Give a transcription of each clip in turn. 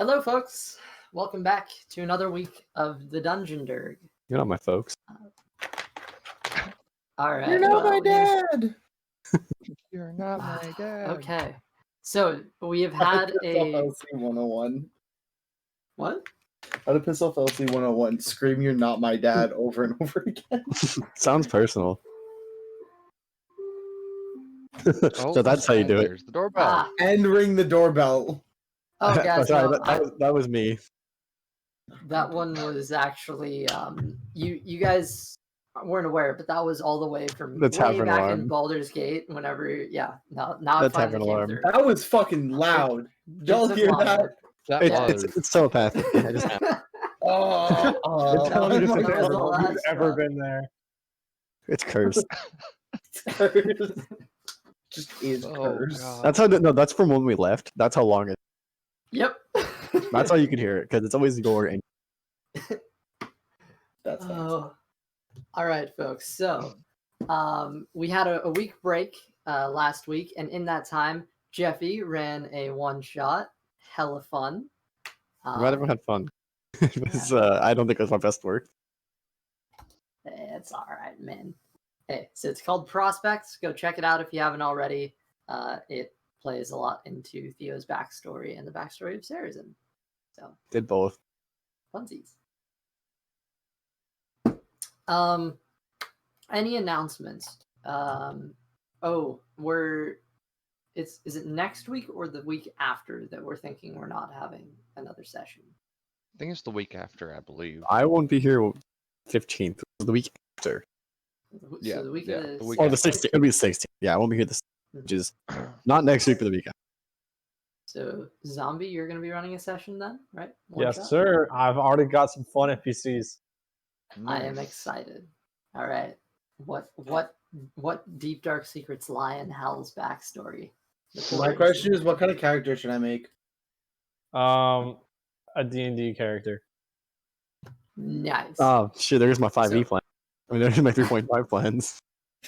Hello, folks. Welcome back to another week of the Dungeon Derg. You're not my folks. All right. You're not my dad. You're not my dad. Okay. So we have had a LC 101. what? How to piss off LC 101? Scream "You're not my dad" over and over again. Sounds personal. Oh, So that's how you do it. There's the doorbell. Ah, And ring the doorbell. oh, guys, Sorry, no, that was me. that one was actually you guys weren't aware, but that was all the way from The way tavern back alarm. in Baldur's Gate. Whenever, yeah, now it The finally tavern came alarm. through. That was fucking loud. Y'all Took hear longer. that? That was. It's telepathic. I just Oh, It's telling you to That fix was it. the last You've ever one. been there. It's cursed. just is Oh, cursed. God. That's how. No, that's from when we left. That's how long it. Yep. That's how you could hear it because it's always your. And That's fine. Oh, all right, folks. So, we had a week break last week, and in that time, Jeffy ran a one shot. Hella fun. glad everyone had fun. It was, I don't think it was my best work. It's all right, man. Hey, so it's called Prospects. Go check it out if you haven't already. It plays a lot into Theo's backstory and the backstory of Sarazen. So, Did both. funsies. Any announcements? Is it next week or the week after that we're thinking we're not having another session? I think it's the week after, I believe. I won't be here 15th. The week after. Yeah, So the week yeah, of the week Or the after. 16th. It'll be the 16th. Yeah, I won't be here this. Which is not next week, but the week after. So Zombie, you're gonna be running a session then, right? One Yes, shot? sir. I've already got some fun NPCs. I am Nice. excited. All right. What deep dark secrets lie in Hal's backstory? My question is, what kind of character should I make? A D&D character. Nice. Oh, shit, there's my 5e So- plan. I mean, there's my 3.5 plans.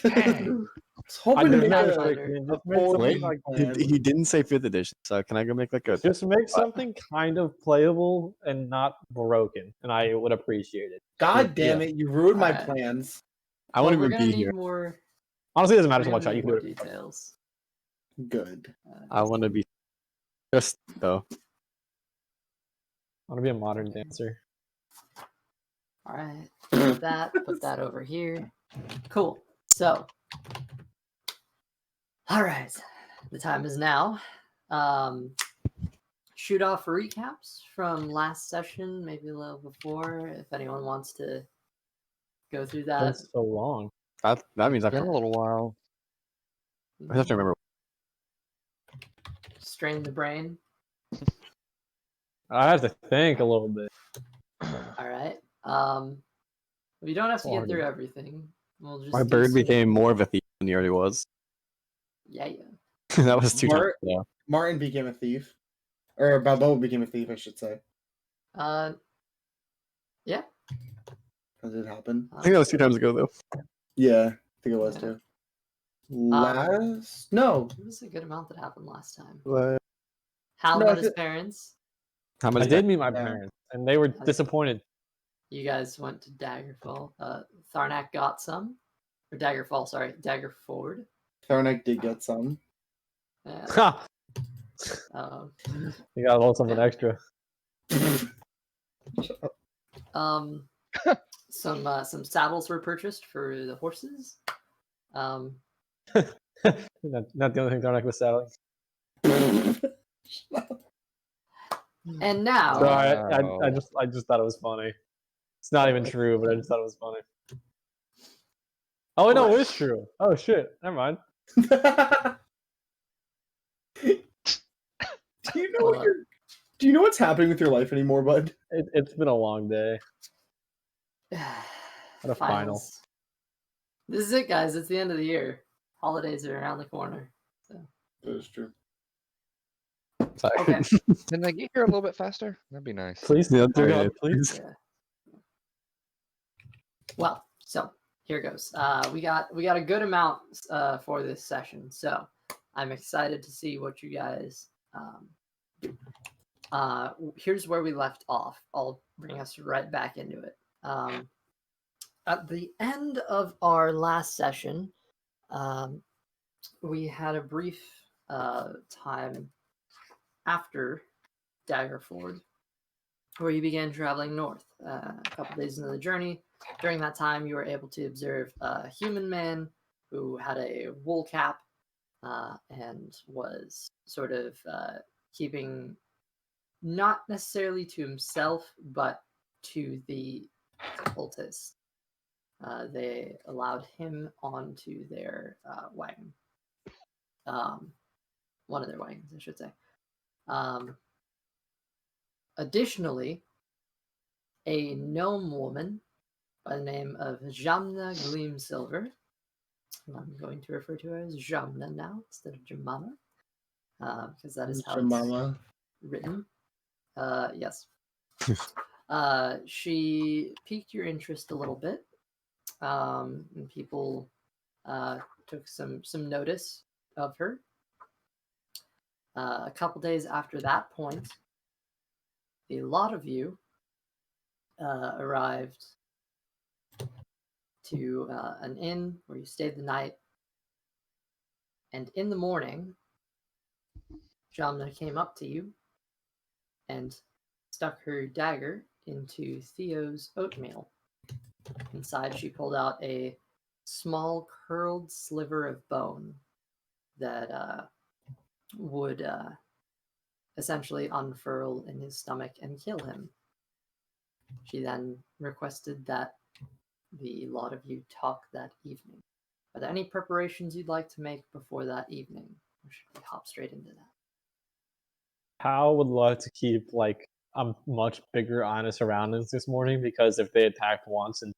I was hoping to didn't make know a- if a just make full something Wait, like plan. he didn't say 5th edition, so can I go make like a... just make something kind of playable and not broken, and I would appreciate it. God damn Yeah. it, you ruined my Alright. plans. I won't we're even gonna be need here. more. Honestly, it doesn't matter We're so gonna much. How need you can more do it. details. Good. I want to be... Just, though. I want to be a modern dancer. All right. Put that over here. Cool. So, all right. The time is now. Shoot off recaps from last session, maybe a little before, if anyone wants to go through that. That's so long. That means I Been a little while. have to remember. Strain the brain. I have to think a little bit. All right. We don't have to get through everything. We'll just My do bird some- became more of a thief than he already was. Yeah. That was 2 times Mark- ago. Martin became a thief. Or Balboa became a thief, I should say. Yeah. How did it happen? I think that was 2 times ago, though. Yeah, I think it was Yeah. too. Last? No. It was a good amount that happened last time. What? Hal No, met I his thi- parents. How I many? did meet my Yeah. parents, and they were disappointed. You guys went to Daggerfall. Tharnak got some. Or Daggerfall, sorry. Daggerford. Thornek did get some. Ha! Um, You got a little something extra. some saddles were purchased for the horses. Not the only thing Darnak was saddling. And now, So Wow. I just thought it was funny. It's not even true, but I just thought it was funny. Oh no, it is true. Oh shit, never mind. Do you know what's happening with your life anymore, bud? It's been a long day. What a final. finals. This is it, guys. It's the end of the year. Holidays are around the corner. That is true. Sorry. Okay. Can they get here a little bit faster? That'd be nice. Please, Yeah, dear yeah, God, please. Yeah. Well, so here goes. We got a good amount for this session, so I'm excited to see what you guys do. here's where we left off. I'll bring us right back into it. At the end of our last session, we had a brief time after Daggerford where you began traveling north. A couple days into the journey, during that time, you were able to observe a human man who had a wool cap and was sort of keeping, not necessarily to himself, but to the cultists. They allowed him onto their wagon. One of their wagons, I should say. Additionally, a gnome woman by the name of Jamna Gleamsilver, I'm going to refer to her as Jamna now instead of Jemima, because that is how Mama. it's written. Yes. She piqued your interest a little bit, and people took some notice of her. A couple days after that point, a lot of you arrived to an inn where you stayed the night, and in the morning, Jamna came up to you and stuck her dagger into Theo's oatmeal. Inside, she pulled out a small curled sliver of bone that would essentially unfurl in his stomach and kill him. She then requested that the lot of you talk that evening. Are there any preparations you'd like to make before that evening? Or should we hop straight into that? Hal would love to keep like a much bigger eye on his surroundings this morning, because if they attacked once, and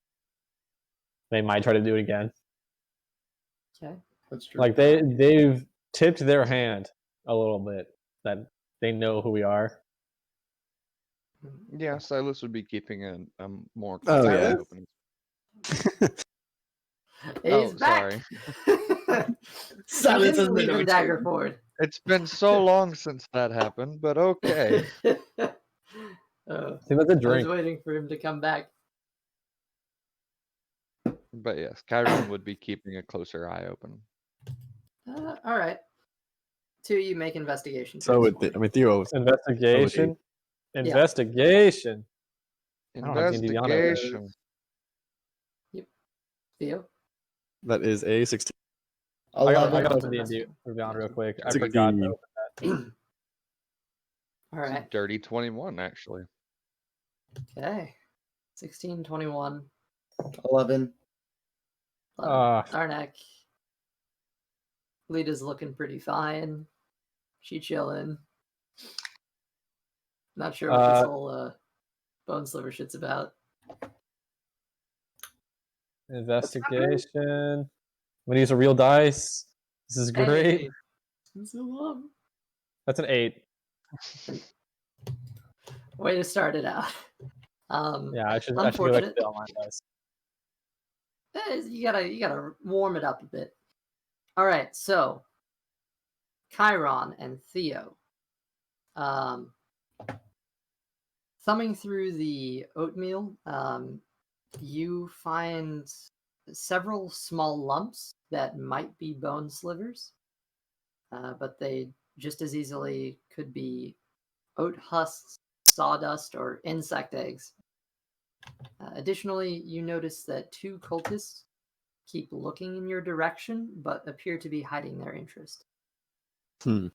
they might try to do it again. Okay. That's true. Like they've tipped their hand a little bit that they know who we are. Yeah, Silas would be keeping a more Oh, clear yeah. eye open. He's back! Sorry. Silence He is didn't leave him Daggerford. It's been so long since that happened, but okay. I think that's a I was drink. waiting for him to come back. But yes, Chiron would be keeping a closer eye open. All right. Two of you make investigation. So checks with for me. Theo, Investigation. Investigation. I don't have D&D on it. Investigation. Theo? that is a 16. I got 11. to open Investigation. D&D real quick. I 16. forgot to open that. All right. Dirty 21, actually. Okay. 16, 21. 11. Arnak. Leda's looking pretty fine. She chilling. Not sure what this whole bone sliver shit's about. Investigation. I'm gonna use a real dice. This is great. Hey, it's so long. That's an 8. Way to start it out. Yeah, I should go back to Unfortunate. the online dice. You gotta warm it up a bit. All right, so Chiron and Theo. Thumbing through the oatmeal, you find several small lumps that might be bone slivers, but they just as easily could be oat husks, sawdust, or insect eggs. Additionally, you notice that 2 cultists keep looking in your direction, but appear to be hiding their interest. Hal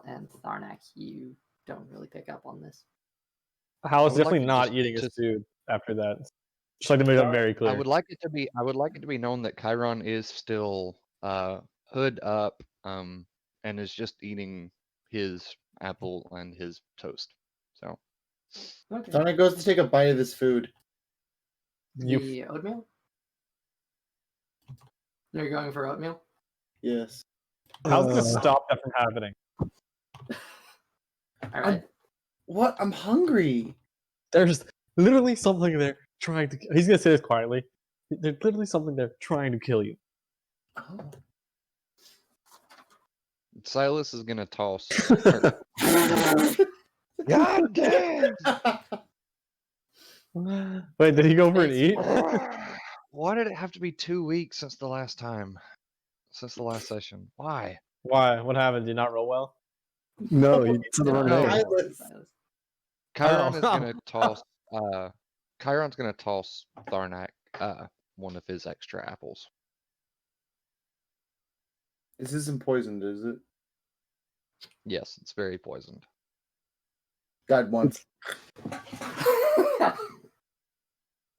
and Tharnak, you don't really pick up on this. Hal is I would like definitely to not just- eating his just- food after that. Just like to make that very clear. I would like it to be known that Chiron is still hood up, and is just eating his apple and his toast. So Okay. Tony goes to take a bite of this food. The oatmeal? You're going for oatmeal? Yes. How's gonna stop that from happening? All right. What? I'm hungry. There's literally something there trying to. He's gonna say this quietly. There's literally something there trying to kill you. Oh. Silas is gonna toss. God damn! Wait, did he go for an eat? Why did it have to be 2 weeks since the last time? Since the last session? Why? Why? What happened? Did you not roll well? No, he said the No, wrong no. name. Silas. Chiron Oh. is gonna toss. Chiron's gonna toss Tharnak one of his extra apples. This isn't poisoned, is it? Yes, it's very poisoned. Died once.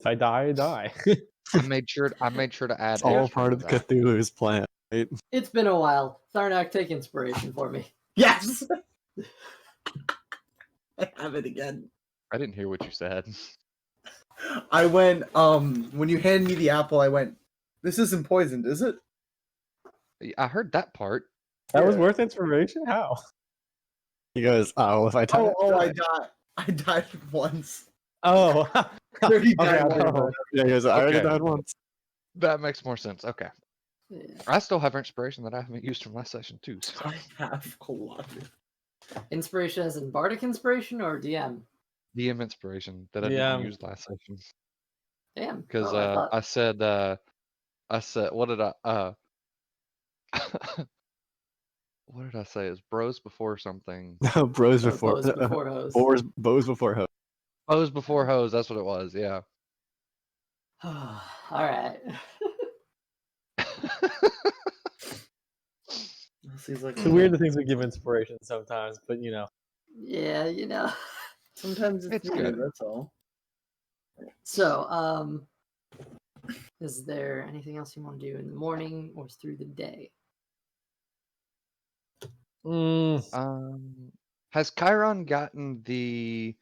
If I die, I die. I made sure to add. It's all extra part to of the that. Cthulhu's plan, right? It's been a while. Tharnak, take inspiration for me. Yes! I have it again. I didn't hear what you said. I went, when you handed me the apple, I went, this isn't poisoned, is it? I heard that part. That was Yeah. worth inspiration? How? He goes, "Oh, if I die, I died. I died once. Oh. Already Okay, died I once. thought- yeah." He goes, "I already Okay. died once." That makes more sense. Okay. Yeah. I still have inspiration that I haven't used from last session too. So. I have a lot. Inspiration as in Bardic inspiration or DM? DM inspiration that I DM. didn't use last session Damn. because Oh, I thought- I said what did I what did I say? It's bros before something. No, bros oh, before, bows before hoes. bows before hoes. Bros before hoes. That's what it was. Yeah. All right. He's like, It's weird the things we give inspiration sometimes, but you know. Yeah, you know. sometimes it's It's needed, good. that's all. So, is there anything else you want to do in the morning or through the day? Has Chiron gotten the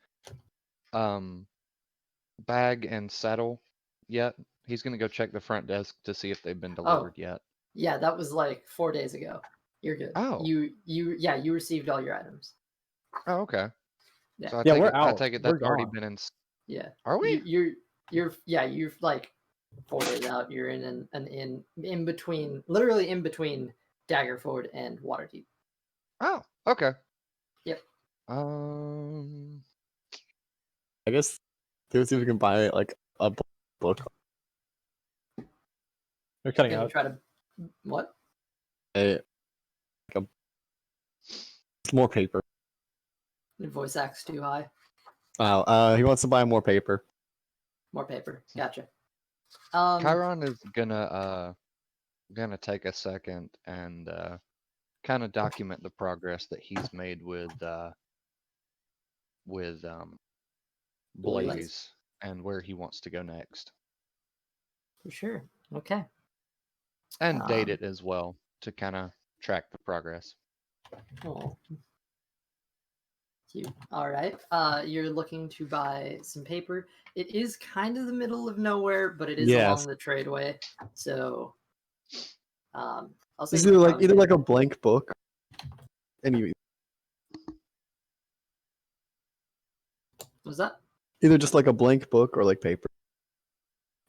bag and saddle yet? He's gonna go check the front desk to see if they've been delivered yet. Yeah, that was like 4 days ago. You're good. Oh. You received all your items. Oh, okay. Yeah. So I Yeah, take we're it, I out. take it We're that's already gone. been in. Yeah. Are we? You're like 4 days out. You're in an inn in between, literally in between Daggerford and Waterdeep. Oh, okay. Yep. I guess let's see if we can buy like a book, We're cutting Gonna out. try to what? more paper. Your voice act's too high. Oh, he wants to buy more paper. More paper. Gotcha. Chiron is gonna take a second and kind of document the progress that he's made with Blaze and where he wants to go next, For sure. Okay. and date it as well to kind of track the progress. Oh. Cute. All right. You're looking to buy some paper. It is kind of the middle of nowhere, but it is Yes. along the tradeway. So, I'll say It's you either probably like get- a blank book. Anyway, Was that? either just like a blank book or like paper.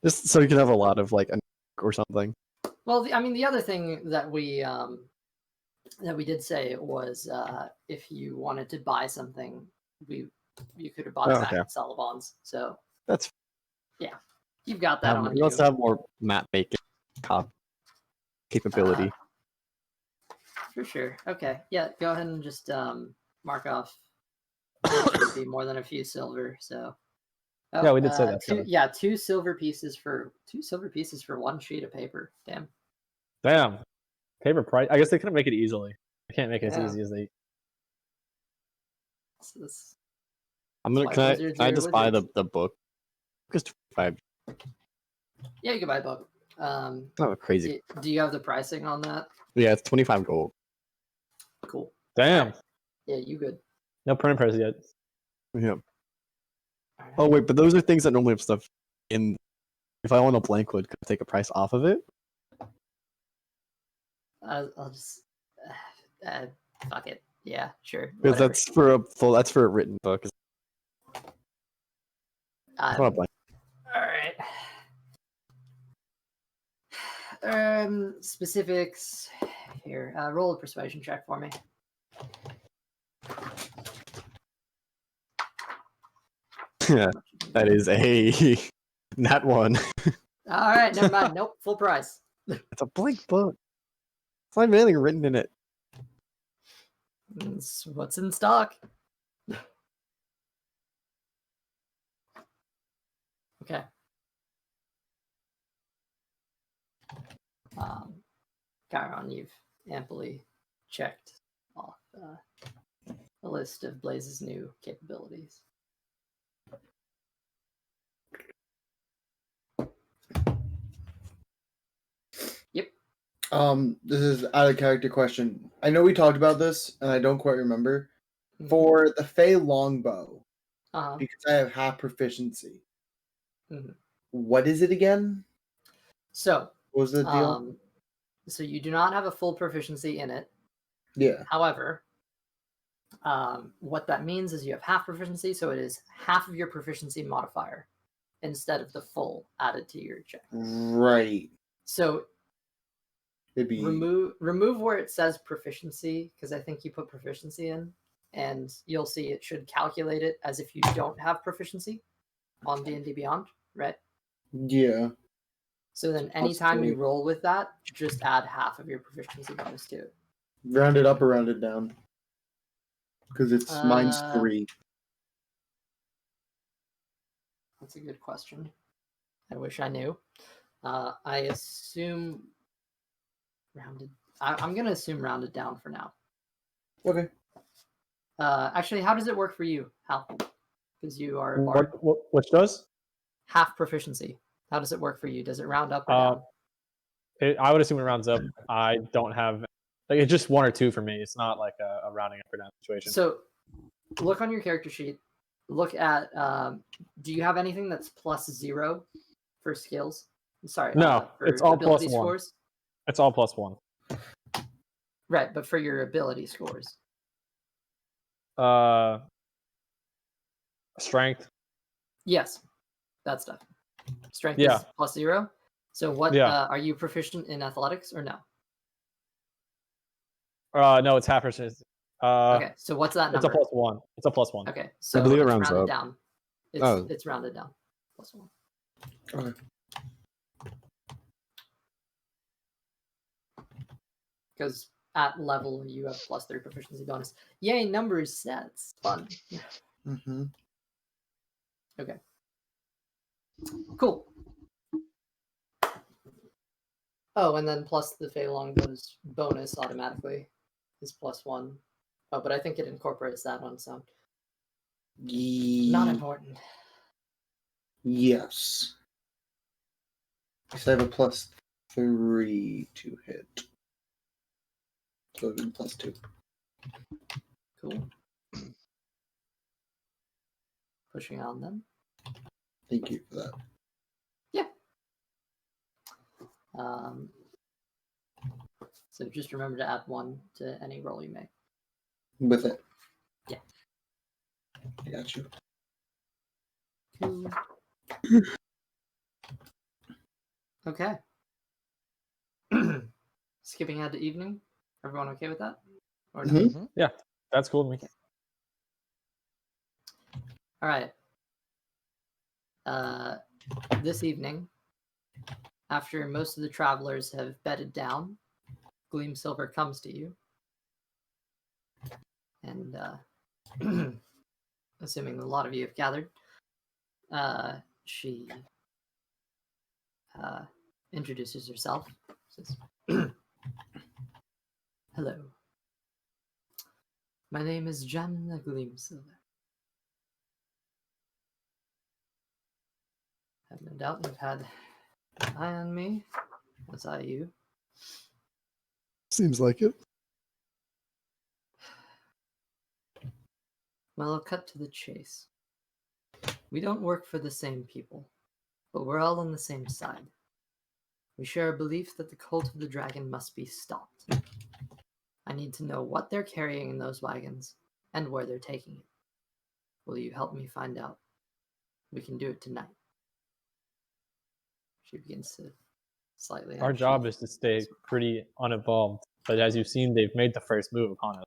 Just so you can have a lot of like a or something. Well, the other thing that we did say was if you wanted to buy something, you could have bought it Oh, back okay. at Sullivan's. So That's you've got that on he you. wants to have more map making capability. For sure. Okay. Yeah. Go ahead and just mark off. It shouldn't be more than a few silver. So. Oh, Yeah, we did say that, Two, Kevin. yeah, two silver pieces for one sheet of paper. Damn. Damn. Paper price. I guess they couldn't make it easily. They can't make it Yeah. as easy as they. This- I'm gonna why can wizards I are just buy wizards. the book? Just 25. Yeah, you can buy a book. Oh, crazy. Do you have the pricing on that? Yeah, it's 25 gold. Cool. Damn. Yeah, you good. No printing press yet. Yeah. Alright. Oh wait, but those are things that normally have stuff in. If I want a blank wood, could I take a price off of it? I'll just fuck it. Yeah, sure. Because whatever. that's for a full. That's for a written book. It's Um, not a blank. all right. Specifics. Here, roll a persuasion check for me. Yeah, that is a nat one. All right, never mind. Nope, full price. It's a blank book. It's not even anything written in it. It's what's in stock. Okay. Chiron, you've amply checked off a list of Blaze's new capabilities. Yep. This is out of character question. I know we talked about this, and I don't quite remember. Mhm. For the Fey longbow, Uh-huh. because I have half proficiency. Mhm. What is it again? So, What was the deal? So you do not have a full proficiency in it. Yeah. However, what that means is you have half proficiency, so it is half of your proficiency modifier instead of the full added to your check. Right. So It'd be remove where it says proficiency, because I think you put proficiency in, and you'll see it should calculate it as if you don't have proficiency on D&D Beyond, right? yeah. So then anytime you roll with that, just add half of your proficiency bonus to it. Round it up or round it down? Because it's mine's 3. That's a good question. I wish I knew. I assume rounded. I'm gonna assume rounded down for now. Okay. Actually, how does it work for you, Hal? Because you are a bard. Which does? Half proficiency. How does it work for you? Does it round up or down? I would assume it rounds up. I don't have like it's just 1 or 2 for me. It's not like a rounding up or down situation. So, look on your character sheet. Look at. Do you have anything that's +0 for skills? Sorry. No, for it's all ability +1. scores. It's all +1. Right, but for your ability scores. Strength. Yes, that stuff. Strength Yeah. is +0. So what? Yeah. Are you proficient in athletics or no? No, it's half percent. Okay, so what's that It's a number? +1. It's a +1. Okay, so believe it it's rounds rounded up. down. Oh. It's rounded down. +1. Okay. Because at level you have +3 proficiency bonus. Yay, numbers sets. Fun. Mm-hmm. Okay. Cool. Oh, and then plus the Fey Longbow's bonus automatically is +1. Oh, but I think it incorporates that one, so not important. Yes. Because I have a +3 to hit. So it would be +2. Cool. Pushing on then. Thank you for that. Yeah. So just remember to add 1 to any roll you make. With it. Yeah. I got you. Cool. Okay. Skipping ahead to evening. Everyone okay with that? Or no? Mhm. Yeah, that's cool to me. All right. This evening, after most of the travelers have bedded down, Gleam Silver comes to you. And assuming a lot of you have gathered, she introduces herself. Says, hello. My name is Janna Gleam Silver. I have no doubt you've had an eye on me, as I you. Seems like it. Well, I'll cut to the chase. We don't work for the same people, but we're all on the same side. We share a belief that the cult of the dragon must be stopped. I need to know what they're carrying in those wagons and where they're taking it. Will you help me find out? We can do it tonight. She begins to slightly. Our job is to stay pretty uninvolved But as you've seen, they've made the first move upon us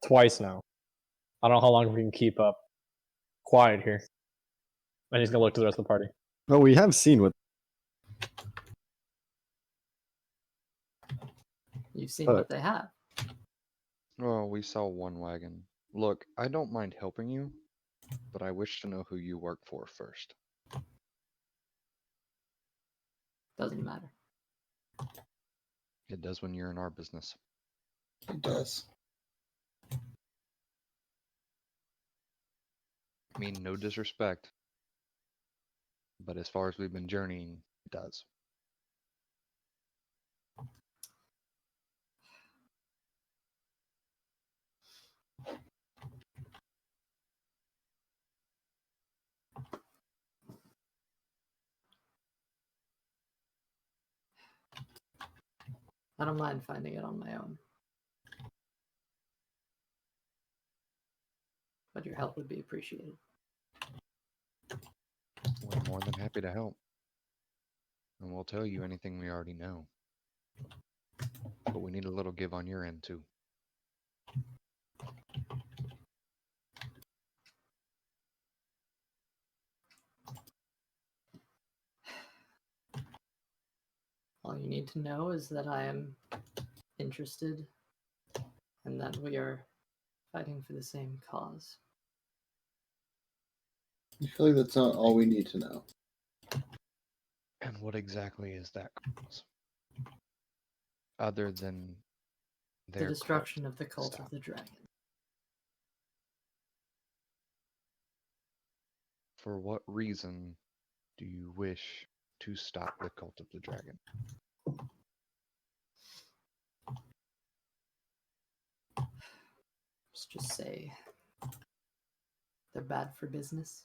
twice now. I don't know how long we can keep up quiet here. And he's gonna look to the rest of the party. Well, we have seen what. You've seen But- what they have. Oh, we saw one wagon. Look, I don't mind helping you, but I wish to know who you work for first. Doesn't matter. It does when you're in our business. It does. I mean, no disrespect, but as far as we've been journeying, it does. I don't mind finding it on my own. But your help would be appreciated. We're more than happy to help. And we'll tell you anything we already know. But we need a little give on your end, too. All you need to know is that I am interested and that we are fighting for the same cause. I feel like that's not all we need to know. And what exactly is that cause? Other than their The destruction cult. of the cult Stop. of the dragon. For what reason do you wish to stop the cult of the dragon? Let's just say they're bad for business.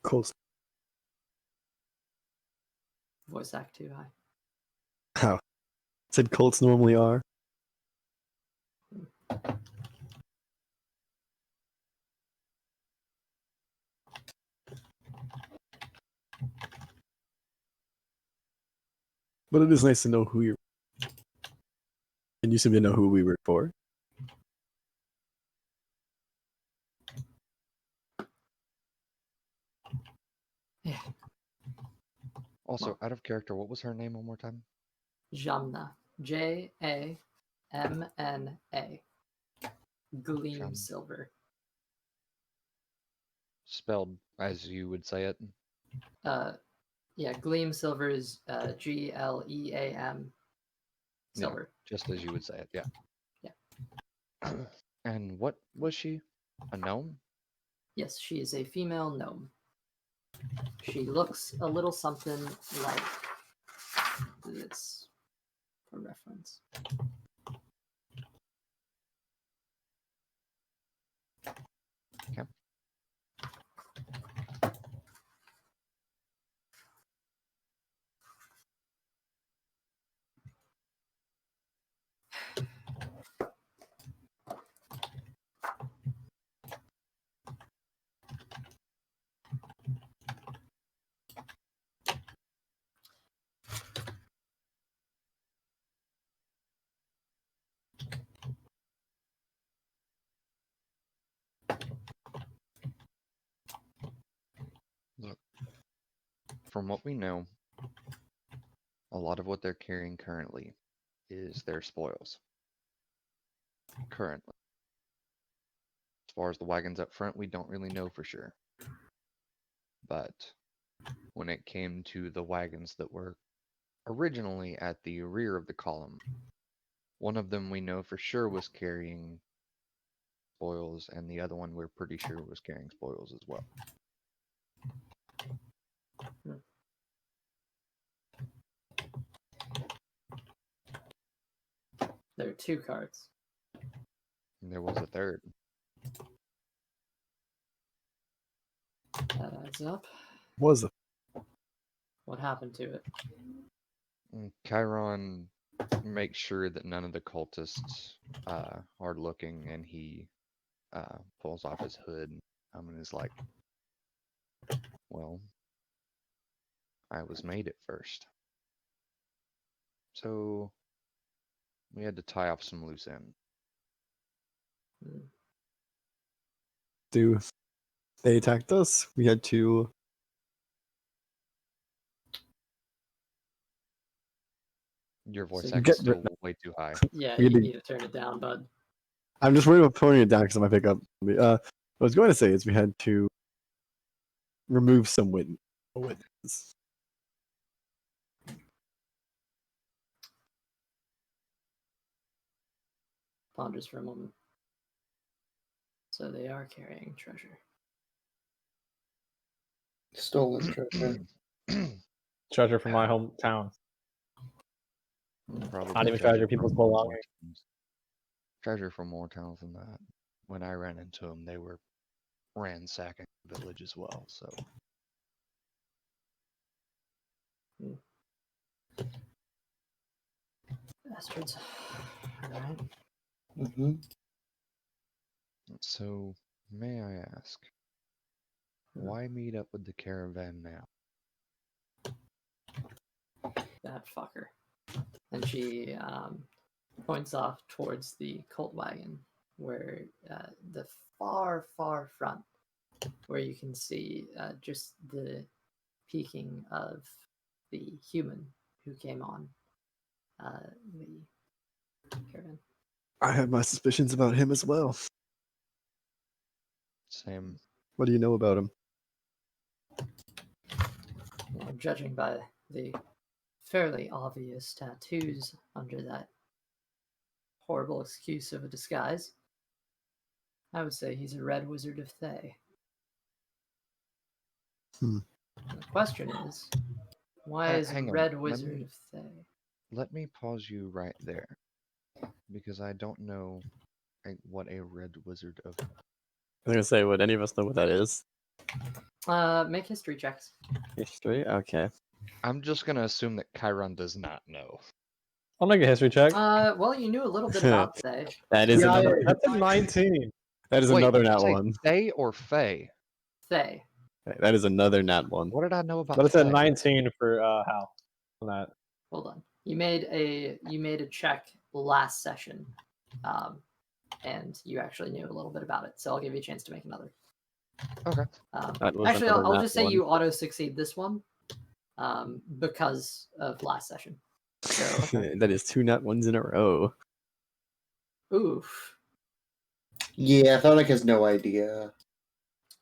Close. Voice act too high. How? Said Colts normally are. But it is nice to know who you're. And you seem to know who we work for. Yeah. Also, out of character, what was her name one more time? Jamna. Jamna. Gleam Jam- silver. Spelled as you would say it. Yeah, gleam silver is Gleam Yeah. silver. Just as you would say it, yeah. Yeah. And what was she? A gnome? Yes, she is a female gnome. She looks a little something like this for reference. Okay. Look, from what we know, a lot of what they're carrying currently is their spoils. Currently. As far as the wagons up front, we don't really know for sure. But when it came to the wagons that were originally at the rear of the column, one of them we know for sure was carrying spoils, and the other one we're pretty sure was carrying spoils as well. There are two cards. And there was a third. That adds up. Was the What happened to it? And Chiron makes sure that none of the cultists are looking, and he pulls off his hood and is like, well, I was made at first. So we had to tie off some loose ends. They attacked us. We had to. Your voice So acts get still way too high. Yeah, We you had to- need to turn it down, bud. I'm just worried about putting it down because I might pick up. What I was going to say is we had to remove some witnesses. Ponders for a moment. So they are carrying treasure. Stolen treasure. Treasure from my hometown. Probably Not even treasure, people's from more belongings. towns. Treasure from more towns than that. When I ran into them, they were ransacking the village as well. So Bastards. Alright. Mm-hmm. So, may I ask, why meet up with the caravan now? That fucker. And she points off towards the cult wagon, where the far, far front, where you can see just the peaking of the human who came on the caravan. I had my suspicions about him as well. Same. What do you know about him? Well, judging by the fairly obvious tattoos under that horrible excuse of a disguise, I would say he's a red wizard of Thay. Hmm. And the question is, why is a hang on, red let wizard me- of Thay? Let me pause you right there, because I don't know what a red wizard of. I was gonna say, would any of us know what that is? Make history checks. History. Okay. I'm just gonna assume that Chiron does not know. I'll make a history check. Well, you knew a little bit about Thay. That is Yeah, another. That's a 19. That is Wait, another did you nat say one. Fae or Fae? Thay. Okay, that is another nat one. What did I know about But it's a Fae? 19 for Hal on that. Hold on. You made a check last session, and you actually knew a little bit about it. So I'll give you a chance to make another. Okay. That was Actually, another I'll nat just say one. you auto succeed this one, because of last session. So That is two nat ones in a row. oof. Yeah, Thonic has no idea.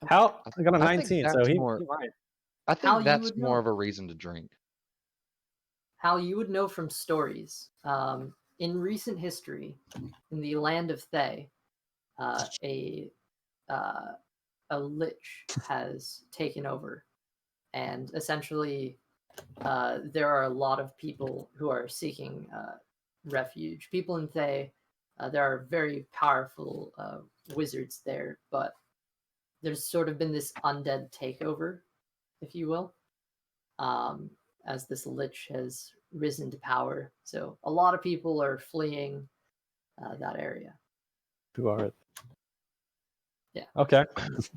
Hal I got a I think 19, so that's he more- might. I How think you that's would more know? of a reason to drink. How you would know from stories. In recent history, in the land of Thay, a lich has taken over, and essentially, there are a lot of people who are seeking refuge. People in Thay, there are very powerful wizards there, but there's sort of been this undead takeover, if you will, as this lich has risen to power. So a lot of people are fleeing that area. Who are it? Okay. Who's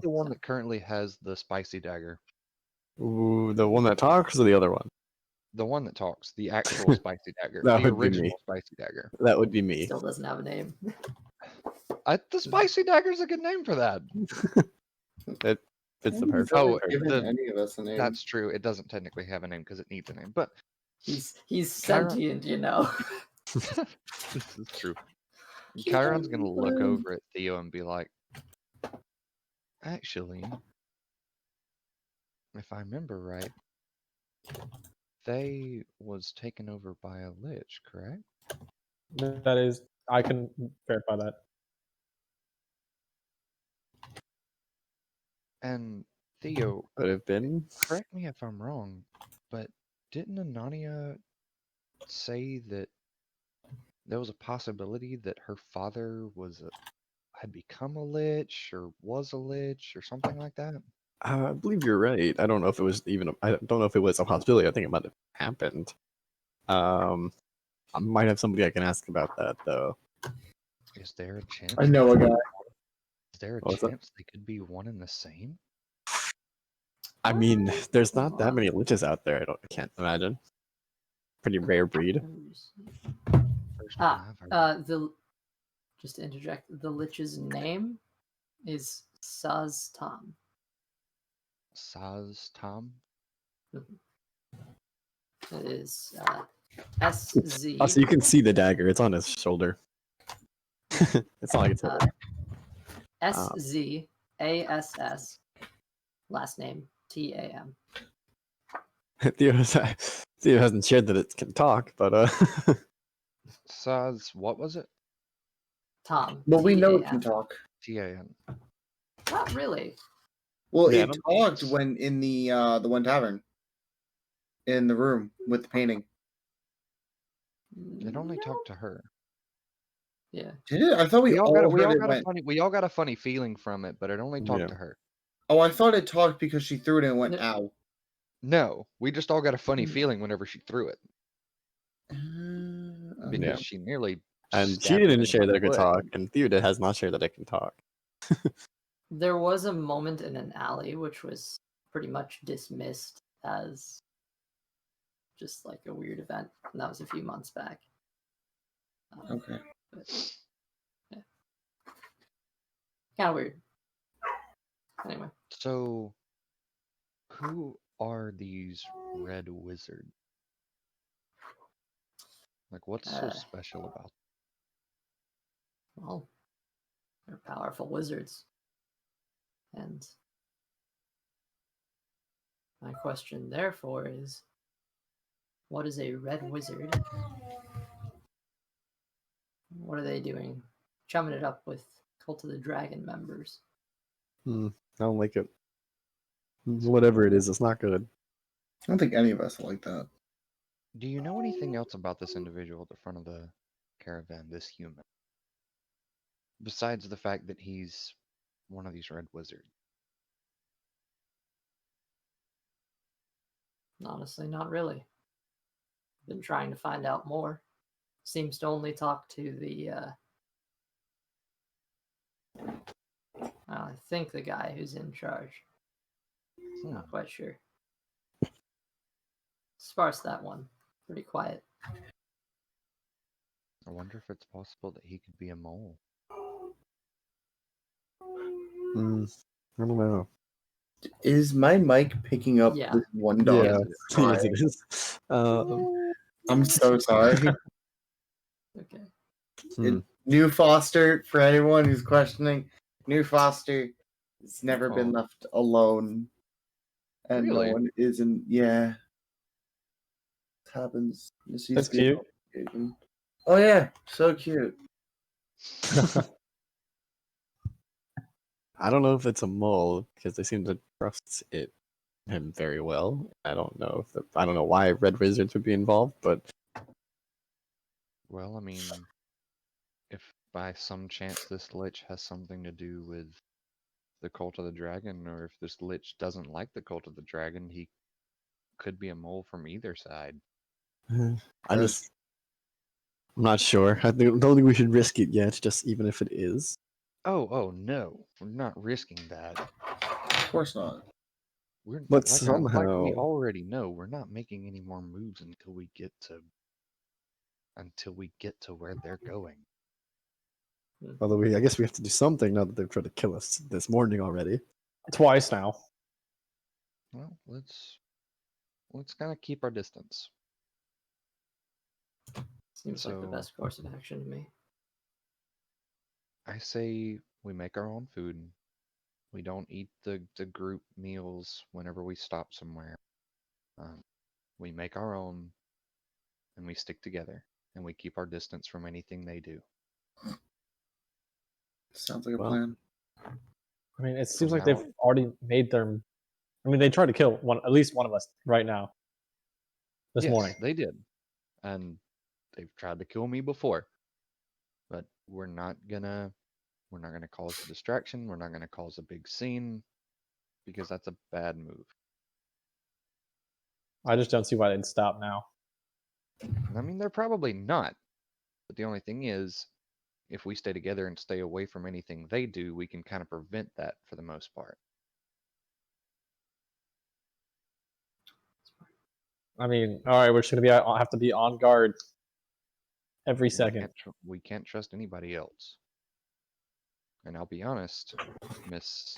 the one so- that currently has the spicy dagger? Ooh, the one that talks or the other one? The one that talks, the actual spicy dagger, That the would be me. original spicy dagger. That would be me. Still doesn't have a name. The spicy dagger's a good name for that. It fits the He's perfect. Oh, not given the- any of us a name. That's true. It doesn't technically have a name because it needs a name, but He's Chiron- sentient, you know. this is true. Chiron's gonna look over at Theo and be like, actually, if I remember right, they was taken over by a lich, correct? That is, I can verify that. And Theo, Could have been. correct me if I'm wrong, but didn't Anania say that there was a possibility that her father had become a lich or was a lich or something like that? I believe you're right. I don't know if it was even. I don't know if it was a possibility. I think it might have happened. I might have somebody I can ask about that though. Is there a chance? I know a guy. Is there a What's that? chance they could be one and the same? I mean, there's not that many liches out there. I can't imagine. Pretty rare breed. First one I've heard. Just to interject, the lich's name is Saz Tom. Saz Tom? It is SZ. Oh, so you can see the dagger. It's on his shoulder. It's not like it's hidden. SZASS. Last name TAM. Theo hasn't shared that it can talk, but Saz, what was it? Tom. But we know it TAM. can talk. T-A-N. Not really. Well, Yeah, I it don't- talked when in the one tavern, in the room with the painting. It only No. talked to her. Yeah. Did it? I thought we all heard it went. we all got a funny feeling from it, but it only talked Yeah. to her. Oh, I thought it talked because she threw it and went, No. ow. No, we just all got a funny Hmm. feeling whenever she threw it because Yeah. she nearly. and she stabbed it didn't in share the that it could foot. talk, and Theo has not shared that it can talk. There was a moment in an alley which was pretty much dismissed as just like a weird event, and that was a few months back. Okay. Kind of weird. Anyway, So, who are these red wizards? Like, what's so special about them? well, they're powerful wizards. And my question, therefore, is what is a red wizard? What are they doing? Chumming it up with Cult of the Dragon members. I don't like it. Whatever it is, it's not good. I don't think any of us like that. Do you know anything else about this individual at the front of the caravan, this human? Besides the fact that he's one of these red wizards. Honestly, not really. Been trying to find out more. Seems to only talk to the I think the guy who's in charge. Not quite sure. Sparse that one. Pretty quiet. I wonder if it's possible that he could be a mole. I don't know. Is my mic picking up Yeah. this one dog? Yeah, crying? yes, it is. I'm so sorry. Okay. New foster, for anyone who's questioning, new foster has never been Oh. left alone. And Really? no one isn't, yeah. It happens. That's cute. Oh yeah, so cute. I don't know if it's a mole because they seem to trust him very well. I don't know I don't know why red wizards would be involved, but Well, I mean, if by some chance this lich has something to do with the Cult of the Dragon, or if this lich doesn't like the Cult of the Dragon, he could be a mole from either side. I'm not sure. I don't think we should risk it yet, just even if it is. Oh no, we're not risking that. Of course not. We're But like we somehow- already know, we're not making any more moves until we get to where they're going. Although I guess we have to do something now that they've tried to kill us this morning already. Twice now. Well, let's kind of keep our distance. Seems like the So- best course of action to me. I say we make our own food. We don't eat the group meals whenever we stop somewhere. We make our own, and we stick together, and we keep our distance from anything they do. Sounds like a Well, plan. I mean, it seems like now- they've already made their. I mean, they tried to kill at least one of us right now. This Yes, morning. they did, and they've tried to kill me before. But we're not gonna cause a distraction. We're not gonna cause a big scene because that's a bad move. I just don't see why they'd stop now. I mean, they're probably not. But the only thing is, if we stay together and stay away from anything they do, we can kind of prevent that for the most part. I mean, all right, we're just gonna have to be on guard every second. We can't trust anybody else. And I'll be honest, Miss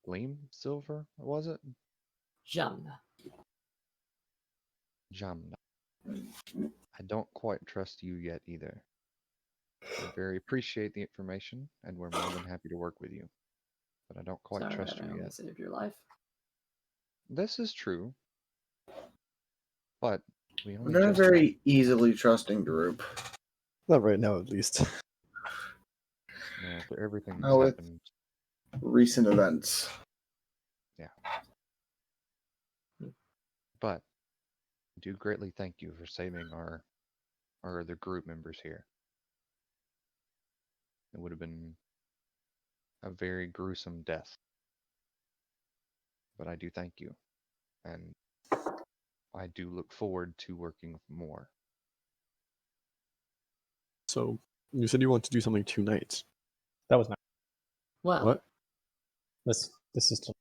Gleam Silver, was it? Jamna. Jamna. I don't quite trust you yet either. I very appreciate the information, and we're more than happy to work with you. But I don't quite Sorry, trust I you only yet. saved your life. This is true. But we only We're not a just very easily trusting group. Not right now, at least. after everything that's Oh, it's- happened. Recent events. But I do greatly thank you for saving our other group members here. It would have been a very gruesome death. But I do thank you. And I do look forward to working more. So you said you want to do something 2 nights. That was nice. Well, What? This is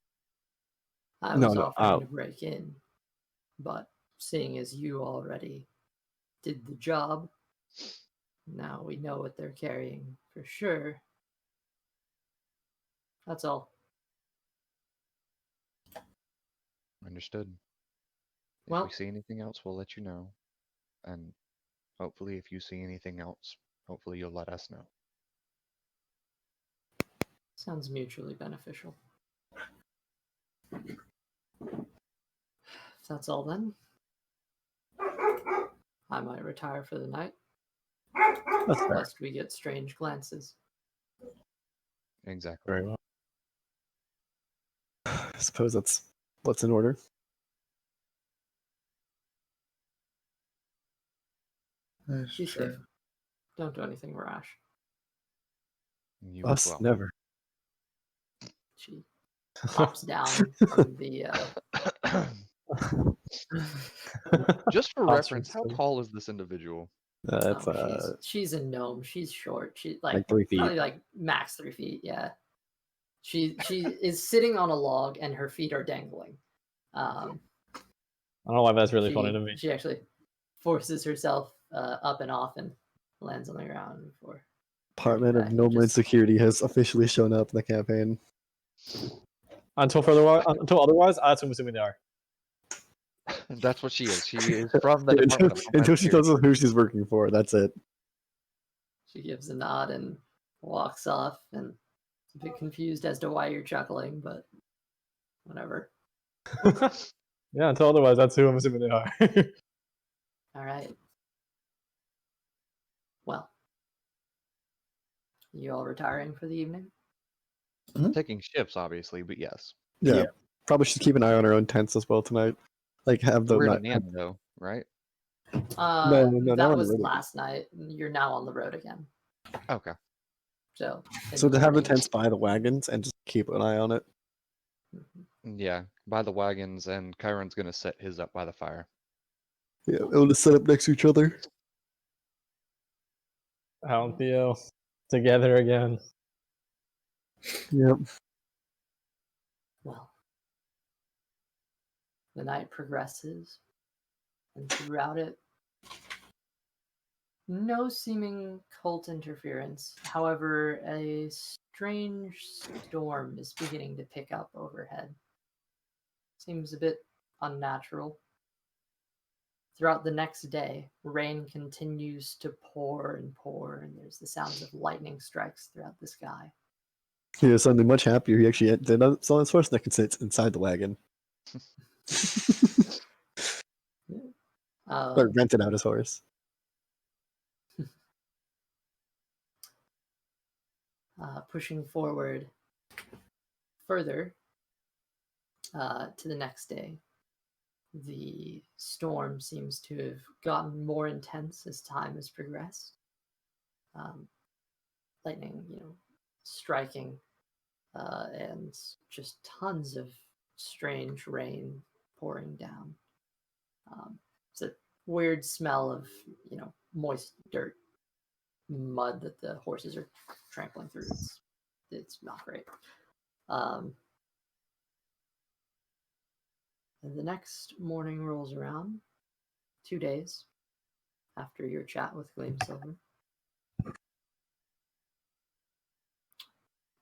I No, was no, offering to break in, but seeing as you already did the job, now we know what they're carrying for sure. That's all. Understood. If Well- we see anything else, we'll let you know. And hopefully, if you see anything else, hopefully you'll let us know. Sounds mutually beneficial. If that's all then, I might retire for the night, That's fair. lest we get strange glances. Exactly. Very well. I suppose that's what's in order. That's Be true. safe. Don't do anything rash. You as Us, well. never. She hops down from the Just for Awesome reference, how stuff. tall is this individual? That's she's a gnome. She's short. She's like 3 feet. probably like max 3 feet. Yeah. She is sitting on a log and her feet are dangling. I don't know why that's really funny to me. She actually forces herself up and off and lands on the ground before. Department of you Nomeland just- Security has officially shown up in the campaign. Until otherwise, I'm assuming they are. That's what she is. She is from the until Department of Homeland until she tells Security. us who she's working for. That's it. She gives a nod and walks off, and is a bit confused as to why you're chuckling, but whatever. Yeah, until otherwise, that's who I'm assuming they are. All right. Well, you all retiring for the evening? Taking shifts, obviously, but yes. Yeah. Yeah. Probably should keep an eye on our own tents as well tonight. Like have the We're not, in an inn, though, right? No, now That on the was road again. last night. You're now on the road again. Okay. So, in so to have the morning- tents by the wagons and just keep an eye on it. Mhm. Yeah, by the wagons, and Chiron's gonna set his up by the fire. Yeah, it'll just set up next to each other. Hal and Theo together again. Yep. Well, the night progresses, and throughout it, no seeming cult interference. However, a strange storm is beginning to pick up overhead. Seems a bit unnatural. Throughout the next day, rain continues to pour and pour, and there's the sounds of lightning strikes throughout the sky. He was suddenly much happier. He actually did not sell his horse that could sit inside the wagon. Or rented out his horse. Pushing forward further to the next day, the storm seems to have gotten more intense as time has progressed. Lightning, striking, and just tons of strange rain pouring down. It's a weird smell of, moist dirt, mud that the horses are trampling through. It's not great. And the next morning rolls around, 2 days after your chat with Gleam Silver,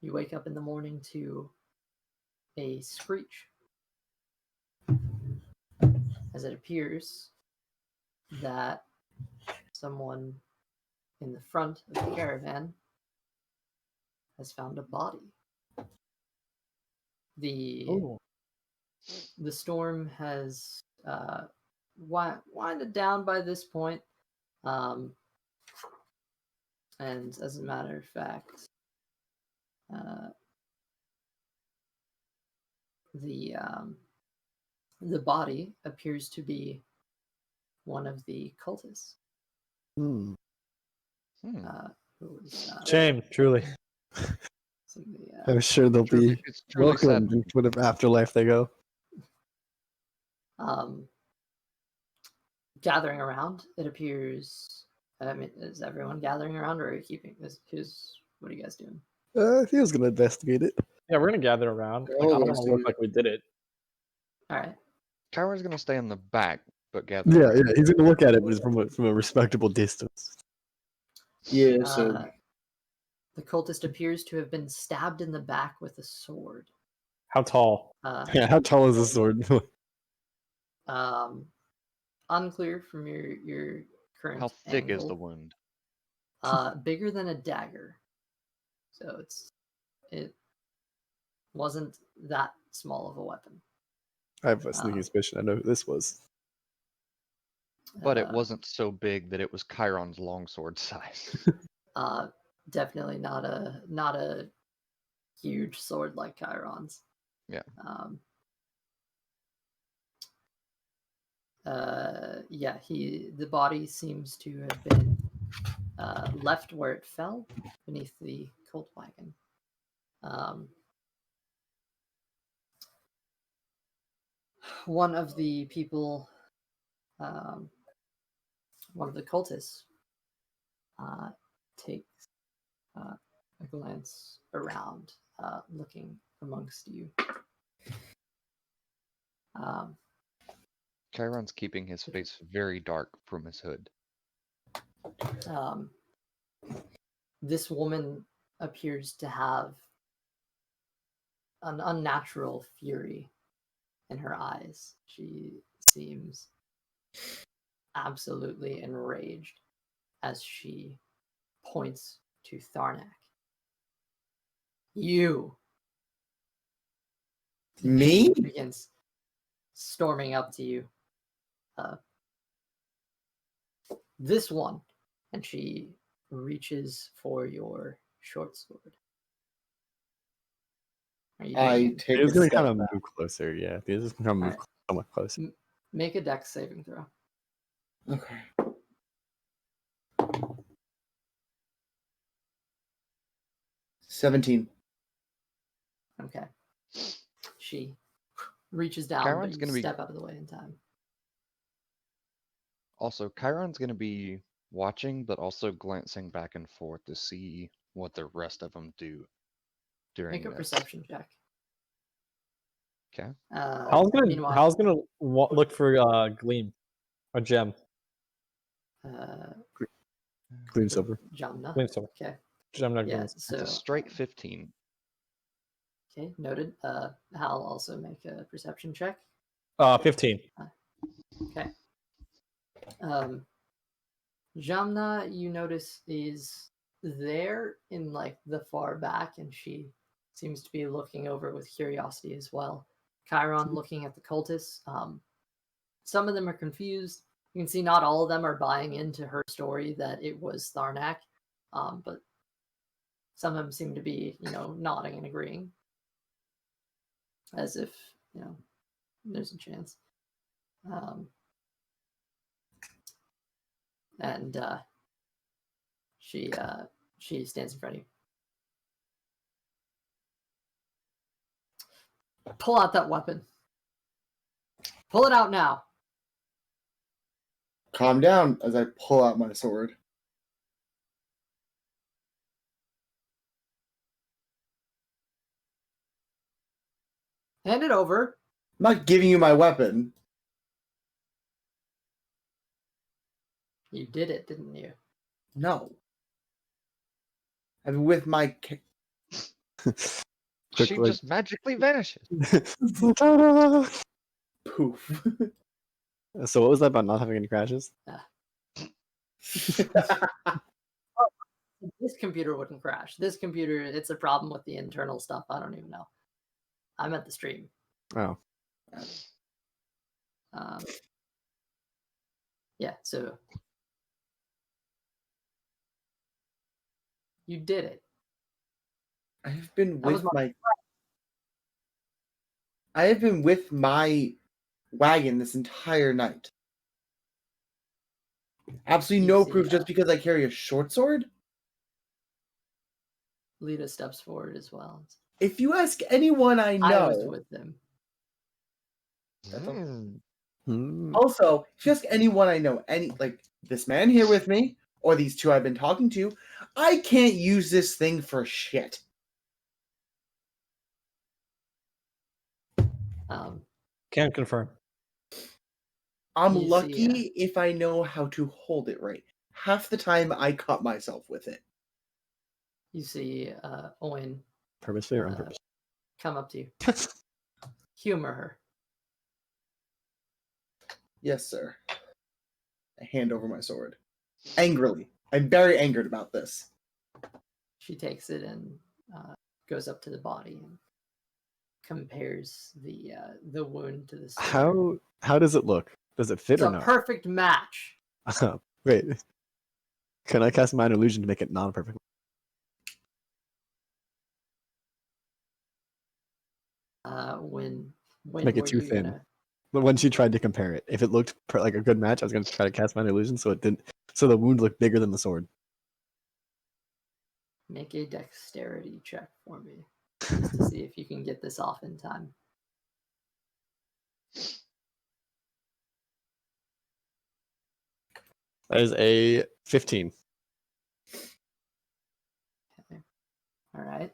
you wake up in the morning to a screech, as it appears that someone in the front of the caravan has found a body. The storm has winded down by this point, and as a matter of fact, the body appears to be one of the cultists. Hmm. Who was Shame, truly. I'm sure they'll Truly, be it's truly sad. welcomed into whatever afterlife they go. Gathering around. It appears. I mean, is everyone gathering around, or are you keeping this? What are you guys doing? He was gonna investigate it. Yeah, we're gonna gather around. They're Like, I all don't want to look investigate. like we did it. All right. Kyron's gonna stay in the back, but gather. Yeah, around. yeah. He's gonna look at it, but from a respectable distance. Yeah, so The cultist appears to have been stabbed in the back with a sword. How tall? Yeah, how tall is this sword? Unclear from your current. How thick is angle. the wound? Bigger than a dagger. So it wasn't that small of a weapon. I have a sneaking suspicion. I know who this was. But it wasn't so big that it was Chiron's longsword size. Definitely not a huge sword like Chiron's. Yeah. Yeah, the body seems to have been left where it fell beneath the cult wagon. One of the people, one of the cultists, takes a glance around, looking amongst you. Chiron's keeping his face very dark from his hood. This woman appears to have an unnatural fury in her eyes. She seems absolutely enraged as she points to Tharnak. You! me? She begins storming up to you. This one. And she reaches for your short sword. Are you doing I it? take He's a gonna step kind of back. move closer. Yeah, he's just gonna move Alright. somewhat closer. Make a dex saving throw. Okay. $17. Okay. She reaches down, Chiron's but gonna you be- step out of the way in time. Also, Chiron's going to be watching, but also glancing back and forth to see what the rest of them do during Make a this. perception check. Okay. Meanwhile, Hal's gonna look for Gleam, a gem. Clean silver. Jamna. Gleam silver. Okay. Gem, not Yeah. gleam. So It's a straight 15. okay, noted. Hal also make a perception check. 15. Okay. Jamna, you notice, is there in like the far back, and she seems to be looking over with curiosity as well. Chiron looking at the cultists. Some of them are confused. You can see not all of them are buying into her story that it was Tharnak, but some of them seem to be, nodding and agreeing, as if there's a chance. And she stands in front of you. Pull out that weapon. Pull it out now. Calm down as I pull out my sword. Hand it over. I'm not giving you my weapon. You did it, didn't you? No. I've been with my. Quick, She like- just magically vanishes. Ta-da! Poof. So what was that about not having any crashes? This computer wouldn't crash. This computer, it's a problem with the internal stuff. I don't even know. I'm at the stream. Oh, Yeah, so you did it. I have been That was with my. I have been with my wagon this entire night. Absolutely You no see, proof just because I carry a short sword? Leda steps forward as well. If you ask anyone I know. I was with them. That's okay. Hmm. Also, if you ask anyone I know, like this man here with me, or these two I've been talking to, I can't use this thing for shit. Can't confirm. I'm You see, lucky if I know how to hold it right. Half the time I cut myself with it. You see Owen Purposely or on purpose? come up to you. Humor her. Yes, sir. I hand over my sword. Angrily. I'm very angered about this. She takes it and goes up to the body and compares the wound to the sword. How does it look? Does it fit It's or a not? perfect match. Wait. Can I cast Minor Illusion to make it non-perfect? When Make it were too you thin. gonna But when she tried to compare it, if it looked like a good match, I was going to try to cast Minor Illusion so it didn't. So the wound looked bigger than the sword. make a dexterity check for me just to see if you can get this off in time? That is a 15. All right.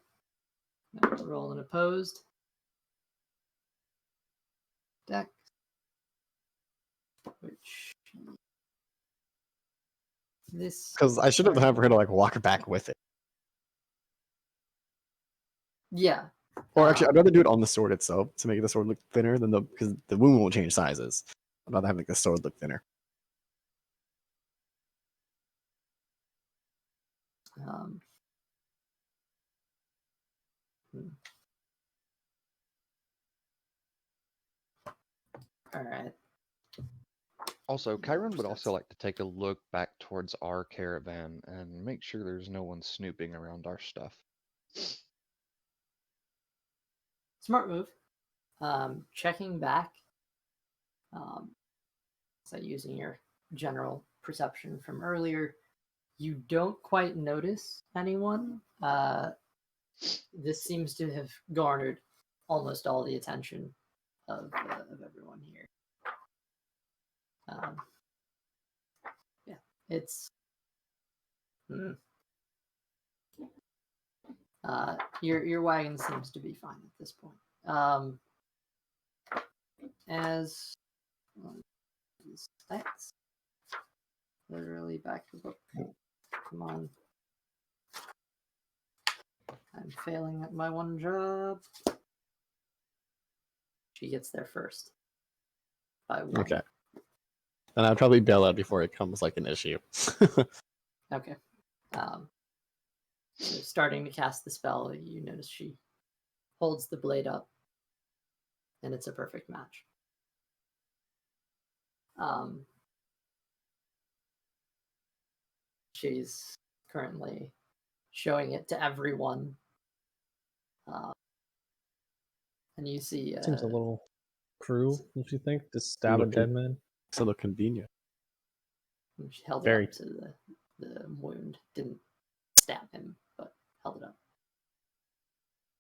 Roll an opposed. Dex. Which this Because I should have had her to like walk back with it. yeah. Or actually, I'd rather do it on the sword itself to make the sword look thinner than because the wound won't change sizes. I'd rather have the sword look thinner. Um, hmm. All right. Also, Chiron would also like to take a look back towards our caravan and make sure there's no one snooping around our stuff. Smart move. Checking back. So using your general perception from earlier, you don't quite notice anyone. This seems to have garnered almost all the attention of everyone here. Yeah, it's your wagon seems to be fine at this point. As stats, literally back to the book. Come on, I'm failing at my one job. She gets there first by one. Okay. And I'd probably bail out before it becomes like an issue. Okay. So starting to cast the spell, you notice she holds the blade up, and it's a perfect match. She's currently showing it to everyone, and you see. Seems a little cruel, don't you think? To stab a Looking- dead man. So look convenient. She held Very. it up to the wound. Didn't stab him, but held it up.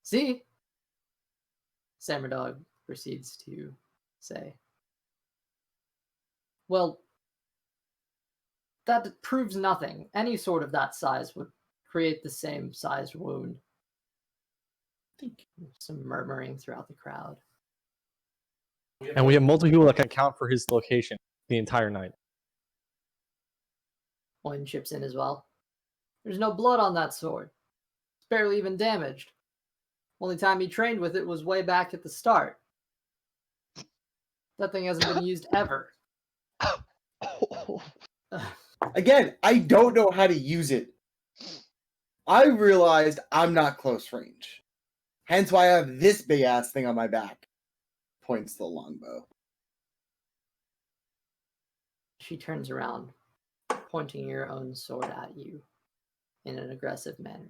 See? Samurdog proceeds to say, well, that proves nothing. Any sword of that size would create the same sized wound. Some murmuring throughout the crowd. And we have multiple people that can account for his location the entire night. Oin chips in as well. There's no blood on that sword. It's barely even damaged. Only time he trained with it was way back at the start. That thing hasn't been used ever. Again, I don't know how to use it. I realized I'm not close range. Hence why I have this big ass thing on my back. Points the longbow. She turns around, pointing your own sword at you in an aggressive manner.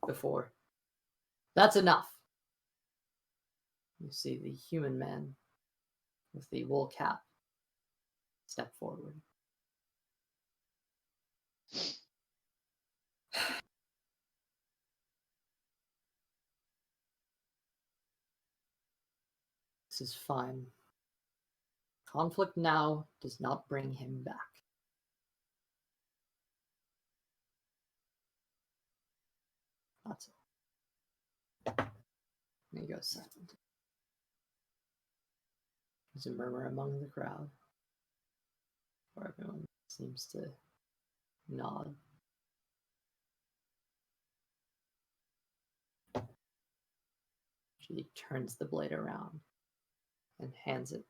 Before. That's enough. You see the human man with the wool cap step forward. This is fine. Conflict now does not bring him back. That's it. And he goes silent. There's a murmur among the crowd, where everyone seems to nod. She turns the blade around and hands it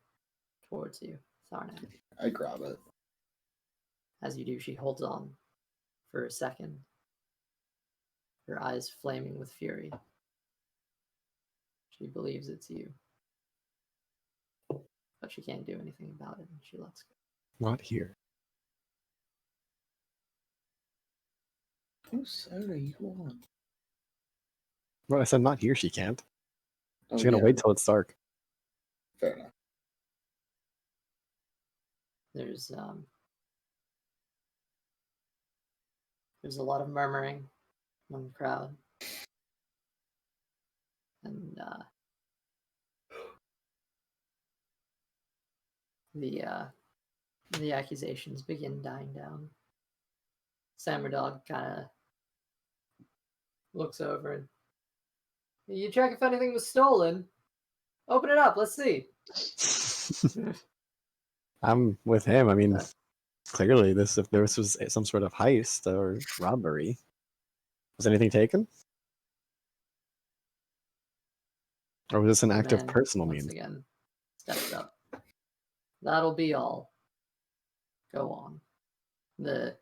towards you, Tharnak. I grab it. As you do, she holds on for a second, her eyes flaming with fury. She believes it's you, but she can't do anything about it, and she lets go. Not here. Whose side are you on? Well, I said not here. She can't. Oh, She's gonna yeah, wait till it's dark. Fair enough. There's a lot of murmuring among the crowd, and the accusations begin dying down. Samurdog kind of looks over and, you check if anything was stolen. Open it up. Let's see. I'm with him. I mean, clearly, if this was some sort of heist or robbery, was anything taken, or was this an act of Man, personal once means? again, steps up. That'll be all. Go on. The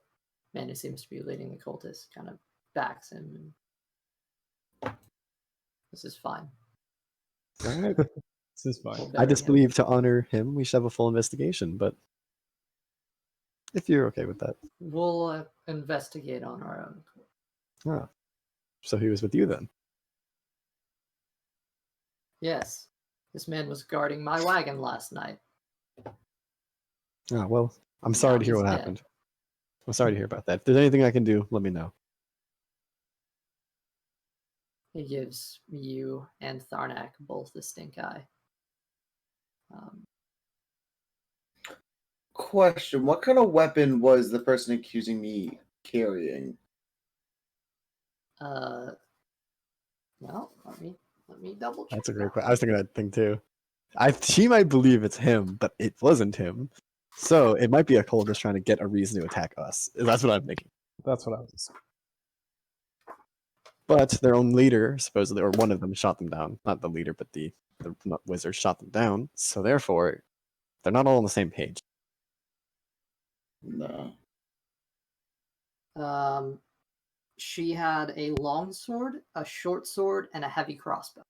man who seems to be leading the cultist kind of backs him. And this is fine. All right. This is fine. We'll I bury just him. believe to honor him, we should have a full investigation. But if you're okay with that, We'll investigate on our own. oh, so he was with you then. Yes, this man was guarding my wagon last night. Oh well, I'm sorry Now to hear he's what dead. happened. I'm sorry to hear about that. If there's anything I can do, let me know. He gives you and Tharnak both the stink eye. Question: what kind of weapon was the person accusing me carrying? Well, let me double check. That's a great question. I was thinking that thing too. She might believe it's him, but it wasn't him. So it might be a cult just trying to get a reason to attack us. That's what I'm thinking. That's what I was. But their own leader, supposedly, or one of them, shot them down. Not the leader, but the wizard shot them down. So therefore, they're not all on the same page. No. She had a long sword, a short sword, and a heavy crossbow.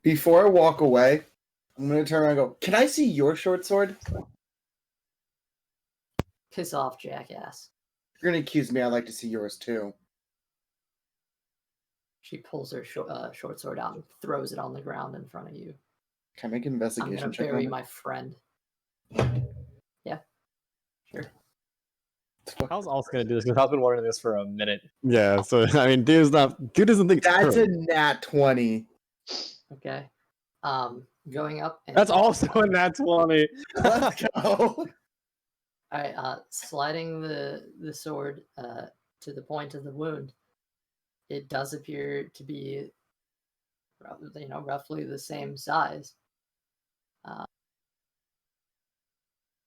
Before I walk away, I'm gonna turn around and go, "Can I see your short sword?" Piss off, jackass. If you're gonna accuse me, I'd like to see yours too. She pulls her short sword out and throws it on the ground in front of you. Can I make an I'm investigation gonna check bury on it? my friend. Yeah, sure. I was also gonna do this because I've been wondering this for a minute. Yeah, so I mean, dude doesn't think it's That's her. a nat 20. Okay. Going up. And That's also a nat 20. Let's go. All right. Sliding the sword to the point of the wound, it does appear to be, roughly the same size.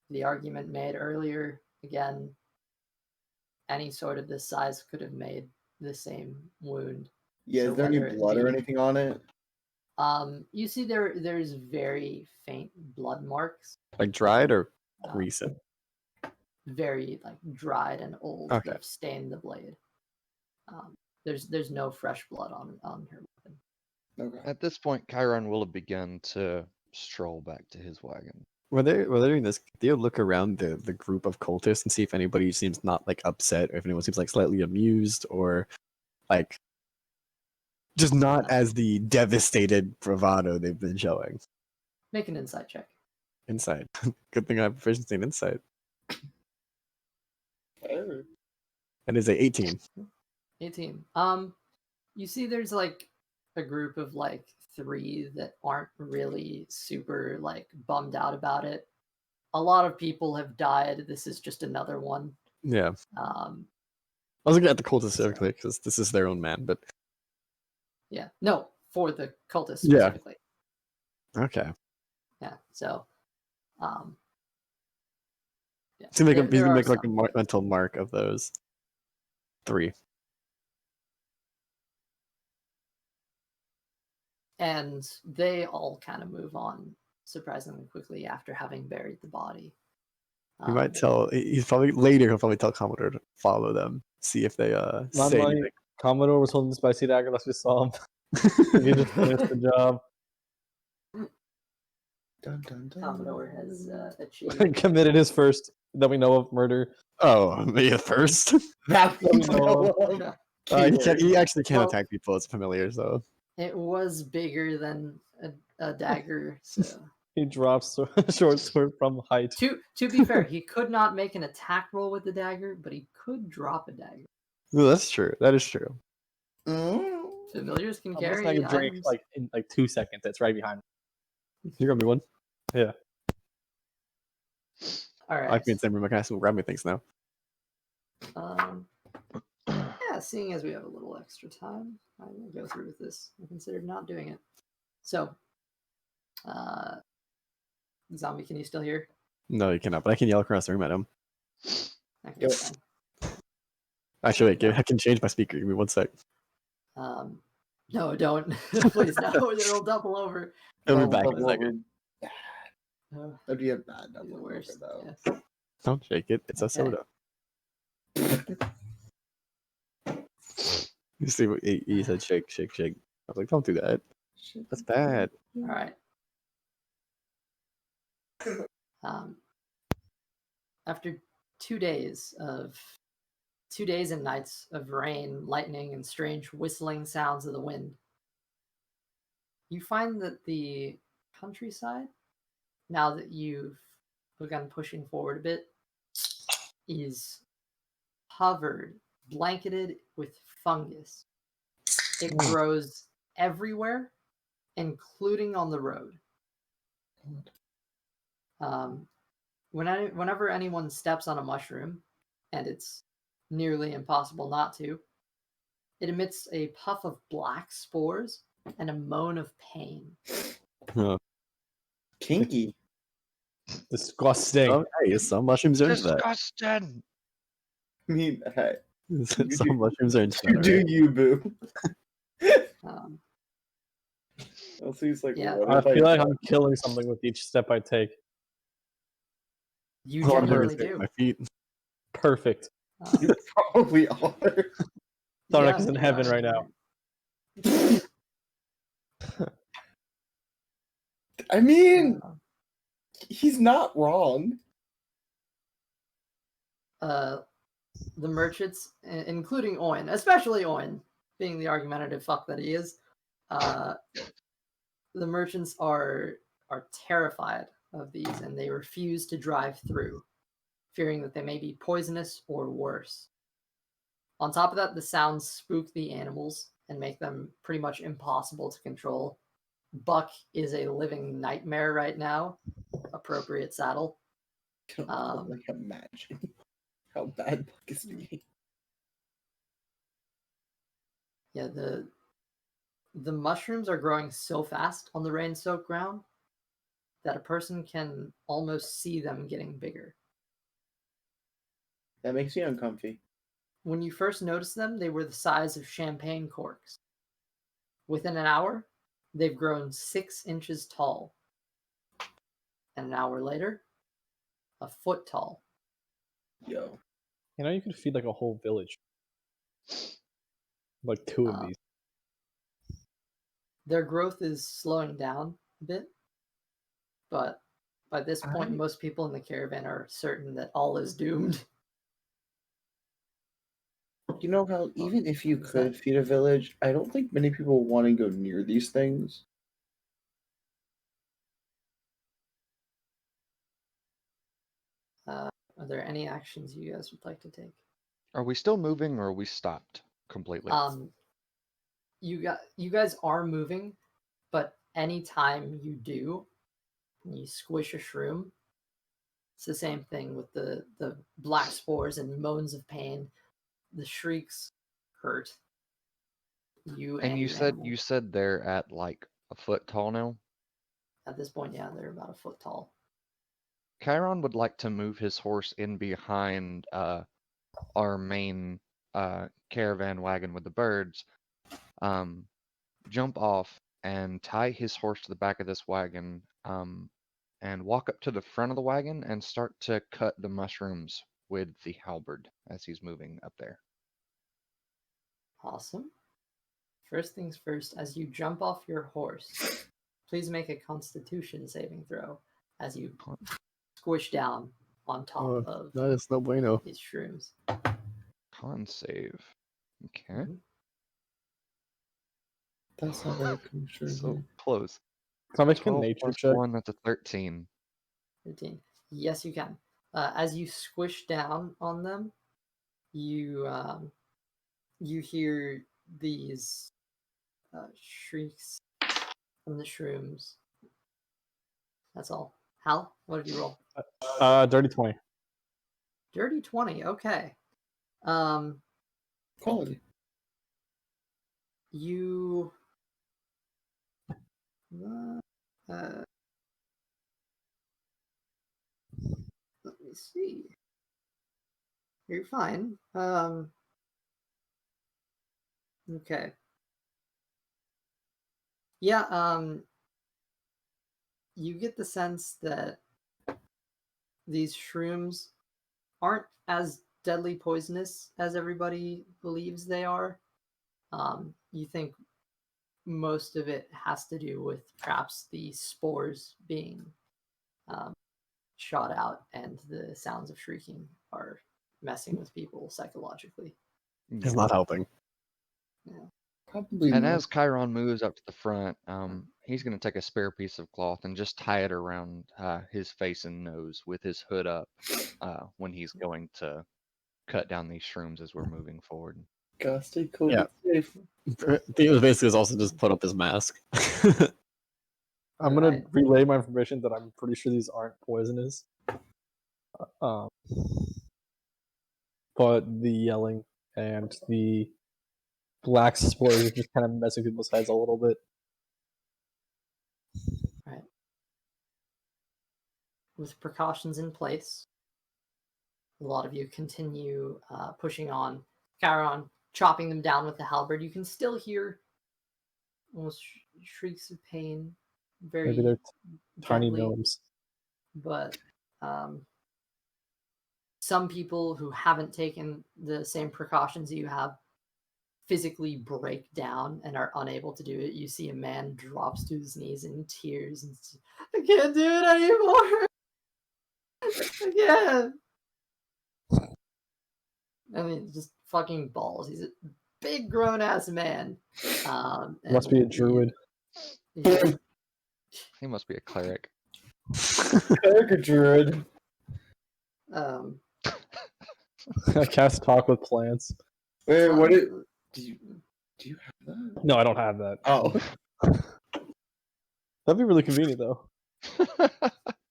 The argument made earlier, again, any sword of this size could have made the same wound. Yeah, So is there any whether it blood or be- anything on it? You see there's very faint blood marks, Like dried or um, recent? very like dried and old Okay. that have stained the blade. There's no fresh blood on her weapon. Okay. At this point, Chiron will have begun to stroll back to his wagon. While they're doing this, they'll look around the group of cultists and see if anybody seems not like upset, or if anyone seems like slightly amused, or like just not as the devastated bravado they've been showing. Make an insight check. Insight. Good thing I have proficiency in insight. Whatever. That is a 18. 18. You see there's like a group of like 3 that aren't really super like bummed out about it. A lot of people have died. This is just another one. Yeah. I Um, was looking at the cultists specifically because this is their own man, but yeah. No, for the cultists Yeah. specifically. okay. Yeah. So yeah. So he's there gonna are make like a some. mental mark of those 3. And they all kind of move on surprisingly quickly after having buried the body. He might tell. He's probably later. He'll probably tell Commodore to follow them, see if they Not say my anything. Commodore was holding the spicy dagger unless we saw him. He just finished the job. Dun, dun, dun. Commodore has achieved. Committed his first that we know of murder. Oh, me first. That Let me know. He actually can't Well- attack people as familiar, so It was bigger than a dagger, so He drops short sword from height. to be fair, he could not make an attack roll with the dagger, but he could drop a dagger. Ooh, that's true. That is true. Mm. Familiars can I'm just carry like a drink items. like in like 2 seconds. It's right behind me. You got me one. All I right. can send me. I can ask him to grab me things now. Yeah, seeing as we have a little extra time, I will go through with this. I considered not doing it. So, zombie, can you still hear? No, you cannot. But I can yell across the room at him. Okay, Yep. fine. Actually, wait, I can change my speaker. Give me 1 sec. No, don't. Please, no. It'll double over. I'll be Double back in a over second. bad. Oh, That'd be a bad be the double over, worst. though. Yeah. Don't shake it. It's a Okay. soda. You see what he said? Shake, shake, shake. I was like, don't do that. That's bad. All right. After 2 days and nights of rain, lightning, and strange whistling sounds of the wind, you find that the countryside, now that you've begun pushing forward a bit, is covered, blanketed with fungus. It grows everywhere, including on the road. Whenever anyone steps on a mushroom, and it's nearly impossible not to, it emits a puff of black spores and a moan of pain. Kinky. Disgusting. Oh, hey, some mushrooms are into that. Disgusting. I mean, hey, Some mushrooms are into you that. do Right? you, boo. Um, Also, he's like, Yeah. what I if feel like I'm killing something with each step I take. you All I'm doing generally is hitting do. my feet. Perfect. You probably are. Thorek is in you heaven are. right now. I mean, Uh, he's not wrong. the merchants, including Owen, especially Owen, being the argumentative fuck that he is, the merchants are terrified of these, and they refuse to drive through, fearing that they may be poisonous or worse. On top of that, the sounds spook the animals and make them pretty much impossible to control. Buck is a living nightmare right now. Appropriate saddle. Can only imagine how bad Buck is being. Yeah, the mushrooms are growing so fast on the rain-soaked ground that a person can almost see them getting bigger. That makes me uncomfy. When you first noticed them, they were the size of champagne corks. Within an hour, they've grown 6 inches tall. And an hour later, a foot tall. Yo. You know, you could feed like a whole village. Like 2 of these. Their growth is slowing down a bit, but by this point, most people in the caravan are certain that all is doomed. You know how even if you could feed a village, I don't think many people want to go near these things. Are there any actions you guys would like to take? Are we still moving or are we stopped completely? You guys are moving, but anytime you do, you squish a shroom. It's the same thing with the black spores and moans of pain. The shrieks hurt you And you your said animal. you said they're at like a foot tall now? At this point, yeah, they're about a foot tall. Chiron would like to move his horse in behind our main caravan wagon with the birds, jump off and tie his horse to the back of this wagon, and walk up to the front of the wagon and start to cut the mushrooms with the halberd as he's moving up there. Awesome. First things first, as you jump off your horse, please make a Constitution saving throw as you squish down on top of That is no bueno. these shrooms. Con save. Okay. That's not very cool. So close. Can I make a 12 nature plus check? 1, that's a 13. 13. Yes, you can. As you squish down on them, you hear these shrieks from the shrooms. That's all. Hal, what did you roll? Dirty 20. Dirty 20. Okay. Quality. You. Let me see. You're fine. Okay. Yeah, you get the sense that these shrooms aren't as deadly poisonous as everybody believes they are. You think most of it has to do with perhaps the spores being shot out, and the sounds of shrieking are messing with people psychologically. It's not helping. Yeah. Probably And not. as Chiron moves up to the front, he's going to take a spare piece of cloth and just tie it around his face and nose with his hood up when he's going to cut down these shrooms as we're moving forward. Gotta stay cool. Yeah. Safe. Theo basically is also just put up his mask. I'm gonna Right. relay my information that I'm pretty sure these aren't poisonous. But the yelling and the black spores are just kind of messing people's heads a little bit. Right. With precautions in place, a lot of you continue pushing on. Chiron chopping them down with the halberd. You can still hear almost shrieks of pain. Very Maybe they're tiny gently, gnomes. but some people who haven't taken the same precautions you have physically break down and are unable to do it. You see a man drops to his knees in tears and says, I can't do it anymore. I can't. I mean, just fucking balls. He's a big grown ass man. Must be a druid. He must be a cleric. Cleric or druid? I cast talk with plants. Wait, what? Do you have that? No, I don't have that. Oh, That'd be really convenient though.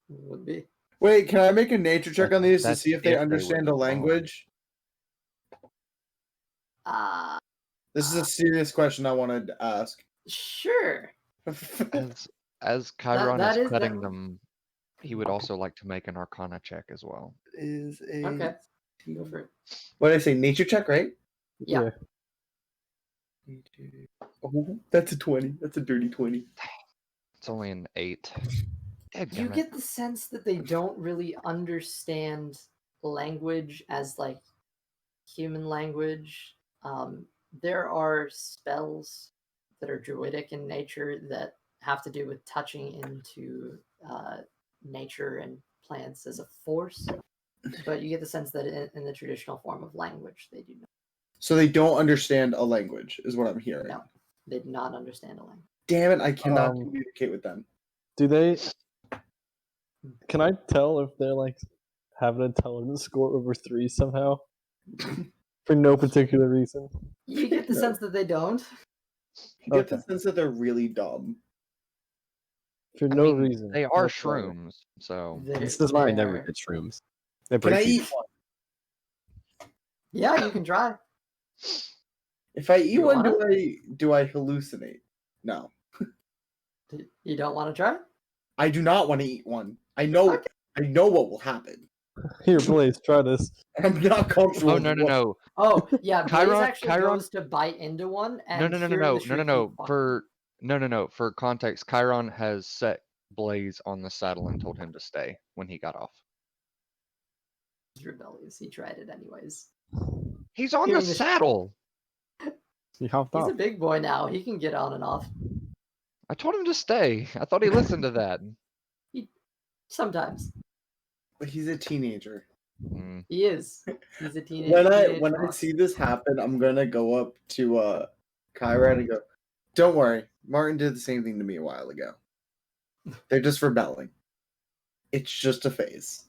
Would be. wait. Can I make a nature check on these to That's see if they if they understand were the language? This is a serious question I wanted to ask. Sure. As Chiron that is is- cutting that- them, he would also like to make an Arcana check as well. Is a Okay. Go for it. What did I say? Nature check, right? Yeah. Oh, that's a 20. That's a dirty 20. It's only an 8. You Dadgummit. get the sense that they don't really understand language as like human language. There are spells that are druidic in nature that have to do with touching into nature and plants as a force, but you get the sense that in the traditional form of language, they do not. So they don't understand a language, is what I'm hearing. No, they do not understand a language. Damn it, I cannot communicate with them. Do they? Can I tell if they're like have an intelligence score over 3 somehow? For no particular reason. You get the No. sense that they don't. You get the Okay. sense that they're really dumb. For I no mean, reason. They are whatsoever. shrooms, so This is why I never They're- get shrooms. They Can I break you. eat one? Yeah, you can try. If I eat You one, wanna? do I hallucinate? No. You don't want to try? I do not want to eat one. I know Okay. what will happen. Here, Blaze, try this. I'm not comfortable. Oh with no no what- no Oh, yeah, Blaze Chiron- actually Chiron- goes to bite into one, no and no no no hearing no the no shriek, no he fucking- for no for context, Chiron has set Blaze on the saddle and told him to stay when he got off. He's rebellious. He tried it anyways. He's on the Hearing the- saddle. He hopped He's off. a big boy now. He can get on and off. I told him to stay. I thought he listened to that. Sometimes. But he's a teenager. Mm. He is. He's a teenage. When I teenage boss. see this happen, I'm gonna go up to Kyra and go, "Don't worry, Martin did the same thing to me a while ago. They're just rebelling. It's just a phase."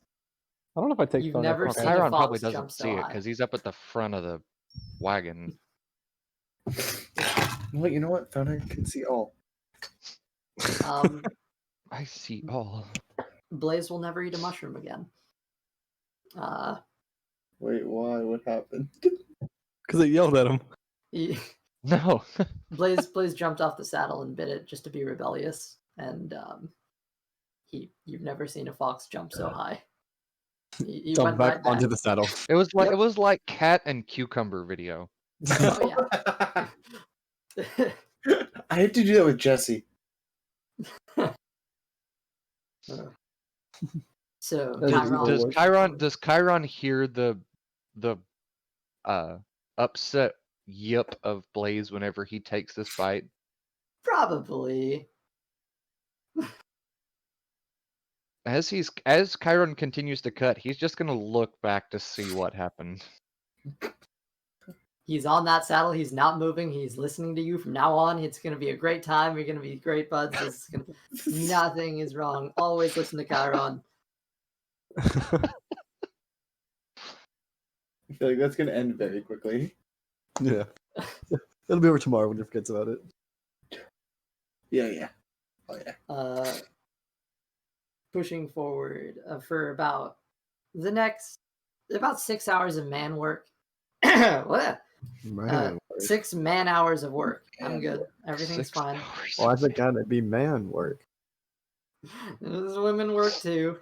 I don't know if I take You've thunder never for seen granted. Chiron probably fox jump doesn't so see it high. because he's up at the front of the wagon. Well, you know what? Thunder can see all. I see all. Blaze will never eat a mushroom again. Wait, why? What happened? Because I yelled at him. He, No. Blaze jumped off the saddle and bit it just to be rebellious, and you've never seen a fox jump so high. He Jump went back right onto back. the saddle. It was like Yep. it was like cat and cucumber video. Oh yeah. I have to do that with Jesse. So That is Chiron, Does Chiron hear the upset yip of Blaze whenever he takes this bite? probably. As Chiron continues to cut, he's just gonna look back to see what happened. He's on that saddle. He's not moving. He's listening to you from now on. It's gonna be a great time. You're gonna be great buds. This is gonna, nothing is wrong. Always listen to Chiron. I feel like that's gonna end very quickly. Yeah. It'll be over tomorrow when he forgets about it. Yeah. Oh yeah. Pushing forward for about the next about 6 hours of man work. What? Man. 6 man hours of work. I'm Man good. work. Everything's 6 fine. hours. Well, I think that'd be man work. There's women work too.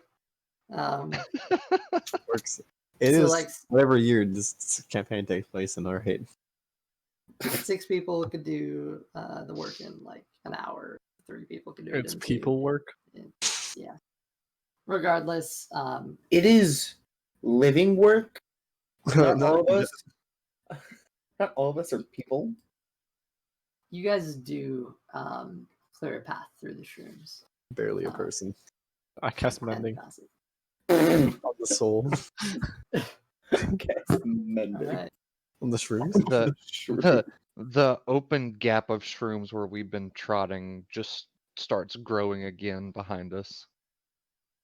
Works. It So, is like- whatever year this campaign takes place in our hate. 6 people could do the work in like an hour. 3 people could do it It's in 2. people work. Yeah. Regardless, It is living work. Not all of us. Not all of us are people. you guys do clear a path through the shrooms. Barely a person. I cast and mending. pass it. On the soul. Mending. All right. On the shrooms. The open gap of shrooms where we've been trotting just starts growing again behind us.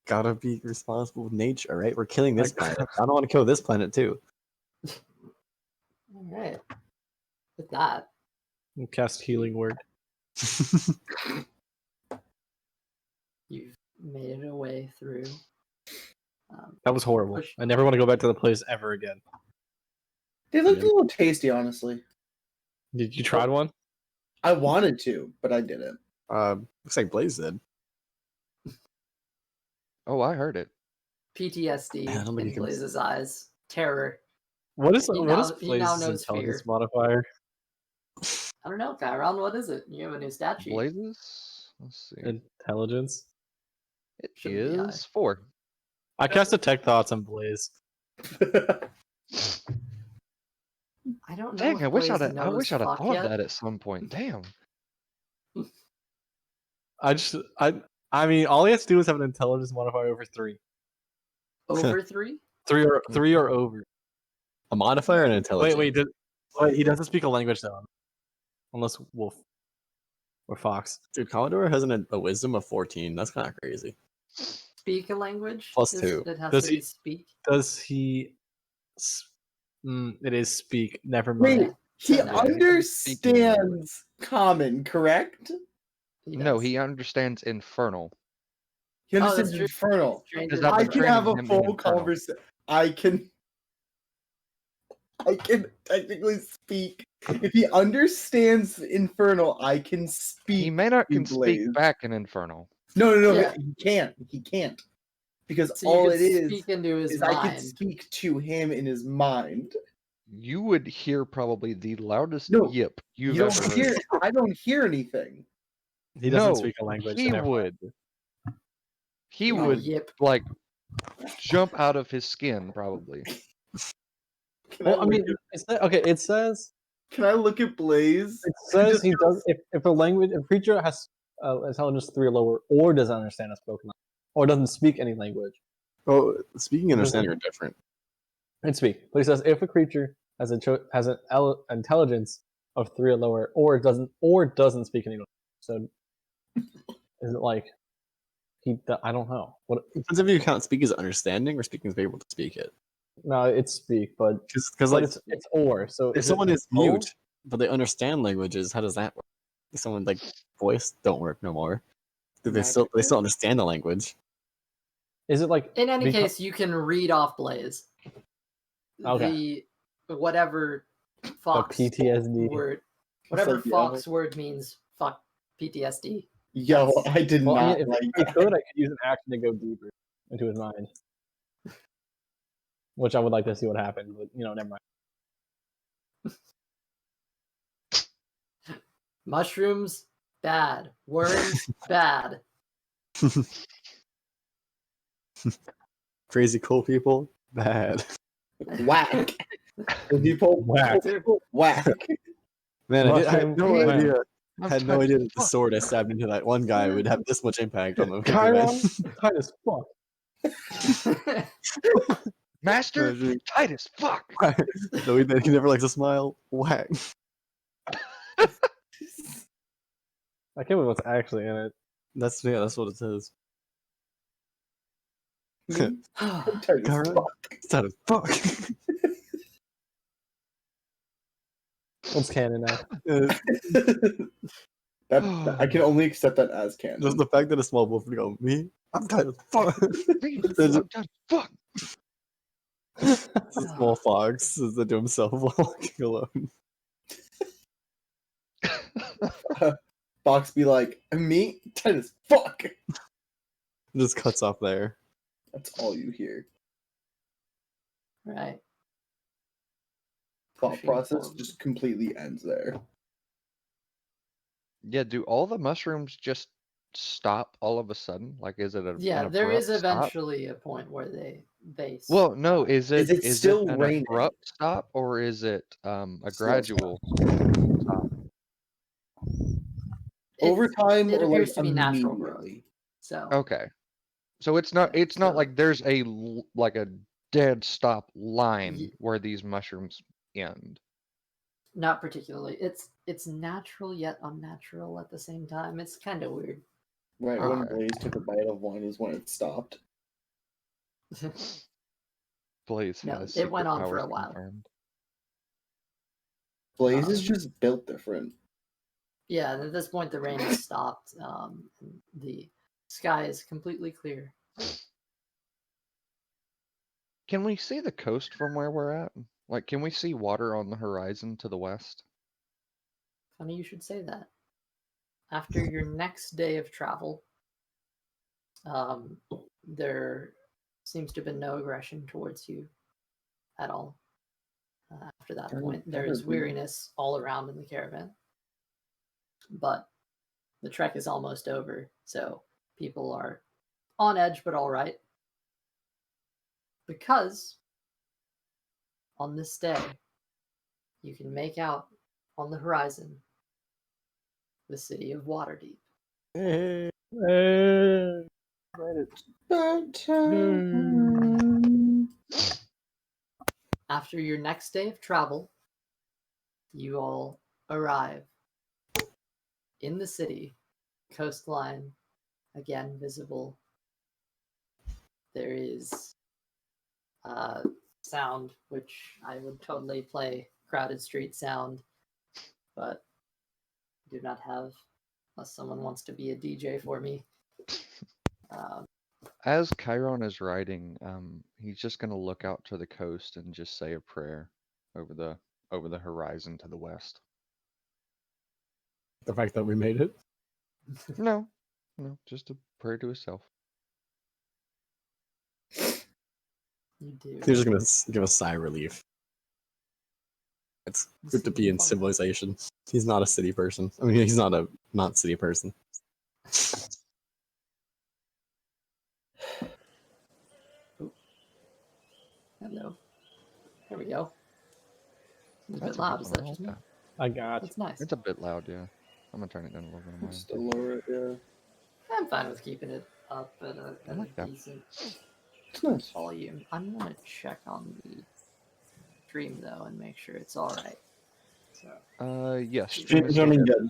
Gotta be responsible with nature, right? We're killing this planet. I don't want to kill this planet too. All right. With that, And cast healing word. you've made it away through. That was horrible. Push. I never want to go back to the place ever again. They looked a little tasty, honestly. Did you try one? I wanted to, but I didn't. Looks like Blaze did. Oh, I heard it. PTSD Man, I don't think in you can- Blaze's eyes. terror. What is He Blaze's now knows intelligence fear. modifier? I don't know, Chiron. What is it? You have a new stat sheet. Blazes? Let's see. Intelligence. It shouldn't be high. is 4. I cast Detect Thoughts on Blaze. I don't know. Dang, if I wish Blaze I'd knows have fuck thought of yet. that at some point. Damn. I mean, all he has to do is have an intelligence modifier over 3. Over 3? 3 or over. A modifier and intelligence. Wait, he doesn't speak a language though, unless Wolf or Fox. Dude, Commodore has a wisdom of 14. That's kind of crazy. Speak a language? +2. It has Does to he- be speak. Does he? It is speak. Never mind. Wait, he So no. understands common, correct? No, does. he understands infernal. He Oh, that's understands true. infernal. Stranger I've I been can training have a him in full infernal. conversation. I can technically speak. If he understands infernal, I can speak. He may not in can speak Blaze. back in infernal. No. Yeah. He can't. He can't. Because So you all could it is speak into his I can mind. speak to him in his mind. You would hear probably the loudest No, yip you've You ever don't heard. hear. I don't hear anything. He doesn't No, speak a language. He so never mind. would. He Oh, would yip. like jump out of his skin probably. Can Well, I look mean, it says Can I look at Blaze? it says he does if a creature has intelligence 3 or lower, or doesn't understand a spoken language, or doesn't speak any language. Oh, speaking and understanding are different. It speak, but he says if a creature has an intelligence of 3 or lower, or doesn't speak any language. So is it like I don't know. What? Depends if you count speak as understanding or speaking as being able to speak it. No, it's speak, but Because like it's or. So if is someone it is or? mute but they understand languages, how does that work? If someone like voice don't work no more. Do they still understand the language? Is it like In any case, you can read off Blaze. Okay. The whatever Fox PTSD word, whatever It's like, Fox word means, fuck PTSD. Yo, I did Well, not I mean, like if I that. could, I could use an action to go deeper into his mind, which I would like to see what happened. But never mind. Mushrooms, bad. Worms, bad. Crazy cool people, bad. Whack. People Whack. whack. Man, I had no Mushroom, idea. I'm Had no tight idea as that the fuck. sword I stabbed into that one guy would have this much impact on the Chiron, tight as fuck. Master, Imagine- tight as fuck. No, he never likes to smile. Whack. I can't believe what's actually in it. That's what it says. I'm tired as Chiron, fuck. it's out of fuck. What's canon now? I can only accept that as canon. Just the fact that a small wolf would go, me? I'm tired of fuck. Me, There's I'm tight as fuck. It's a small fox says that to himself while walking alone. Fox be like, me? Tight as fuck. Just cuts off there. That's all you hear. Right. Thought Pushing process forward. just completely ends there. Yeah, do all the mushrooms just stop all of a sudden? Like, is it Yeah, an there is abrupt stop? eventually a point where they Well, no, stop. is Is it it still an raining? abrupt stop or is it a Slow gradual stop? Over time it or appears like to be natural growth. immediately? So Okay. So it's not so- like there's a like a dead stop line Ye- where these mushrooms end. not particularly. It's natural yet unnatural at the same time. It's kind of weird. Right when Okay. Blaze took a bite of one is when it stopped. Blaze No, has it went secret on for powers a while. confirmed. Blaze is just built different. Yeah, and at this point the rain has stopped. The sky is completely clear. Can we see the coast from where we're at? Like, can we see water on the horizon to the west? Funny you should say that. After your next day of travel, there seems to have been no aggression towards you. at all. After that Doesn't point, there ever is be. weariness all around in the caravan, but the trek is almost over, so people are on edge, but all right. Because on this day, you can make out on the horizon the city of Waterdeep. Hey. About time. After your next day of travel, you all arrive in the city, coastline again visible. There is sound, which I would totally play crowded street sound, but do not have unless someone wants to be a DJ for me. As Chiron is riding, he's just gonna look out to the coast and just say a prayer over the horizon to the west. The fact that we made it. No, no, just a prayer to himself. You do. He's just gonna give a sigh of relief. It's good to be in civilization. He's not a city person. I mean, he's not a not city person. Hello. There we go. It's a That's bit loud. good Is one. that I just like me? that. I got you. That's nice. It's a bit loud, yeah. I'm gonna turn it down a little bit on mine. Just to lower it, yeah. I'm fine with keeping it up at I a like that. decent It's nice. volume. I'm gonna check on the stream though and make sure it's all right. So Yes. Stream's still running good. good.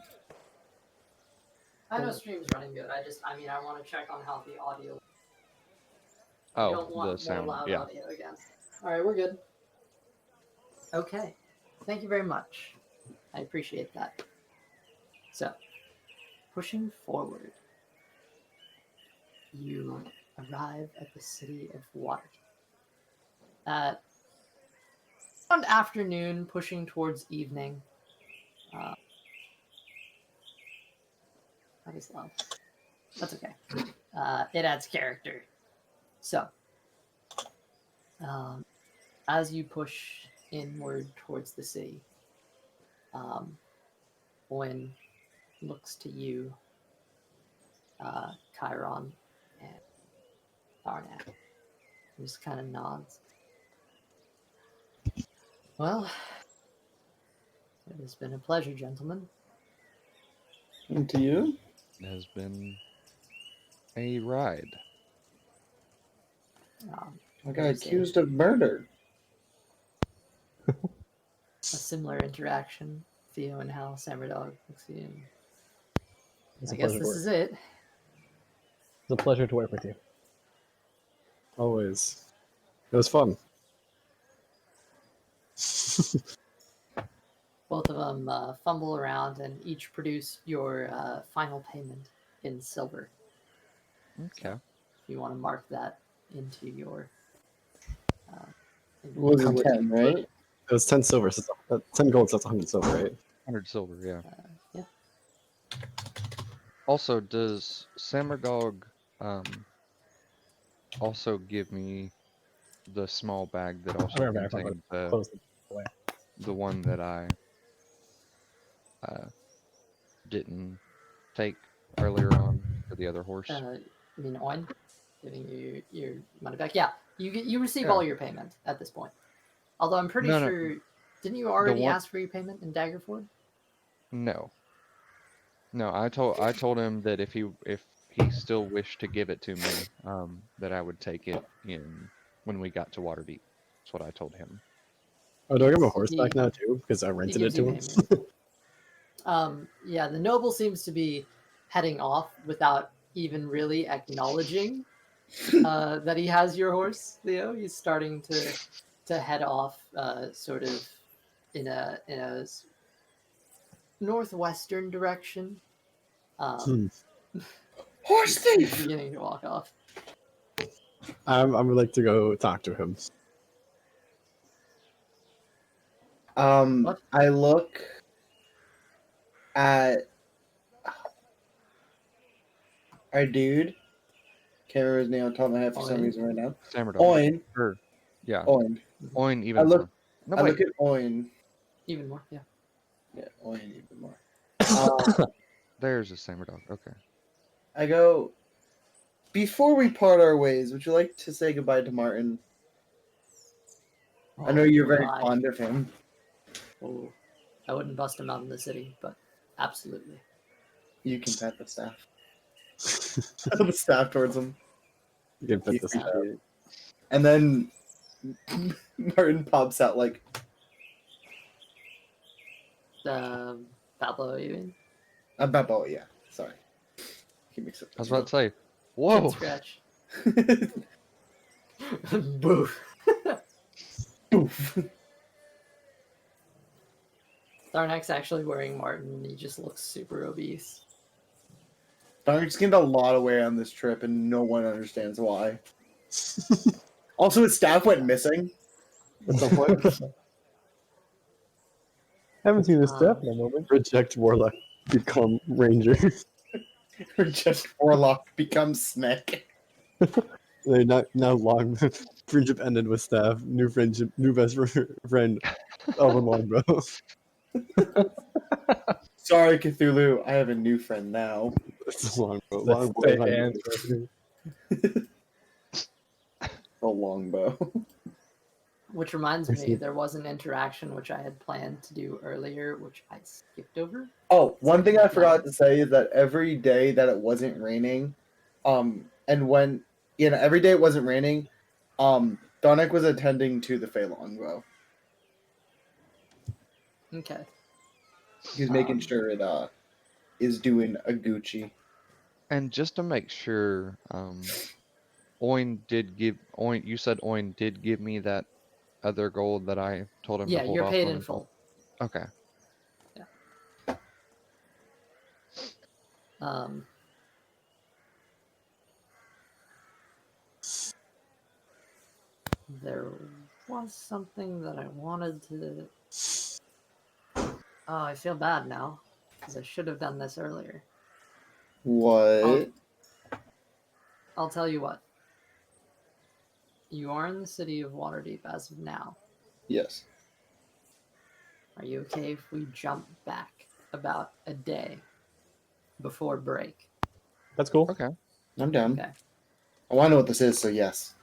I know stream's running good. I mean, I want to check on how the audio. I Oh, don't want the sound, more loud yeah. audio again. All right, we're good. Okay, thank you very much. I appreciate that. So, pushing forward, you arrive at the city of Waterdeep. At around afternoon, pushing towards evening. That is loud. That's okay. It adds character. So, as you push inward towards the city, Owen looks to you, Chiron, and Arnak. Just kind of nods. Well, it has been a pleasure, gentlemen. And to you? It has been a ride. I got accused of murder. A similar interaction. Theo and Hal, Samurdog, Pixie, and It's I a guess pleasure to this work. is it. It's a pleasure to work with you. Always. It was fun. Both of them fumble around and each produce your final payment in silver. Okay. If you want to mark that into your. Was it inventory. 10, right? It was 10 silver. So 10 gold, so that's 100 silver, right? 100 silver, yeah. Yeah. Also, does Samurdog also give me the small bag that I'll also be right back. contained Close the way. the one that I didn't take earlier on for the other horse? I mean, Owen, giving you your money back. Yeah, you receive Yeah. all your payment at this point. Although I'm pretty No. sure, didn't you already one- ask for your payment in Daggerford? No. No, I told him that if he still wished to give it to me, that I would take it in when we got to Waterdeep. That's what I told him. Oh, do I give him a Yes, horse back now too? Because I He rented it gives to you him. payment. Yeah, the noble seems to be heading off without even really acknowledging that he has your horse, Leo. He's starting to head off, sort of in a northwestern direction. Horse He's thief! beginning to walk off. I would like to go talk to him. What? I look at our dude. Can't remember his name on top of my head for some Owen? reason right now. Samurdog. Owen. Or Yeah. Oin. Oin even look- more. No, I wait. look at Oin. Even more, yeah. Yeah, Oin even more. There's a Samer dog. Okay. I go, before we part our ways, would you like to say goodbye to Martin? I know you're very God. fond of him. Oh, I wouldn't bust him out in the city, but absolutely. You can pat the staff. the staff towards him. You can put You this can, out. And then Martin pops out like, Pablo, you mean? Bebo, yeah. Sorry. He makes it. I was about to say, Chin whoa. scratch. Boof. Oof. Tharnak's actually wearing Martin, and he just looks super obese. Darn's gained a lot of weight on this trip, and no one understands why. Also, his staff went missing at some point. Haven't seen this stuff in a moment. Reject Warlock, become Ranger. Just Warlock becomes Snake. They're not now long. Friendship ended with staff. New friendship, new best friend. Elven Longbow. Sorry, Cthulhu. I have a new friend now. It's a longbow. The Longbow. fake Longbow. answer. The longbow. Which reminds I me, see. there was an interaction which I had planned to do earlier, which I skipped over. Oh, one thing I forgot to say is that every day that it wasn't raining, and when every day it wasn't raining, Donik was attending to the Fey longbow. Okay. He was making Um, sure it is doing a Gucci. And just to make sure, Oin, you said Oin did give me that other gold that I told him Yeah, to hold you're off paid on in until- full. Okay. Um, there was something that I wanted to. Oh, I feel bad now because I should have done this earlier. What? I'll tell you what. You are in the city of Waterdeep as of now. Yes. Are you okay if we jump back about a day before break? That's cool. Okay. I'm down. Okay. I want to know what this is, so yes.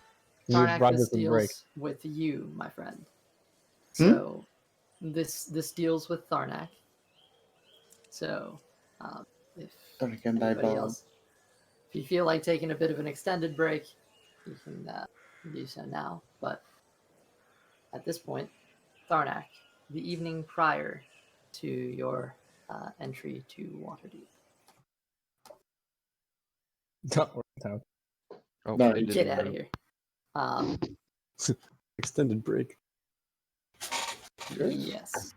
You ride Tarnak, this with the break. deals with you, my friend. Hmm? So this deals with Tharnak. So if Donik and anybody Diablo. else, if you feel like taking a bit of an extended break, you can do so now. But at this point, Tharnak, the evening prior to your entry to Waterdeep. Not worth it, Tom. Oh, No, it you Get didn't out of move. here. Extended break. Yes.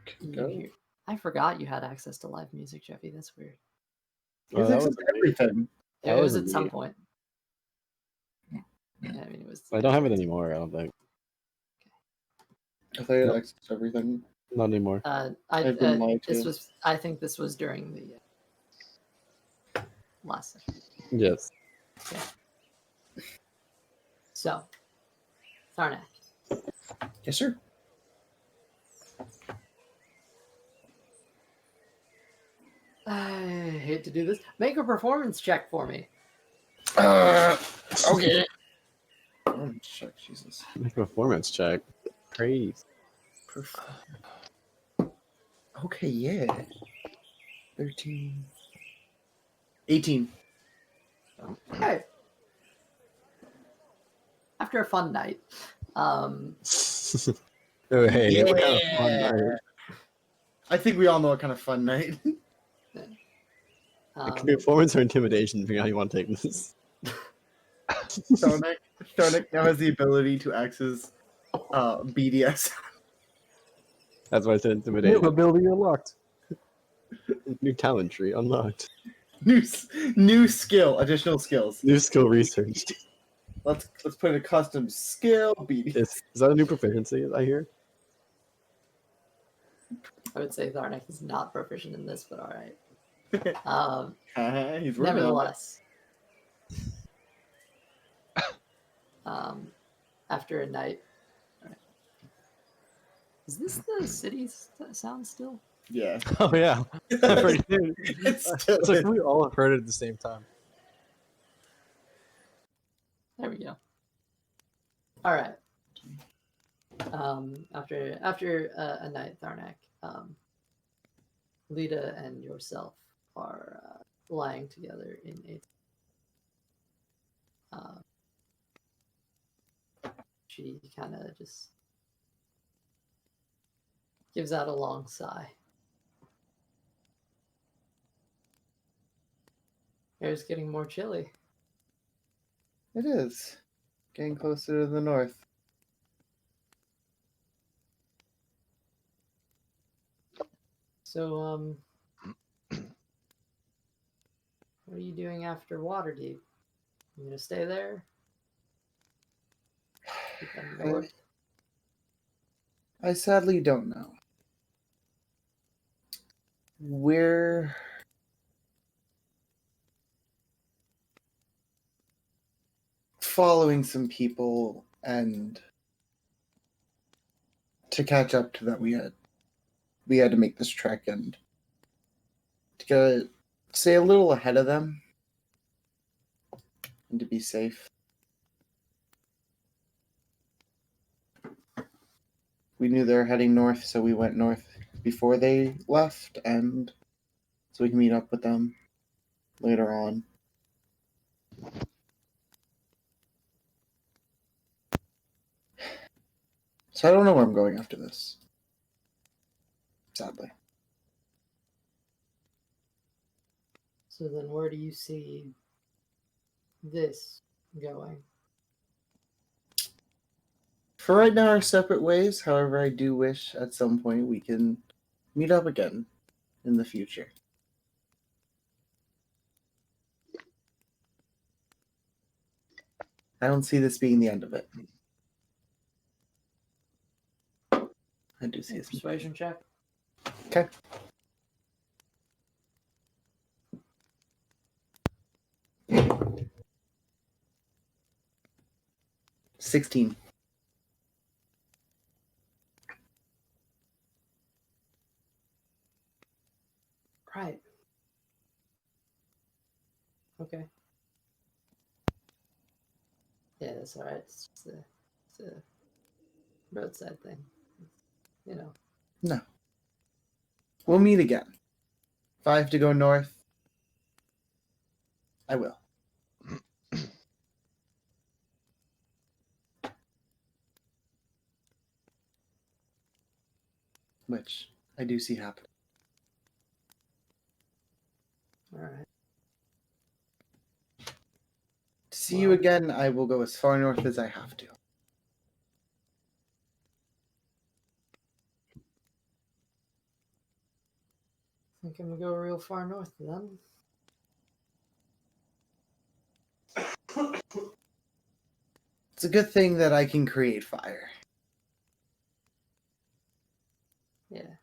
I forgot you had access to live music, Jeffy. That's weird. He has that access was to everything. It That was was at some neat. point. Yeah, I mean, it was. I don't have it anymore. I don't think. I thought he had Nope. access to everything. Not anymore. I've been lied This to. was. I think this was during the last session. Yes. So, Tharnak, Yes, sir. I hate to do this. Make a performance check for me. Okay. Oh, check, Jesus. Make a performance check. Crazy. Okay, yeah. 13. 18. Okay. After a fun night, Oh, hey, what kind of fun Yeah. night? I think we all know what kind of fun night. It could be performance or intimidation, depending on how you want to take this. Starnik now has the ability to access BDS. That's why I said New intimidation. ability unlocked. New talent tree unlocked. new skill, additional skills. New skill research. Let's put a custom skill BDS. Is that a new proficiency I hear? I would say Tharnak is not proficient in this, but all right. He's working on it. Nevertheless, after a night Is this the city sound still? Yeah. Oh yeah, I forget. It's still It's like we all have heard it at the same time. There we go. All right. After a night, Tharnak, Leda and yourself are lying together in a. She kind of just gives out a long sigh. Air's getting more chilly. It is. Getting closer to the north. So, what are you doing after Waterdeep? You gonna stay there? Keep them north? I sadly don't know. We're following some people and to catch up to that we had to make this trek and to go stay a little ahead of them and to be safe. We knew they were heading north, so we went north before they left, and so we can meet up with them later on. So I don't know where I'm going after this. Sadly. So then where do you see this going? For right now, our separate ways. However, I do wish at some point we can meet up again in the future. I don't see this being the end of it. I do see this. Persuasion check. Okay. $16. Right. Okay. Yeah, that's all right. It's just it's a roadside thing. You know. No. We'll meet again. If I have to go north, I will. Which I do see happen. All right. To see you again, I will go as far north as I have to. Think I'm gonna go real far north then. It's a good thing that I can create fire. Yeah.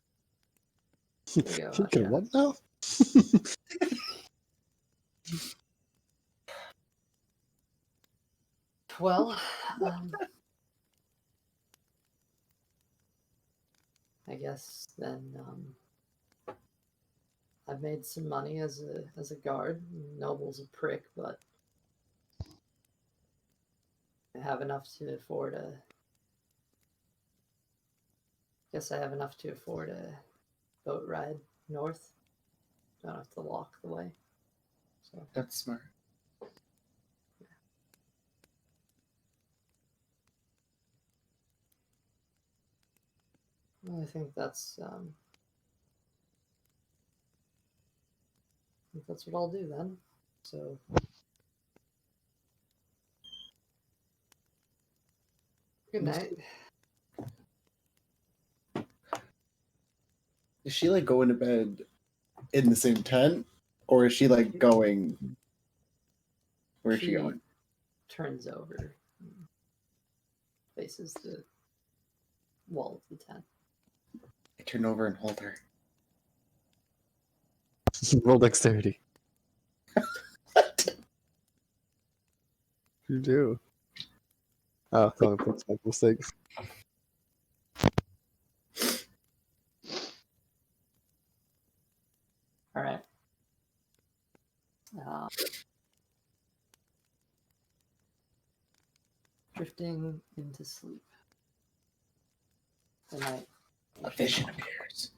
There you go, You can Asha. what now? Well, I guess then I've made some money as a guard. Noble's a prick, but I have enough to afford a. Guess I have enough to afford a boat ride north. Don't have to walk the way. So That's smart. well, I think that's what I'll do then. So good night. Is she like going to bed in the same tent? Or is she like going? Where is she going? Turns over, and faces the wall of the tent. I turn over and hold her. Roll dexterity. You do. Oh, that's my mistake. All right. Drifting into sleep. The night. A vision appears.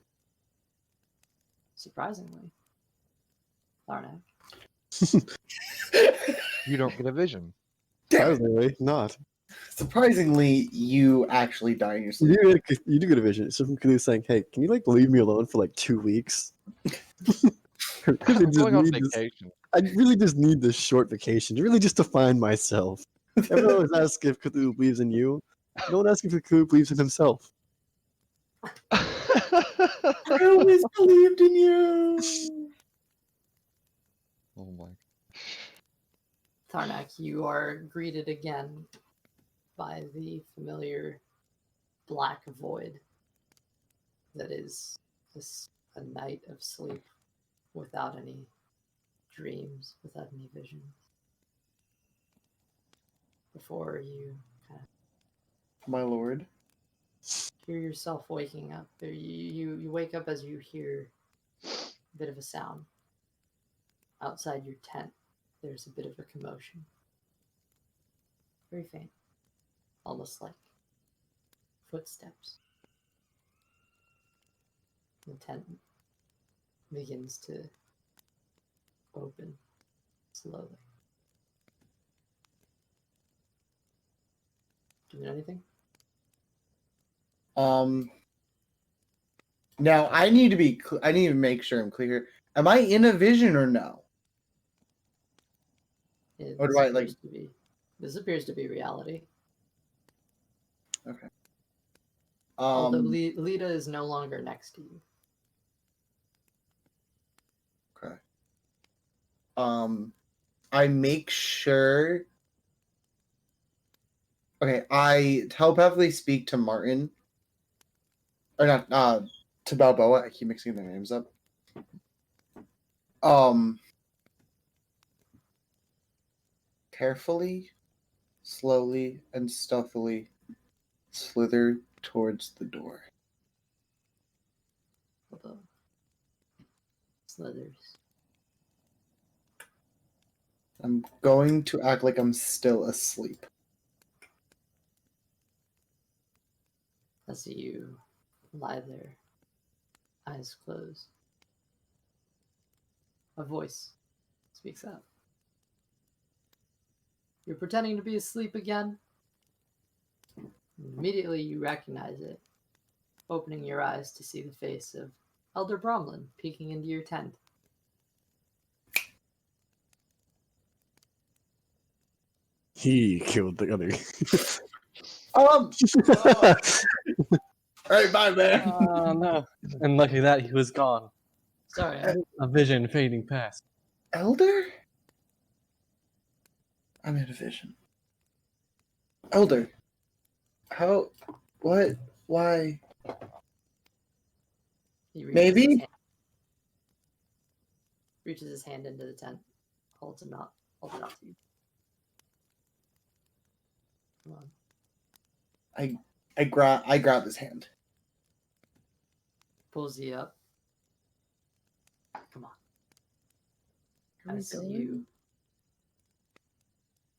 Surprisingly. Tharnak. You don't get a vision. Damn it. Surprisingly, not. Surprisingly, you actually die in your You sleep. you do get a vision. It's from Cthulhu saying, "Hey, can you like leave me alone for like 2 weeks? I really I'm just going on need this. vacation. I really just need this short vacation, really just to find myself." Everyone always asks if Cthulhu believes in you. No one asks if Cthulhu believes in himself. I always believed in you. Oh my. Tarnak, you are greeted again by the familiar black void that is a night of sleep without any dreams, without any visions. Before you kind of My lord. hear yourself waking up, you wake up as you hear a bit of a sound. Outside your tent, there's a bit of a commotion. Very faint, almost like footsteps. The tent begins to open slowly. Doing anything? Now I need to be. I need to make sure I'm clear. Am I in a vision or no? Or do I, like- This appears to be reality. Okay. Although Leda is no longer next to you. Okay. I make sure. Okay, I telepathically speak to Martin. Or not, to Balboa. I keep mixing their names up. Carefully, slowly, and stealthily slither towards the door. Although slithers. I'm going to act like I'm still asleep. As you lie there, eyes closed, a voice speaks out. You're pretending to be asleep again? Immediately you recognize it, opening your eyes to see the face of Elder Bromlin peeking into your tent. He killed the other. All right, bye, man. Oh no! And lucky that he was gone. Sorry, A vision fading past. Elder? I'm in a vision. Elder. How? What? Why? he Maybe? reaches his hand into the tent, holds it up to you. Come on. I grab his hand. Pulls you up. Come on. Here we As go. you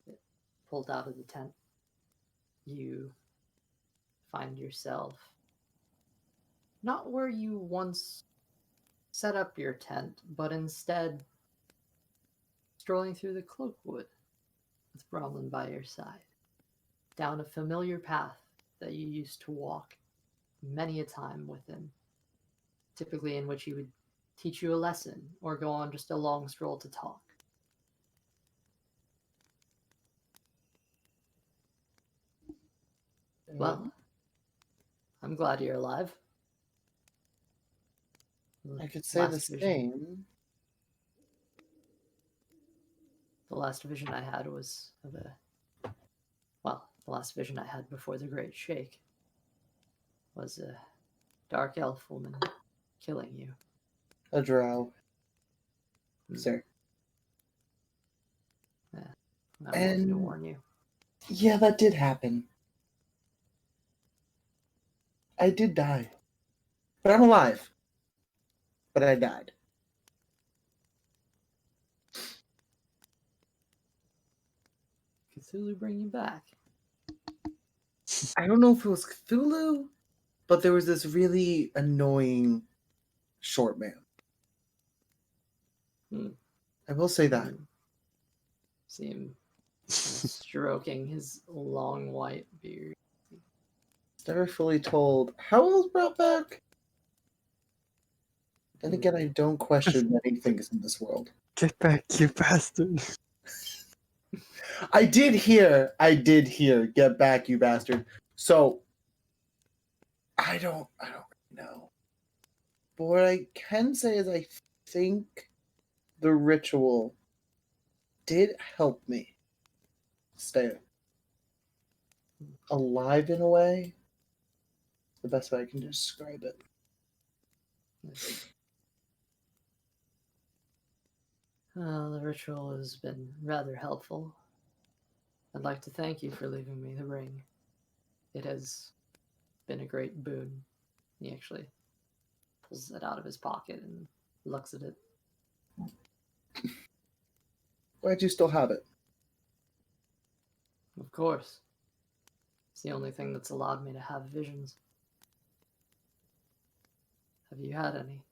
get pulled out of the tent, you find yourself not where you once set up your tent, but instead strolling through the cloakwood with Bromlin by your side, down a familiar path that you used to walk many a time with him, typically in which he would teach you a lesson or go on just a long stroll to talk. Well, I'm glad you're alive. I could say the Last vision- same. The last vision I had was of the last vision I had before the Great Shake was a dark elf woman killing you. A drow. Hmm. Sir. I'm looking to warn you. Yeah, that did happen. I did die. But I'm alive. But I died. Cthulhu bring you back? I don't know if it was Cthulhu, but there was this really annoying short man. Hmm. I will say that. See him stroking his long white beard. It's never fully told how it was brought back. Then again, I don't question many things in this world. Get back, you bastard. I did hear, get back, you bastard. So, I don't know. But what I can say is I think the ritual did help me stay alive in a way. The best way I can describe it. The ritual has been rather helpful. I'd like to thank you for leaving me the ring. It has been a great boon. He actually pulls it out of his pocket and looks at it. Glad you still have it. Of course. It's the only thing that's allowed me to have visions. Have you had any?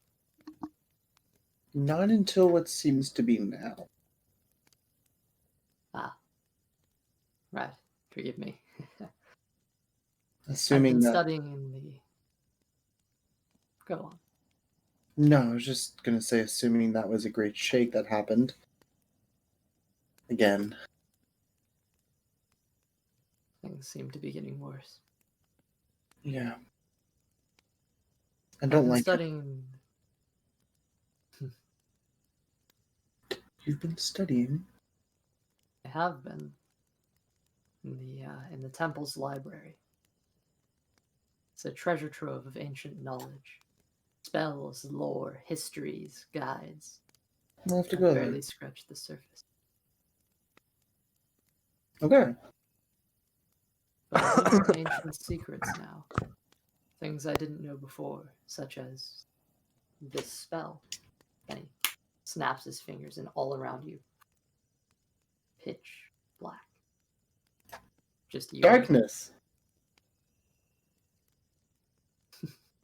Not until what seems to be now. Ah. Right. Forgive me. Assuming I've been that. studying in the... Go on. No, I was just gonna say, assuming that was a great shake that happened. Again. Things seem to be getting worse. Yeah. I I've don't been like it. studying... You've been studying? I have been in the temple's library. It's a treasure trove of ancient knowledge. Spells, lore, histories, guides. I'll have to I've go barely there. scratched the surface. Okay. But I do know ancient secrets now. Things I didn't know before, such as this spell. And he snaps his fingers, and all around you, pitch black. Just you. Darkness.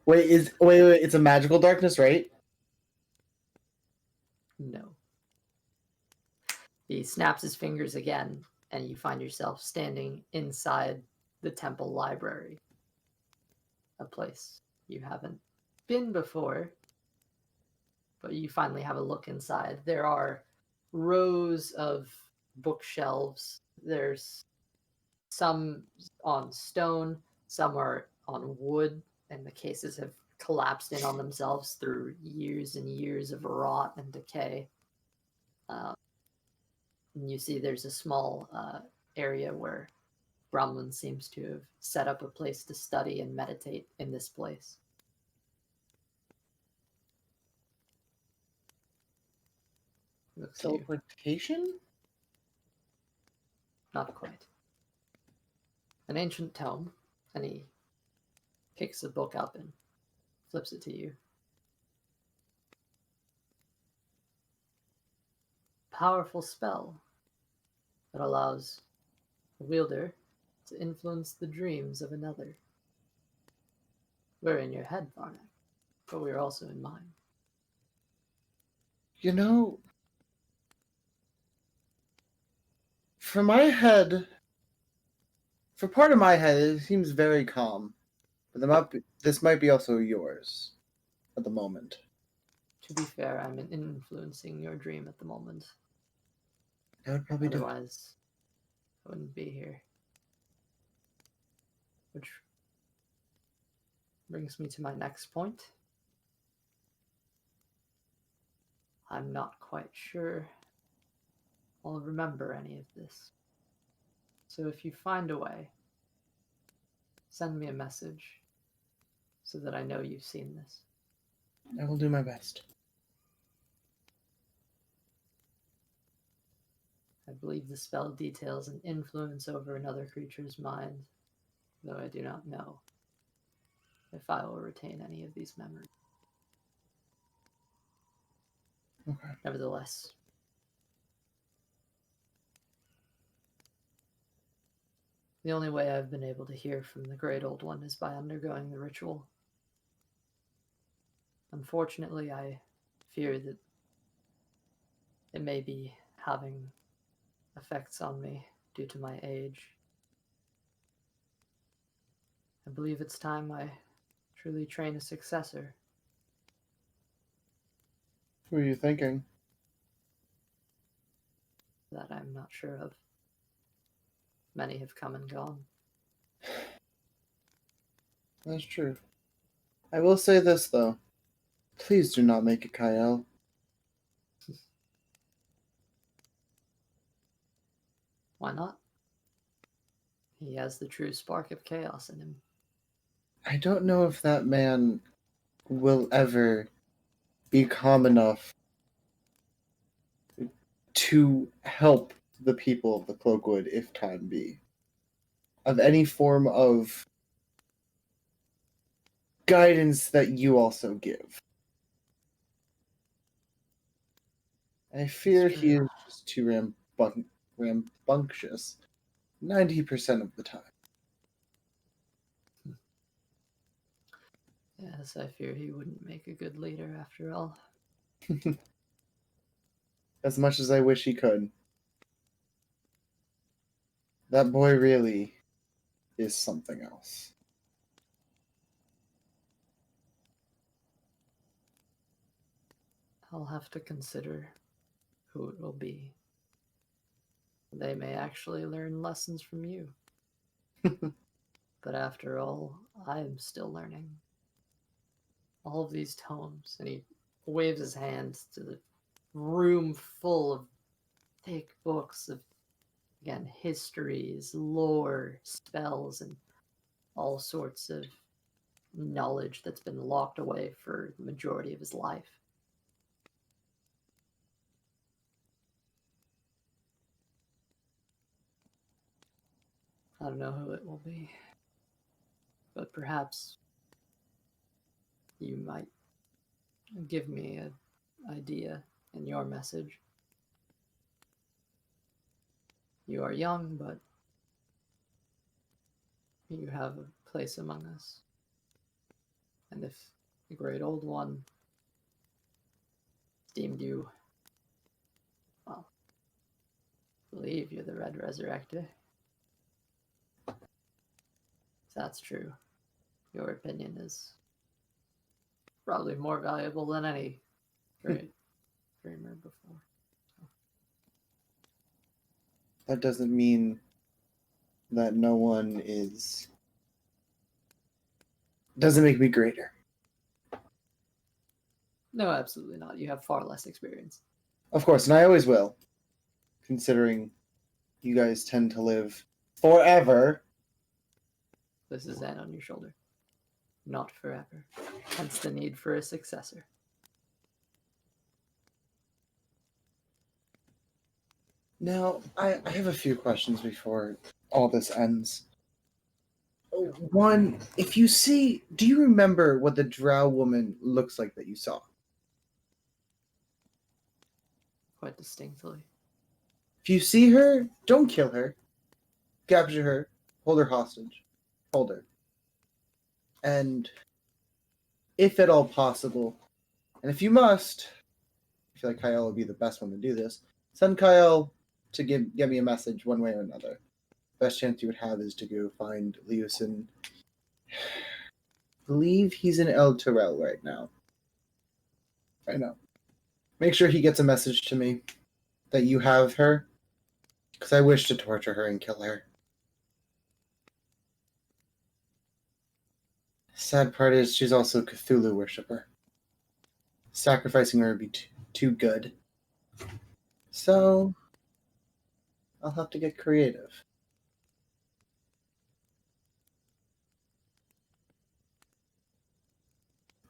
Wait, it's a magical darkness, right? No. He snaps his fingers again, and you find yourself standing inside the temple library. A place you haven't been before, but you finally have a look inside. There are rows of bookshelves. There's some on stone, some are on wood, and the cases have collapsed in on themselves through years and years of rot and decay. And you see there's a small area where Brahman seems to have set up a place to study and meditate in this place. Looks to you. Teleportation? Not quite. An ancient tome, and he picks the book up and flips it to you. Powerful spell that allows the wielder to influence the dreams of another. We're in your head, Varnak, but we're also in mine. You know, for my head, for part of my head, it seems very calm. But this might be also yours at the moment. To be fair, I'm influencing your dream at the moment. That would probably do it. Otherwise, I wouldn't be here. Which brings me to my next point. I'm not quite sure I'll remember any of this. So if you find a way, send me a message so that I know you've seen this. I will do my best. I believe the spell details an influence over another creature's mind, though I do not know if I will retain any of these memories. Okay. Nevertheless, The only way I've been able to hear from the Great Old One is by undergoing the ritual. Unfortunately, I fear that it may be having effects on me due to my age. I believe it's time I truly train a successor. Who are you thinking? That I'm not sure of. Many have come and gone. That's true. I will say this, though. Please do not make it Kyle. Why not? He has the true spark of chaos in him. I don't know if that man will ever be calm enough to help the people of the Cloakwood if time be. Of any form of guidance that you also give. I fear It's he true. is just too rambunctious 90% of the time. Yes, I fear he wouldn't make a good leader after all. As much as I wish he could. That boy really is something else. I'll have to consider who it will be. They may actually learn lessons from you. But after all, I am still learning. All of these tomes, and he waves his hands to the room full of thick books of, again, histories, lore, spells, and all sorts of knowledge that's been locked away for the majority of his life. I don't know who it will be, but perhaps you might give me an idea in your message. You are young, but you have a place among us. And if the Great Old One deemed you, well, believe you're the Red Resurrected. If that's true, your opinion is probably more valuable than any great dreamer before. That doesn't mean that no one is... Doesn't make me greater. No, absolutely not. You have far less experience. Of course, and I always will. Considering you guys tend to live forever. This is that on your shoulder. Not forever. Hence the need for a successor. Now, I have a few questions before all this ends. One, if you see, do you remember what the drow woman looks like that you saw? Quite distinctly. If you see her, don't kill her. Capture her. Hold her hostage. Hold her. And if at all possible, and if you must, I feel like Kyle would be the best one to do this, send Kyle to get me a message one way or another. Best chance you would have is to go find Leusen. I believe he's in El Terrell right now. I know. Make sure he gets a message to me that you have her, because I wish to torture her and kill her. Sad part is she's also a Cthulhu worshiper. Sacrificing her would be too good. So, I'll have to get creative.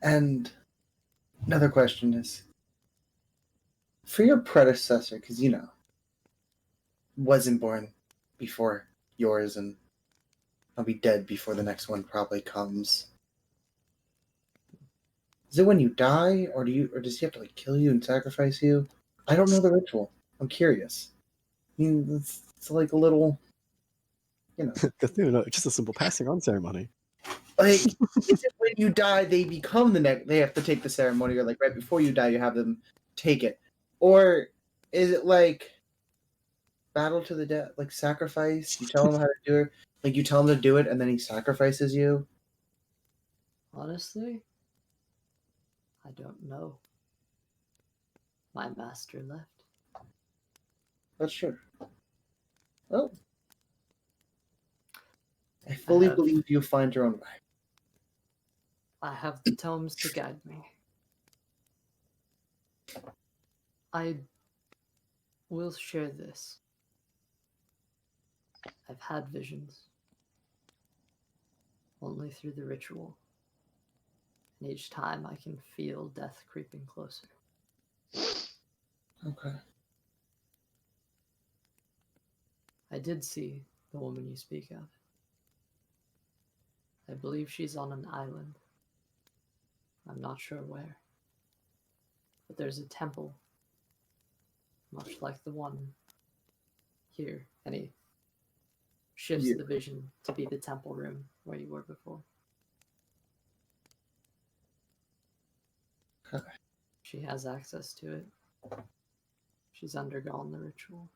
And another question is, for your predecessor, because wasn't born before yours, and I'll be dead before the next one probably comes. Is it when you die, or does he have to kill you and sacrifice you? I don't know the ritual. I'm curious. I mean, it's like a little, Cthulhu, no, it's just a simple passing on ceremony. Like, is it when you die they become the next? They have to take the ceremony, or like right before you die you have them take it, or is it like battle to the death, like sacrifice? You tell him how to do it, like you tell him to do it, and then he sacrifices you. Honestly, I don't know. My master left. That's true. Well, I fully have- believe you'll find your own way. I have the tomes to guide me. I will share this. I've had visions. Only through the ritual. And each time I can feel death creeping closer. Okay. I did see the woman you speak of. I believe she's on an island. I'm not sure where. But there's a temple, much like the one here. And he shifts Yeah. the vision to be the temple room where you were before. Okay. She has access to it. She's undergone the ritual.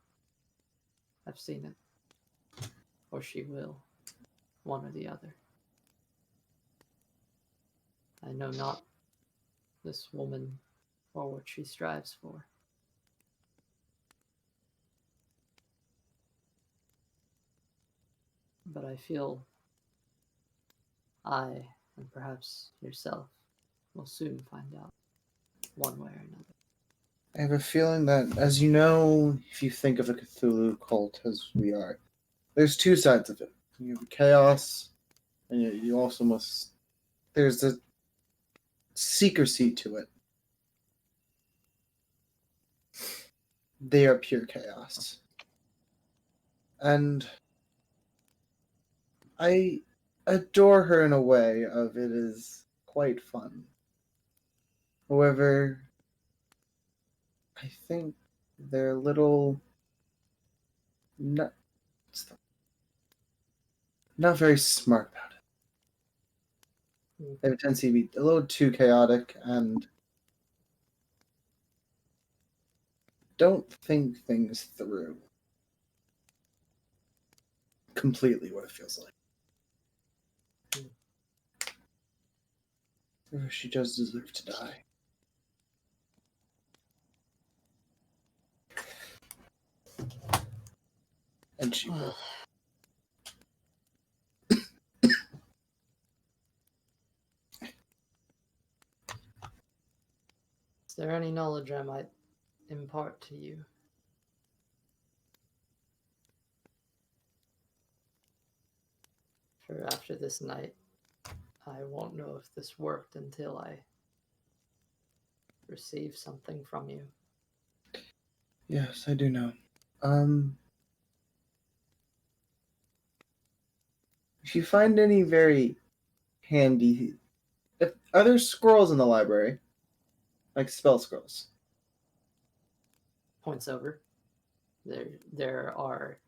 I've seen it. Or she will. One or the other. I know not this woman or what she strives for. But I feel I, and perhaps yourself, will soon find out, one way or another. I have a feeling that, as you know, if you think of a Cthulhu cult as we are, there's two sides of it. You have chaos, and you also must. There's a secrecy to it. They are pure chaos. And I adore her in a way of it is quite fun. However, I think they're a little not very smart about it. They have a tendency to be a little too chaotic and don't think things through completely, what it feels like. She does deserve to die. And she will. Is there any knowledge I might impart to you? For after this night, I won't know if this worked until I receive something from you. Yes, I do know. If you find any very handy, are there scrolls in the library, like spell scrolls? Points over. There are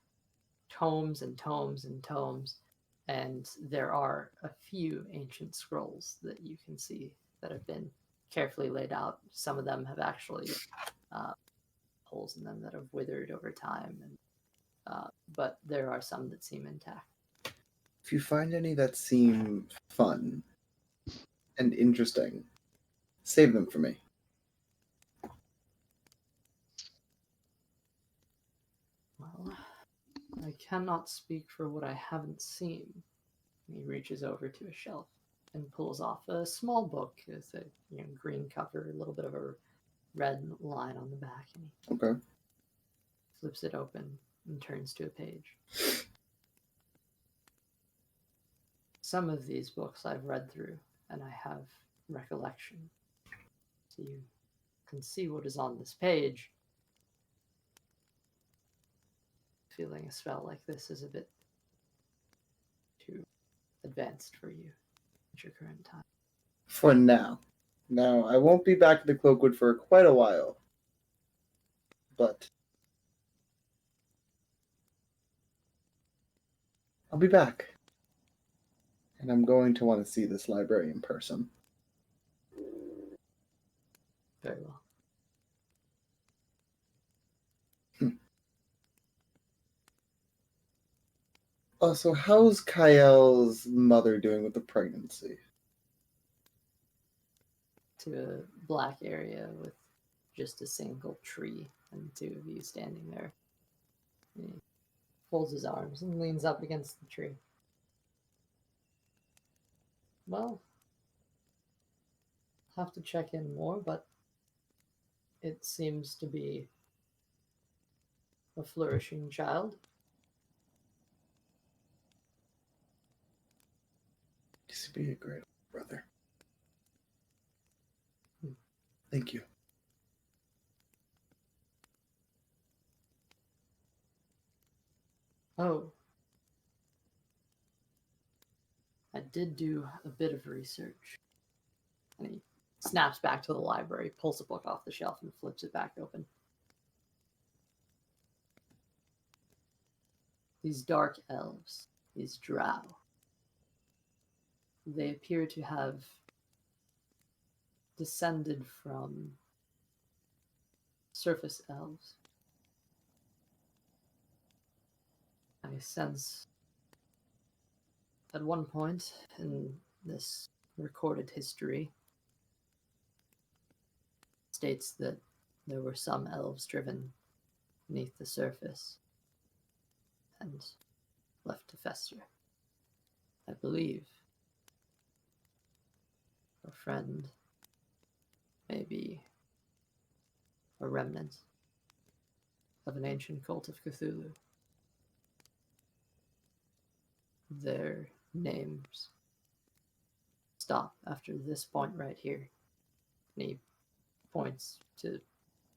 tomes and tomes and tomes, and there are a few ancient scrolls that you can see that have been carefully laid out. Some of them have actually holes in them that have withered over time, and but there are some that seem intact. If you find any that seem fun and interesting, save them for me. Well, I cannot speak for what I haven't seen. He reaches over to a shelf and pulls off a small book with a green cover, a little bit of a red line on the back, and he Okay. flips it open and turns to a page. Some of these books I've read through, and I have recollection. So you can see what is on this page. Feeling a spell like this is a bit too advanced for you at your current time. For now. Now, I won't be back at the Cloakwood for quite a while. But I'll be back. And I'm going to want to see this library in person. Very well. Also, how's Kael's mother doing with the pregnancy? To a black area with just a single tree and two of you standing there. He folds his arms and leans up against the tree. Well, have to check in more, but it seems to be a flourishing child. He's be a great brother. Hmm. Thank you. Oh. I did do a bit of research. And he snaps back to the library, pulls a book off the shelf, and flips it back open. These dark elves, these drow, they appear to have descended from surface elves. I sense at one point in this recorded history states that there were some elves driven beneath the surface and left to fester. I believe a friend may be a remnant of an ancient cult of Cthulhu. Their names stop after this point right here. And he points to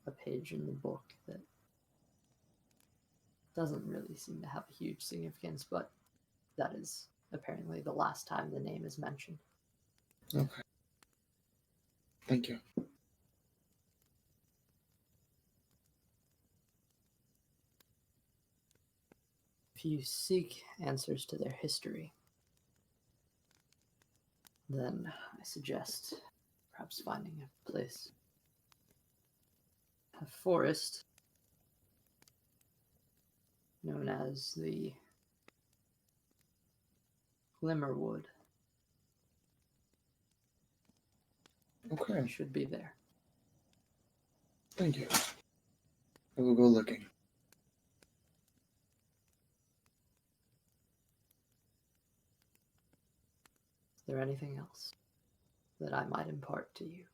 a page in the book that doesn't really seem to have a huge significance, but that is apparently the last time the name is mentioned. Okay. Thank you. If you seek answers to their history, then I suggest perhaps finding a place, a forest known as the Glimmerwood. Okay. It should be there. Thank you. I will go looking. Is there anything else that I might impart to you?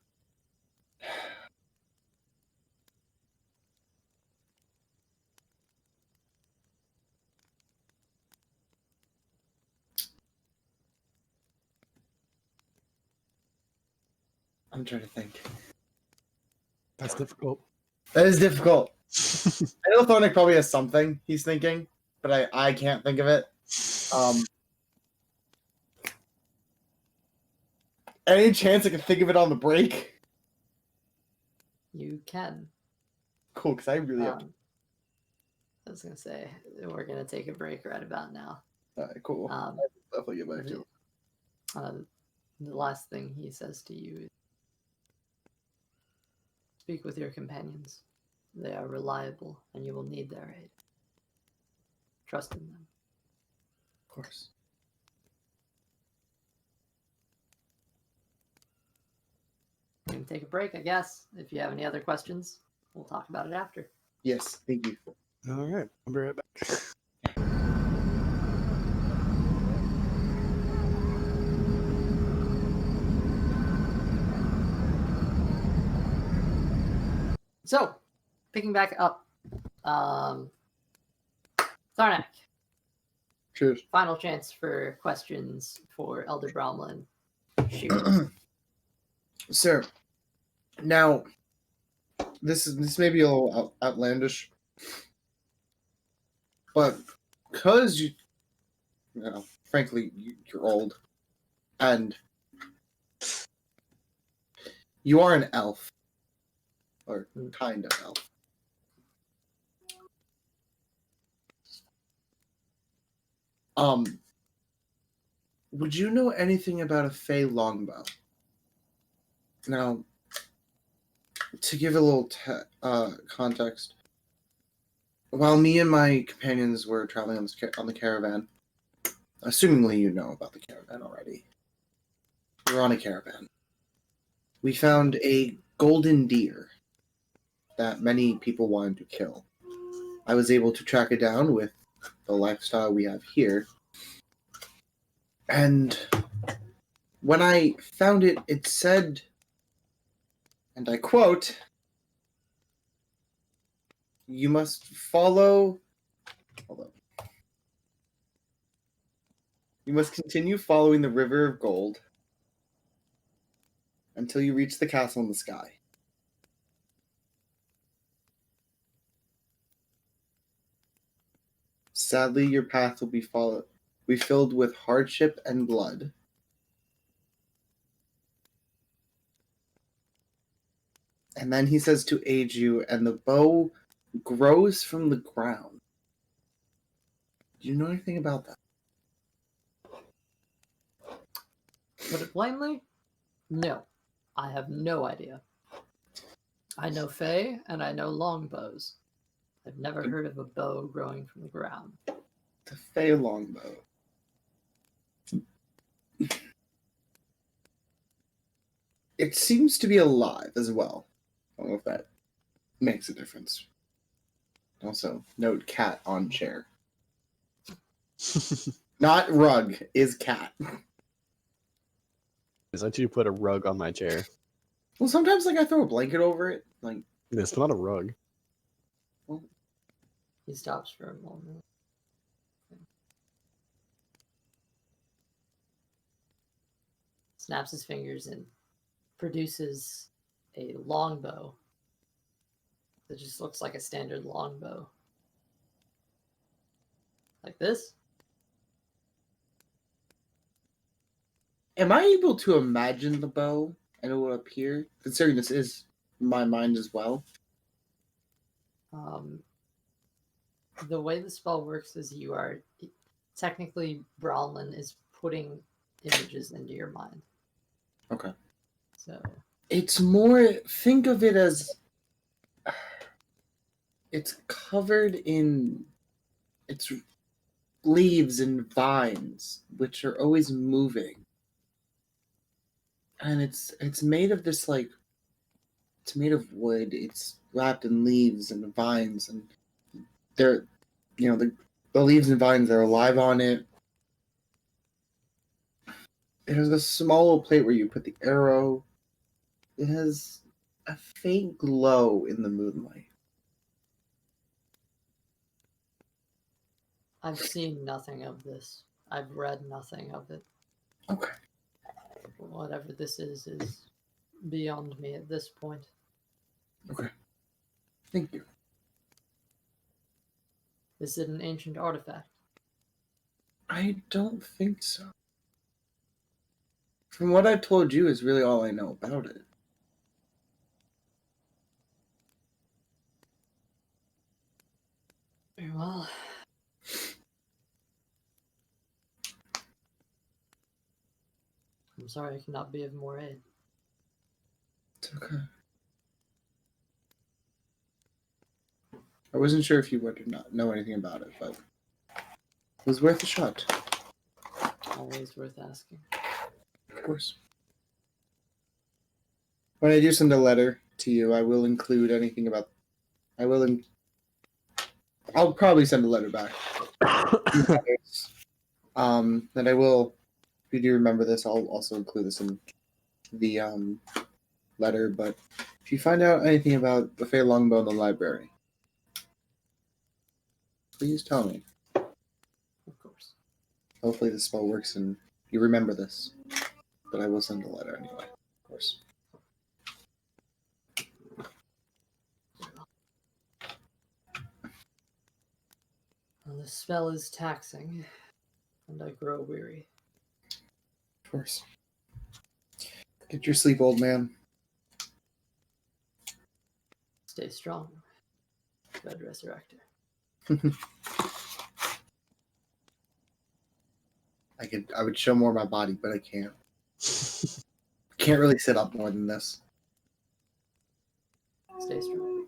I'm trying to think. That's difficult. That is difficult. I know Thornick probably has something he's thinking, but I can't think of it. Any chance I can think of it on the break? You can. Cool, because I really have to. I was going to say, we're going to take a break right about now. All right, cool. Um, I'll definitely get back to it. The last thing he says to you is, speak with your companions. They are reliable, and you will need their aid. Trust in them. Of course. We can take a break, I guess. If you have any other questions, we'll talk about it after. Yes, thank you. All right, I'll be right back. So, picking back up, Tharnak, Cheers. final chance for questions for Elder Bromlin. Shoot. Sir, now, this may be a little outlandish, but because frankly, you're old, and you are an elf, or kind of elf. Would you know anything about a Fey longbow? Now, to give a little context, while me and my companions were traveling on the caravan, assumingly you know about the caravan already, we were on a caravan. We found a golden deer that many people wanted to kill. I was able to track it down with the lifestyle we have here. And when I found it, it said, and I quote, "You must follow... Hold on. You must continue following the river of gold until you reach the castle in the sky. Sadly, your path will be filled with hardship and blood. And then he says to aid you, and the bow grows from the ground." Do you know anything about that? Put it plainly, no. I have no idea. I know Fae and I know longbows. I've never heard of a bow growing from the ground. The Fey longbow. It seems to be alive as well. I don't know if that makes a difference. Also, note cat on chair. Not rug, is cat. Is that you put a rug on my chair? Well, sometimes I throw a blanket over it. It's not a rug. He stops for a moment. Snaps his fingers and produces a longbow that just looks like a standard longbow. Like this? Am I able to imagine the bow and it will appear? Considering this is my mind as well. The way the spell works is you are technically Bronlin is putting images into your mind. Okay. So It's more, think of it as it's covered in its leaves and vines, which are always moving. And it's made of this it's made of wood. It's wrapped in leaves and vines, and they're the leaves and vines are alive on it. There's a small little plate where you put the arrow. It has a faint glow in the moonlight. I've seen nothing of this. I've read nothing of it. Okay. Whatever this is beyond me at this point. Okay. Thank you. Is it an ancient artifact? I don't think so. From what I've told you is really all I know about it. Very well. I'm sorry I cannot be of more aid. It's okay. I wasn't sure if you would or not know anything about it, but it was worth a shot. Always worth asking. Of course. When I do send a letter to you, I will include anything about... I'll probably send a letter back. That I will... If you do remember this, I'll also include this in the letter, but if you find out anything about the Fey Longbow in the library, please tell me. Of course. Hopefully the spell works and you remember this. But I will send a letter anyway, of course. Well, the spell is taxing, and I grow weary. Of course. Get your sleep, old man. Stay strong, Red Resurrector. I would show more of my body, but I can't. Can't really sit up more than this. Stay strong.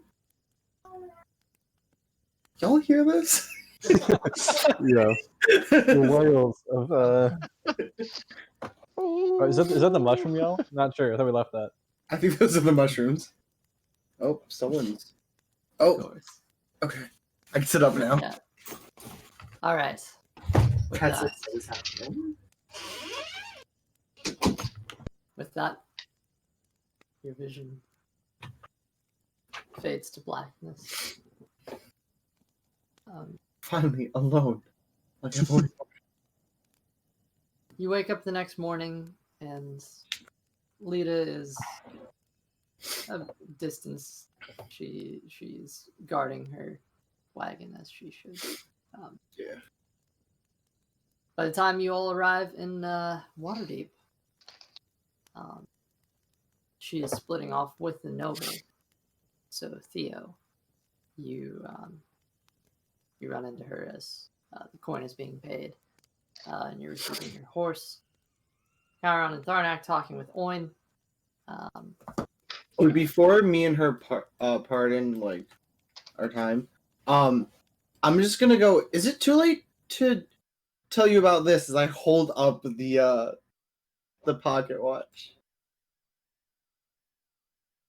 Y'all hear this? Yeah. The wails of is that the mushroom yell? Not sure. I thought we left that. I think those are the mushrooms. Oh, someone's. Of Oh, course. okay. I can sit up now. Yeah. All right. With That's that, what is happening. with that, your vision fades to blackness. Finally, alone. Like I've always You wake up the next morning, and Leda is a distance. She's guarding her wagon as she should. Yeah. By the time you all arrive in Waterdeep, she is splitting off with the noble. So Theo, you run into her as the coin is being paid, and you're receiving your horse. Chiron and Tharnak talking with Oin. Before me and her pardon like our time, I'm just gonna go. Is it too late to tell you about this? As I hold up the pocket watch.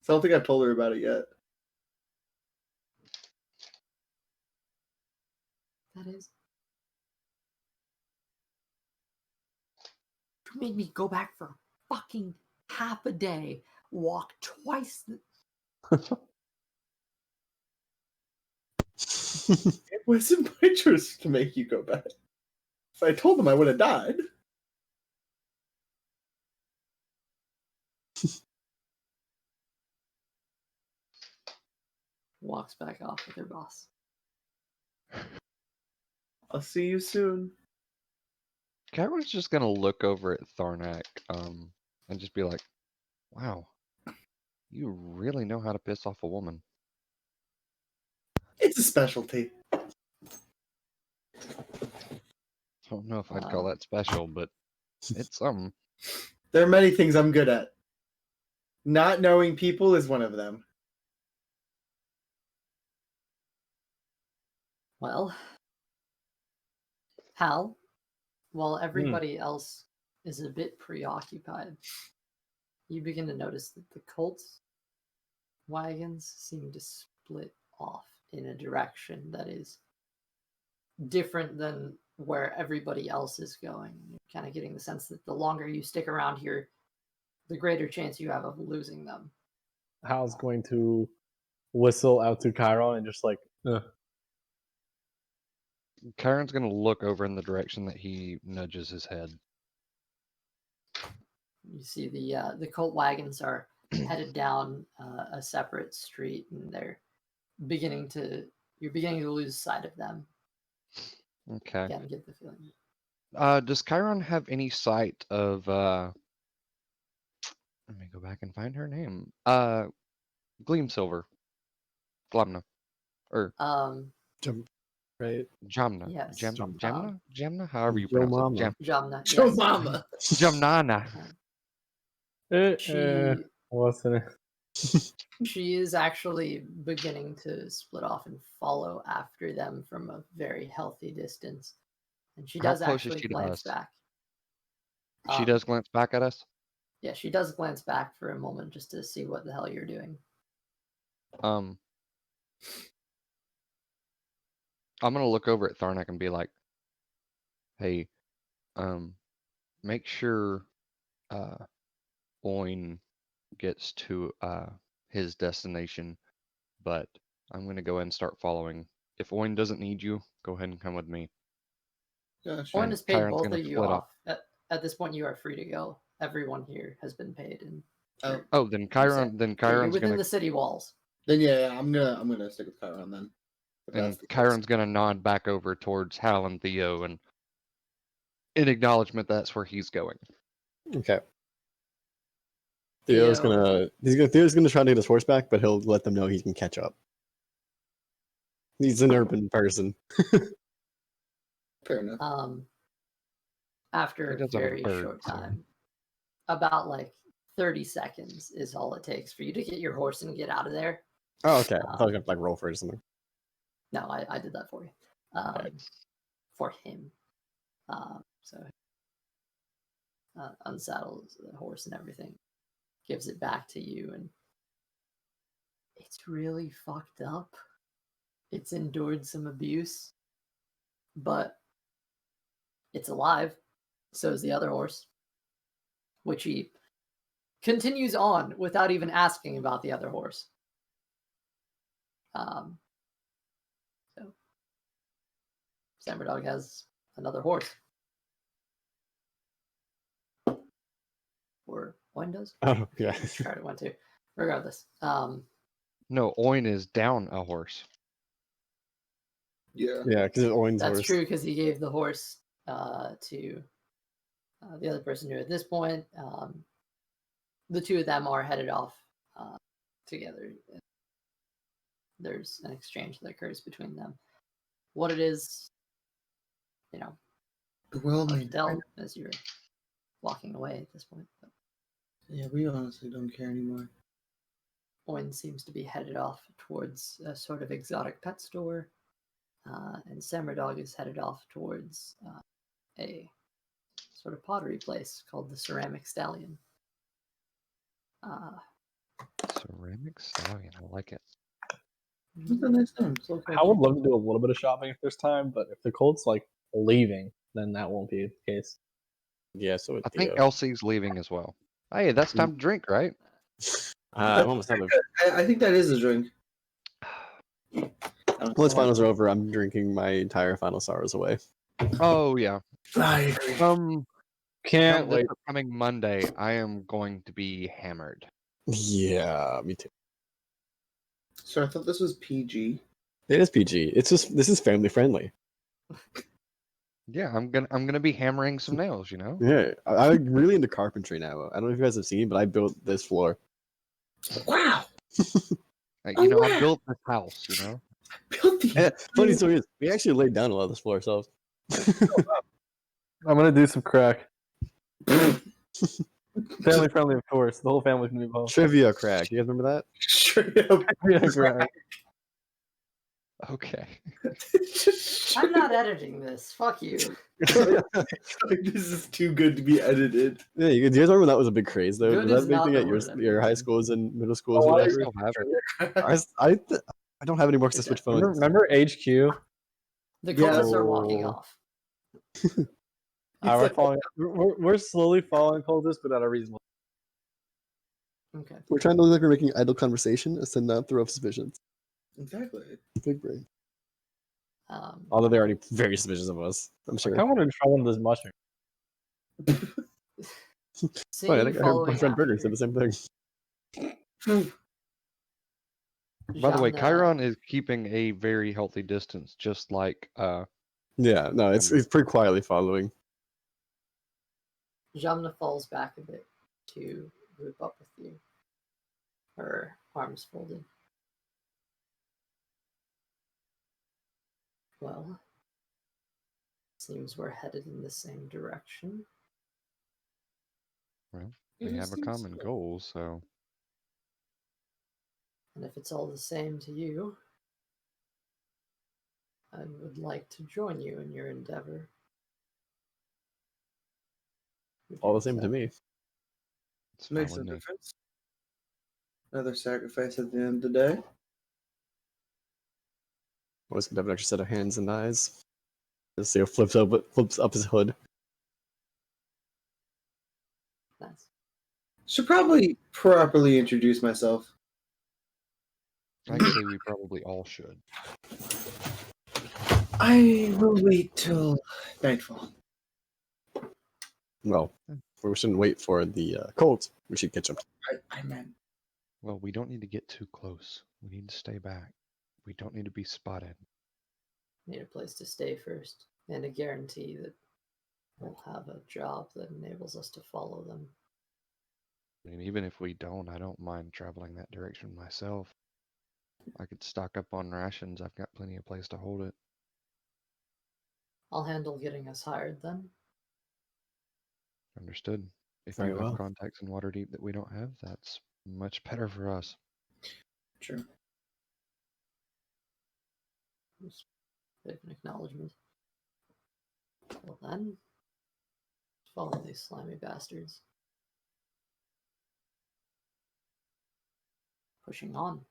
So I don't think I've told her about it yet. That is. You made me go back for fucking half a day, walk twice. It wasn't my choice to make you go back. If I told them, I would have died. Walks back off with her boss. I'll see you soon. Chiron's just gonna look over at Tharnak, and just be like, "Wow, you really know how to piss off a woman." It's a specialty. I don't know if I'd call that special, but it's something. There are many things I'm good at. Not knowing people is one of them. Well, Hal, while everybody else is a bit preoccupied, you begin to notice that the cult wagons seem to split off in a direction that is different than where everybody else is going. You're kind of getting the sense that the longer you stick around here, the greater chance you have of losing them. Hal's going to whistle out to Chiron and just like, Chiron's gonna look over in the direction that he nudges his head. You see the cult wagons are headed down a separate street, and you're beginning to lose sight of them. Okay. Again, get the feeling. Does Chiron have any sight of let me go back and find her name. Gleamsilver. Glamna. Or Right? Jamna. Yes. Jamna? Jamna? However you Yo pronounce mama. it. Jamna. Joe Yes. Mama. Jamnana. what's in it? She is actually beginning to split off and follow after them from a very healthy distance. And she How does close is actually she to glance us? back. She does glance back at us? Yeah, she does glance back for a moment just to see what the hell you're doing. I'm gonna look over at Tharnak and be like, hey, make sure Oin gets to his destination, but I'm gonna go ahead and start following. If Oin doesn't need you, go ahead and come with me. Yeah, sure. Oin has paid Chiron's both gonna of you split off. At this point, you are free to go. Everyone here has been paid, and Oh, then Chiron's you're within gonna the city walls. then yeah, I'm gonna stick with Chiron then. If and that's the case. Chiron's gonna nod back over towards Hal and Theo, and in acknowledgement that's where he's going. Okay. Theo's gonna try to get his horse back, but he'll let them know he can catch up. He's an urban person. Fair enough. after It a doesn't have a very bird, short so- time. About like 30 seconds is all it takes for you to get your horse and get out of there. Oh, okay. I thought I was gonna like roll for it or something. No, I did that for you. For him. So unsaddles the horse and everything, gives it back to you, and it's really fucked up. It's endured some abuse, but it's alive. So is the other horse, which he continues on without even asking about the other horse. So Samurai Dog has another horse. Or one does. Oh, yeah. Tried one too. Regardless. No, Oin is down a horse. Yeah. Yeah, because it's Owen's That's horse. true because he gave the horse to the other person who, at this point, the two of them are headed off together. There's an exchange that occurs between them. What it is, Well, hard to tell as you're walking away at this point. But yeah, we honestly don't care anymore. Owen seems to be headed off towards a sort of exotic pet store, and Samurai Dog is headed off towards a sort of pottery place called the Ceramic Stallion. Ceramic Stallion, I like it. That's a nice name. So I would love to do a little bit of shopping if there's time, but if the Colt's like leaving, then that won't be the case. Yeah, so I it's think Elsie's leaving as well. Hey, that's time to drink, right? I'm almost out of. I think that is a drink. Once finals are over, I'm drinking my entire final sorrows away. Oh yeah. I agree. Can't Come wait. this upcoming Monday, I am going to be hammered. Yeah, me too. So I thought this was PG. It is PG. It's just this is family friendly. Yeah, I'm gonna be hammering some nails, Yeah, I'm really into carpentry now. I don't know if you guys have seen, but I built this floor. Wow. I wow. built this house, Built the Yeah, funny story is, we actually laid down a lot of this floor ourselves. I'm gonna do some crack. Family friendly, of course. The whole family's gonna be involved. Trivia crack. You guys remember that? Straight up. Yeah, crack. Okay. I'm not editing this. Fuck you. This is too good to be edited. Yeah, do you guys remember that was a big craze though? Good Was is that a big not thing the at word I'm your high using. schools and middle schools Oh, or I whatever? still have it. I don't have any more because I switched phones. Remember HQ? The Yeah. cultists are walking Oh. off. We're falling. We're slowly following cultists, but at a reasonable. Okay. We're trying to look like we're making idle conversation and to not throw up suspicions. Exactly. Big brain. Um, Although they're already very suspicious of us, I'm I sure. kind of want to try one of those mushrooms. seeing Oh, yeah, I you think I heard my following friend Burger said after, the same thing. By the way, Jamna- Chiron is keeping a very healthy distance, just like Yeah, no, it's pretty quietly following. Jamna falls back a bit to group up with you, her arms folded. Well, seems we're headed in the same direction. we have a common goal, so And if it's all the same to you, I would like to join you in your endeavor. Would All you the same to accept? me. it's fine Makes with no me. difference. Another sacrifice at the end of the day. Always gonna have an extra set of hands and eyes. Just see how flips up his hood. Nice. Should probably properly introduce myself. I'd say we probably all should. I will wait till nightfall. Well, we shouldn't wait for the Colts. We should catch them. I meant. Well, we don't need to get too close. We need to stay back. We don't need to be spotted. Need a place to stay first, and a guarantee that we'll have a job that enables us to follow them. I mean, even if we don't, I don't mind traveling that direction myself. I could stock up on rations. I've got plenty of place to hold it. I'll handle getting us hired then. Understood. If Very you have well. contacts in Waterdeep that we don't have, that's much better for us. True. Just bit of an acknowledgement. Well then, follow these slimy bastards. Pushing on.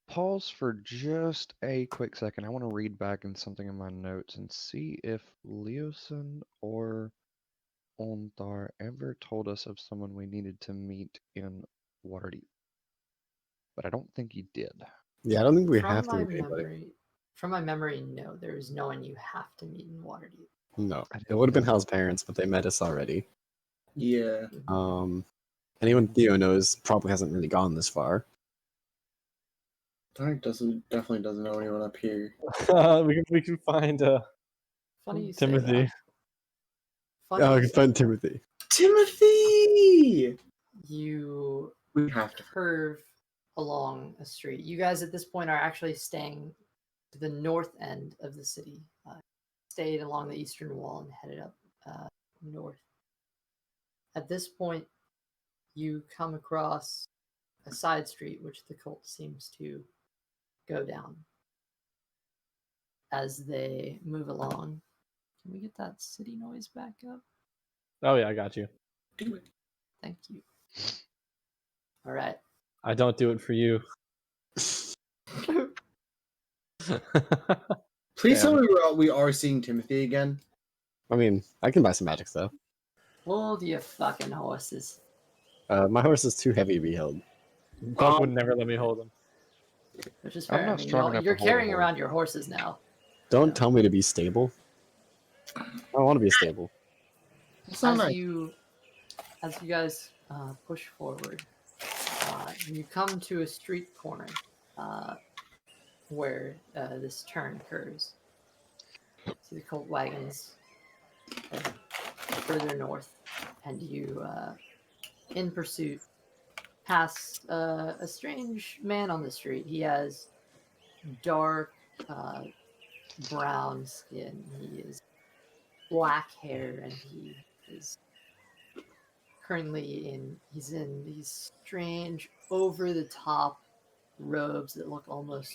Pause for just a quick second. I want to read back in something in my notes and see if Leosin or Ondar ever told us of someone we needed to meet in Waterdeep. But I don't think he did. Yeah, I don't think we From have to my meet anybody. memory, no, there is no one you have to meet in Waterdeep. No, I it didn't would have been think- Hal's parents, but they met us already. Yeah. Anyone Theo knows probably hasn't really gone this far. Dark definitely doesn't know anyone up here. we can find Funny you say Timothy. that. Funny Oh, you I can say find that. Timothy. Timothy! You We have to. curve along a street. You guys at this point are actually staying to the north end of the city. Stayed along the eastern wall and headed up north. At this point, you come across a side street which the cult seems to go down. As they move along, can we get that city noise back up? Oh yeah, I got you. Do it. Thank you. All right. I don't do it for you. Please Damn. tell me we are seeing Timothy again. I mean, I can buy some magic stuff. Hold your fucking horses. My horse is too heavy to be held. Buck would never let me hold him. Which is I'm fair. not I mean, strong enough to you're hold a carrying horse. around your horses now. Don't Yeah. tell me to be stable. I don't want to be stable. It's not As nice. you guys push forward, you come to a street corner where this turn occurs. See the cult wagons further north, and you, in pursuit, pass a strange man on the street. He has dark brown skin. He is black hair, and he is currently he's in these strange over the top robes that look almost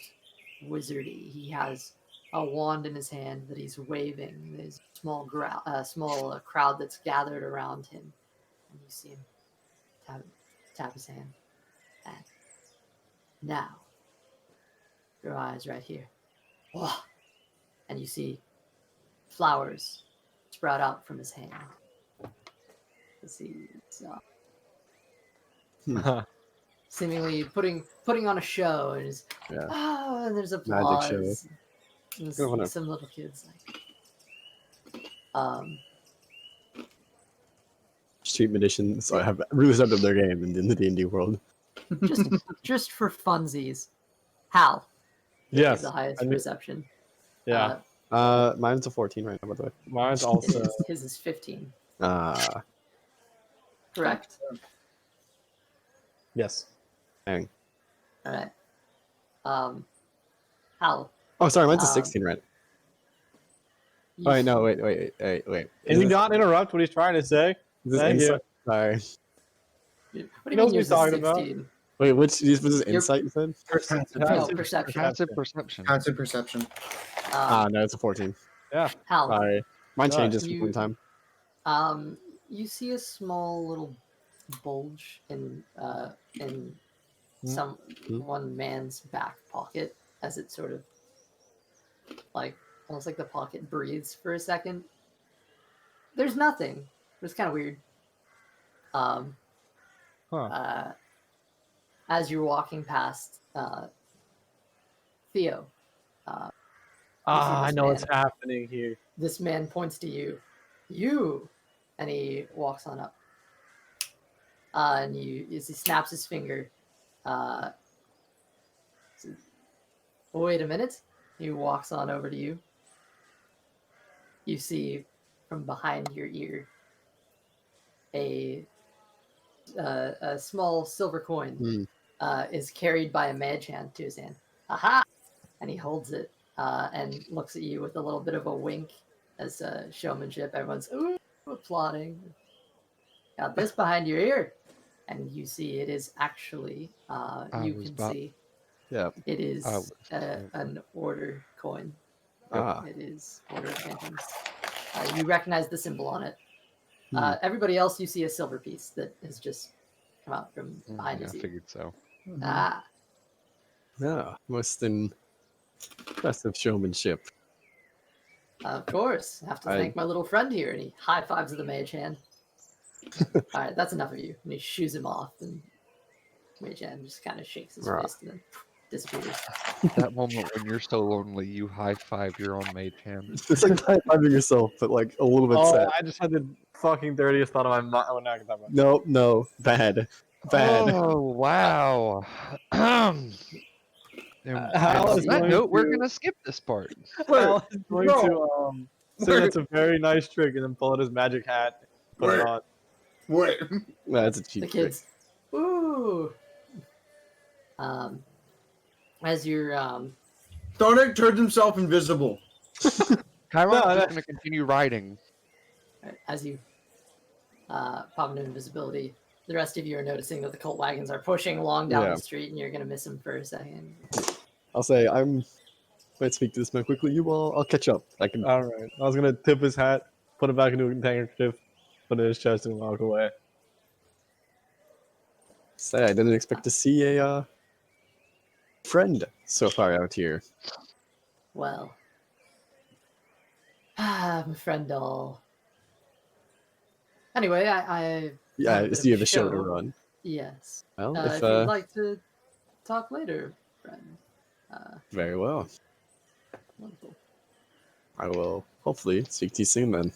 wizardy. He has a wand in his hand that he's waving. There's a small crowd that's gathered around him, and you see him tap his hand. And now, your eyes right here. Whoa. And you see flowers sprout out from his hand. Let's see. Seemingly putting on a show, and is Yeah. and there's Magic applause. show. And Good one. some little kids like, Street magicians have really stepped up their game in the D&D world. just for funsies. Hal, you have Yes. the highest I knew- perception. Yeah. Mine's a 14 right now, by the way. Mine's also. His is 15. Correct. Yes. Dang. All right. Hal. Oh, sorry, mine's a Um, 16 right. you Oh, wait, no, see- wait. Can you not interrupt what he's trying to say? Is this Thank you. insight? Sorry. What do you knows mean what yours he's talking is about. 16? Wait, which was this You're- insight you said? No, perception. Passive perception. Passive perception. No, it's a 14. Hal, Sorry. Mine Gosh. changes from You- time to time. you see a small little bulge in one man's back pocket as it sort of like almost like the pocket breathes for a second. There's nothing. It's kind of weird. As you're walking past Theo, I this know what's man. happening here. This man points to you, and he walks on up. And as he snaps his finger, wait a minute. He walks on over to you. You see from behind your ear a small silver coin is carried by a mage hand to his hand. Aha! And he holds it and looks at you with a little bit of a wink as showmanship. Everyone's ooh. applauding. Got this behind your ear, and you see it is actually. You was can about- see Yeah. it is was- an order coin. Ah. It is Order of Phantoms. You recognize the symbol on it. Hmm. Everybody else, you see a silver piece that has just come out from behind Yeah, I his ear. figured so. Ah, Yeah. Most impressive showmanship. of course. Have to thank my little friend here, and he high fives the mage hand. All right, that's enough of you. And he shoos him off, and mage hand just kind of shakes his Rah. fist and then disappears. That moment when you're so lonely, you high five your own mage hand. It's like high-fiving yourself, but like a little bit sad. I just had the fucking dirtiest thought of my mind. Oh, now I can talk about it. No, bad. Oh wow! And Hal on is that going note, we're to- gonna skip this part. Hal is going No. to say that's a very nice trick and then pull out his magic hat, put it Wait. on. Wait. That's a cheap The trick. kids, ooh. As you're Sonic turns himself invisible. Chiron's No, just that- gonna continue riding. as you pop into invisibility, the rest of you are noticing that the cult wagons are pushing along down Yeah. the street, and you're gonna miss them for a second. I'll say might speak to this man quickly. I'll catch up. I can. All right. I was gonna tip his hat, put it back into a handkerchief, put it in his chest, and walk away. Say I didn't expect to see a friend so far out here. Well, my friend doll. Anyway, I Yeah, a bit so you of have a show to show. run. Yes. Well, If if you'd like to talk later, friend. very well, Wonderful. I will hopefully speak to you soon then.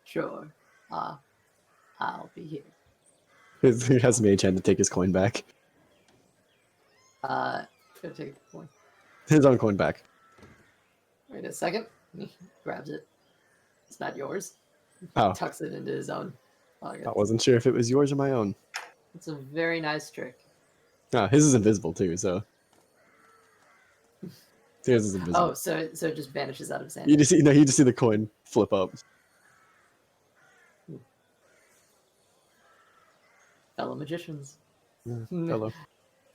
Sure. I'll be here. He has Mage Hand to take his coin back. Gonna take the point. His own coin back. Wait a second. He grabs it. It's not yours. Oh, Tucks it into his own pocket. I wasn't sure if it was yours or my own. It's a very nice trick. Ah, his is invisible too, so. His is invisible. Oh, so it just vanishes out of his hand. You just see the coin flip up. Fellow magicians. Hello.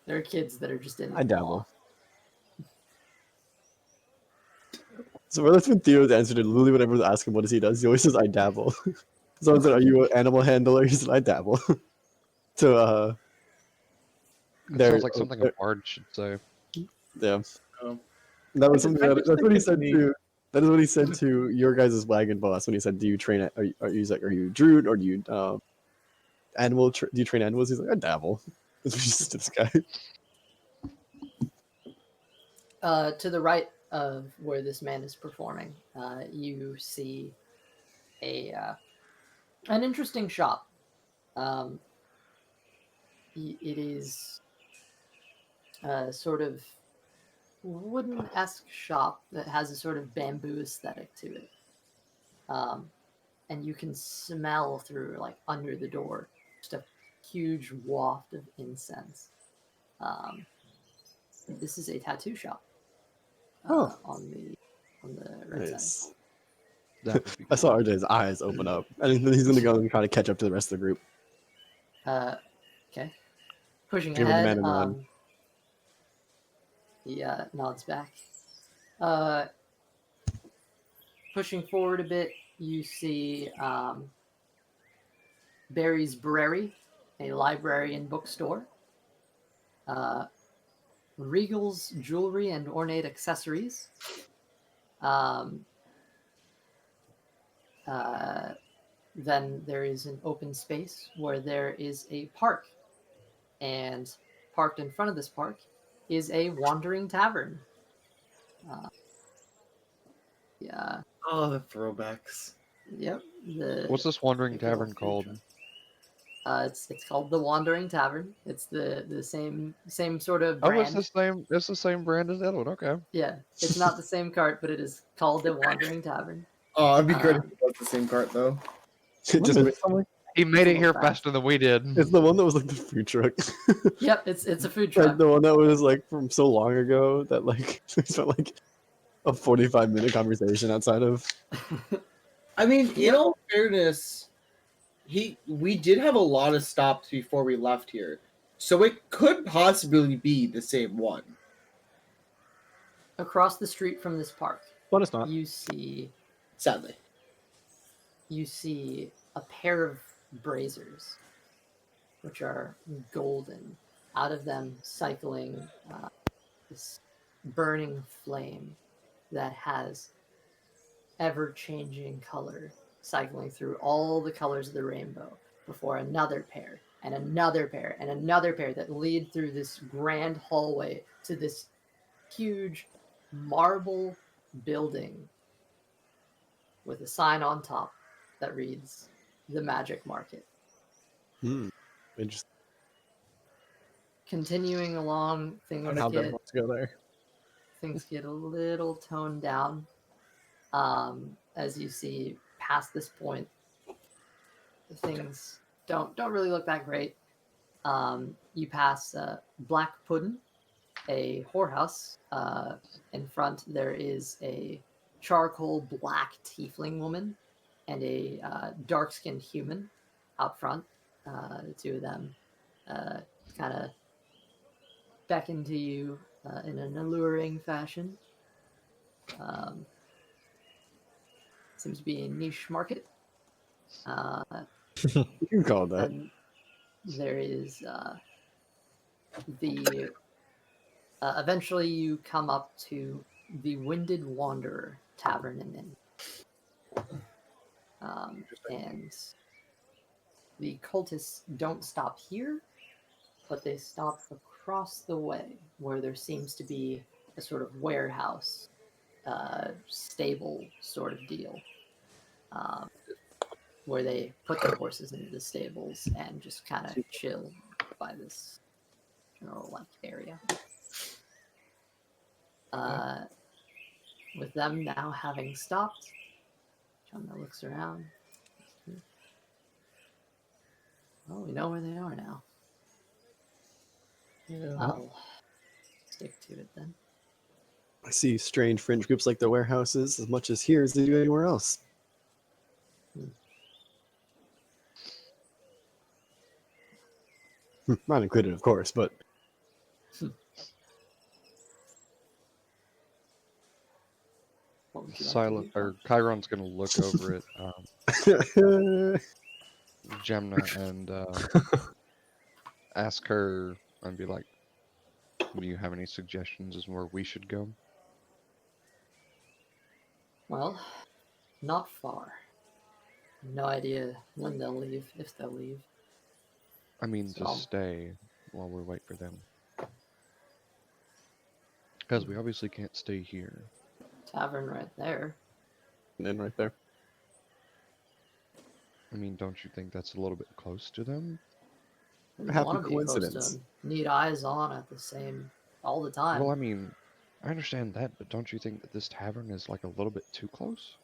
There are kids that are just in. I dabble. awe. So that's when Theo's answered it. Literally, whenever I ask him what he does, he always says, "I dabble." Someone said, "Are you an animal handler?" He said, "I dabble." So, It there. sounds like something a bard should say. Yeah. Oh. That was I something. just That's think what he it's said neat. to. That is what he said to your guys' wagon boss when he said, "Do you train? Are you druid or do you animal? Do you train animals?" He's like, "I dabble." That's what he said to this guy. To the right of where this man is performing, you see an interesting shop. It is a sort of wooden-esque shop that has a sort of bamboo aesthetic to it. And you can smell through, like, under the door, just a huge waft of incense. This is a tattoo shop. Oh. On the right side. Nice. That would be I saw cool. RJ's eyes open up, and then he's gonna go and try to catch up to the rest of the group. Okay. Pushing Give the ahead. man a nod. He nods back. Pushing forward a bit, you see Barry's Brewery, a library and bookstore. Regal's Jewelry and Ornate Accessories. Then there is an open space where there is a park. And parked in front of this park is a wandering tavern. Yeah. Oh, the throwbacks. Yep. What's this wandering Think of all tavern food called? trucks. It's called the Wandering Tavern. It's the same sort of Oh, brand. it's the same brand as the other one. Okay. Yeah, it's not the same cart, but it is called the Wandering Tavern. Oh, it'd be great if it was the same cart though. It just, He made it It's a here little fast. faster than we did. it's the one that was like the food truck. Yep, it's a food Like truck. the one that was like from so long ago that like we spent like a 45-minute conversation outside of. I mean, in all fairness, we did have a lot of stops before we left here, so it could possibly be the same one. Across the street from this park, But it's not. you see Sadly, a pair of braziers, which are golden. Out of them cycling this burning flame that has ever-changing color, cycling through all the colors of the rainbow before another pair and another pair and another pair that lead through this grand hallway to this huge marble building with a sign on top that reads the Magic Market. Interesting. Continuing along, How good wants to go there. things get a little toned down as you see past this point. Things don't really look that great. You pass Black Puddin', a whorehouse. In front there is a charcoal black tiefling woman and a dark-skinned human out front. The two of them kind of beckon to you in an alluring fashion. Seems to be a niche market. You can call that. And there is the eventually you come up to the Winded Wanderer Tavern and Inn. And the cultists don't stop here, but they stop across the way where there seems to be a sort of warehouse, stable sort of deal, where they put their horses into the stables and just kind of chill by this general area. With them now having stopped, Chumna looks around. Well, we know where they are now. Yeah. I'll stick to it then. I see strange fringe groups like the warehouses as much as here as they do anywhere else. Not included, of course, but What would you like Silent to do? or Chiron's gonna look over at Gemna and ask her and be like, "Do you have any suggestions as where we should go?" Well, not far. No idea when they'll leave, if they'll leave. I mean, So- to stay while we wait for them, because we obviously can't stay here. Tavern right there. and then right there. I mean, don't you think that's a little bit close to them? Wouldn't Happy wanna be close to coincidence. them. Need eyes on at the same all the time. Well, I mean, I understand that, but don't you think that this tavern is like a little bit too close?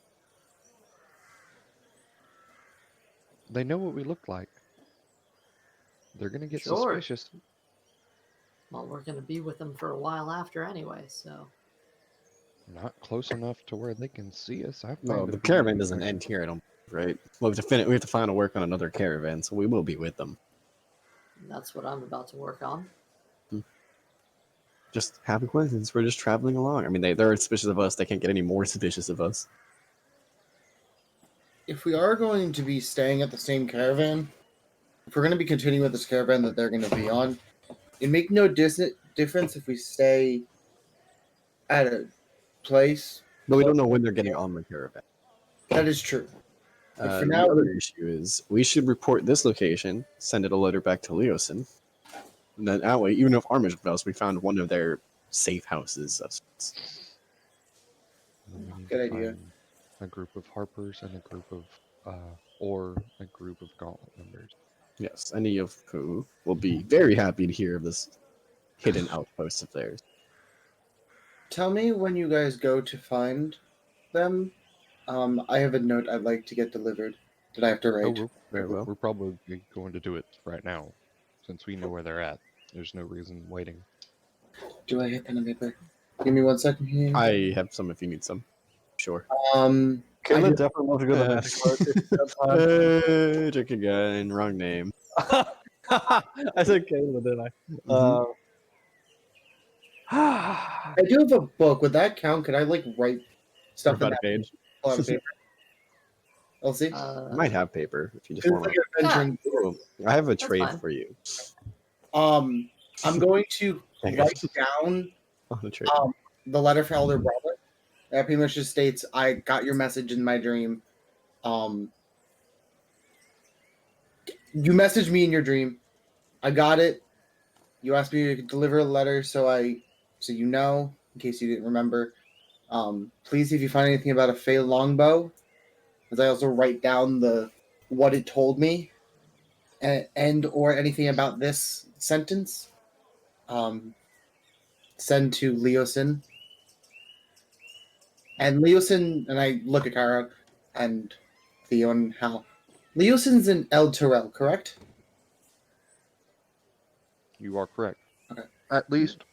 They know what we look like. They're gonna get Sure. suspicious. Well, we're gonna be with them for a while after anyway, so Not close enough to where they can see us. I Well, find the it caravan doesn't end here, I don't right? Well, we have to final work on another caravan, so we will be with them. that's what I'm about to work on. Just happy coincidence. We're just traveling along. I mean, they're suspicious of us. They can't get any more suspicious of us. if we are going to be staying at the same caravan, if we're going to be continuing with this caravan that they're going to be on, it make no difference if we stay at a place. But we don't know when they're getting on the caravan. That is true. But for The now, other issue is we should report this location, send it a letter back to Leosin, and then that way, even if Armish knows, we found one of their safe houses. We need Good to idea. find a group of harpers and a group of, or a group of gauntlet members. Yes, any of who will be very happy to hear of this hidden outpost of theirs. tell me when you guys go to find them. I have a note I'd like to get delivered. Did I have to Oh, write? Very well. we're probably going to do it right now, since we know where they're at. There's no reason waiting. Do I have pen and paper? Give me 1 second here. I have some if you need some. Sure. Caleb definitely wants to go to the magic card. if he has time. Drink again. Wrong name. I said Caleb, didn't I? Mhm. I do have a book. Would that count? Could I like write stuff in About a that page. pull out a paper? Elsie? I might have paper if you just It's want like to. an adventure. Ooh, I have a trade fine. for you. I'm going to Dang write it. down On the trade. the letter for Elder Brother. That pretty much just states, I got your message in my dream. You messaged me in your dream. I got it. You asked me to deliver a letter, so you know, in case you didn't remember. Please, if you find anything about a Fey longbow, as I also write down what it told me, and or anything about this sentence, send to Leosin. And Leosin, and I look at Kyra and Theo and Hal. Leosin's in El Terrell, correct? You are correct. Okay. At least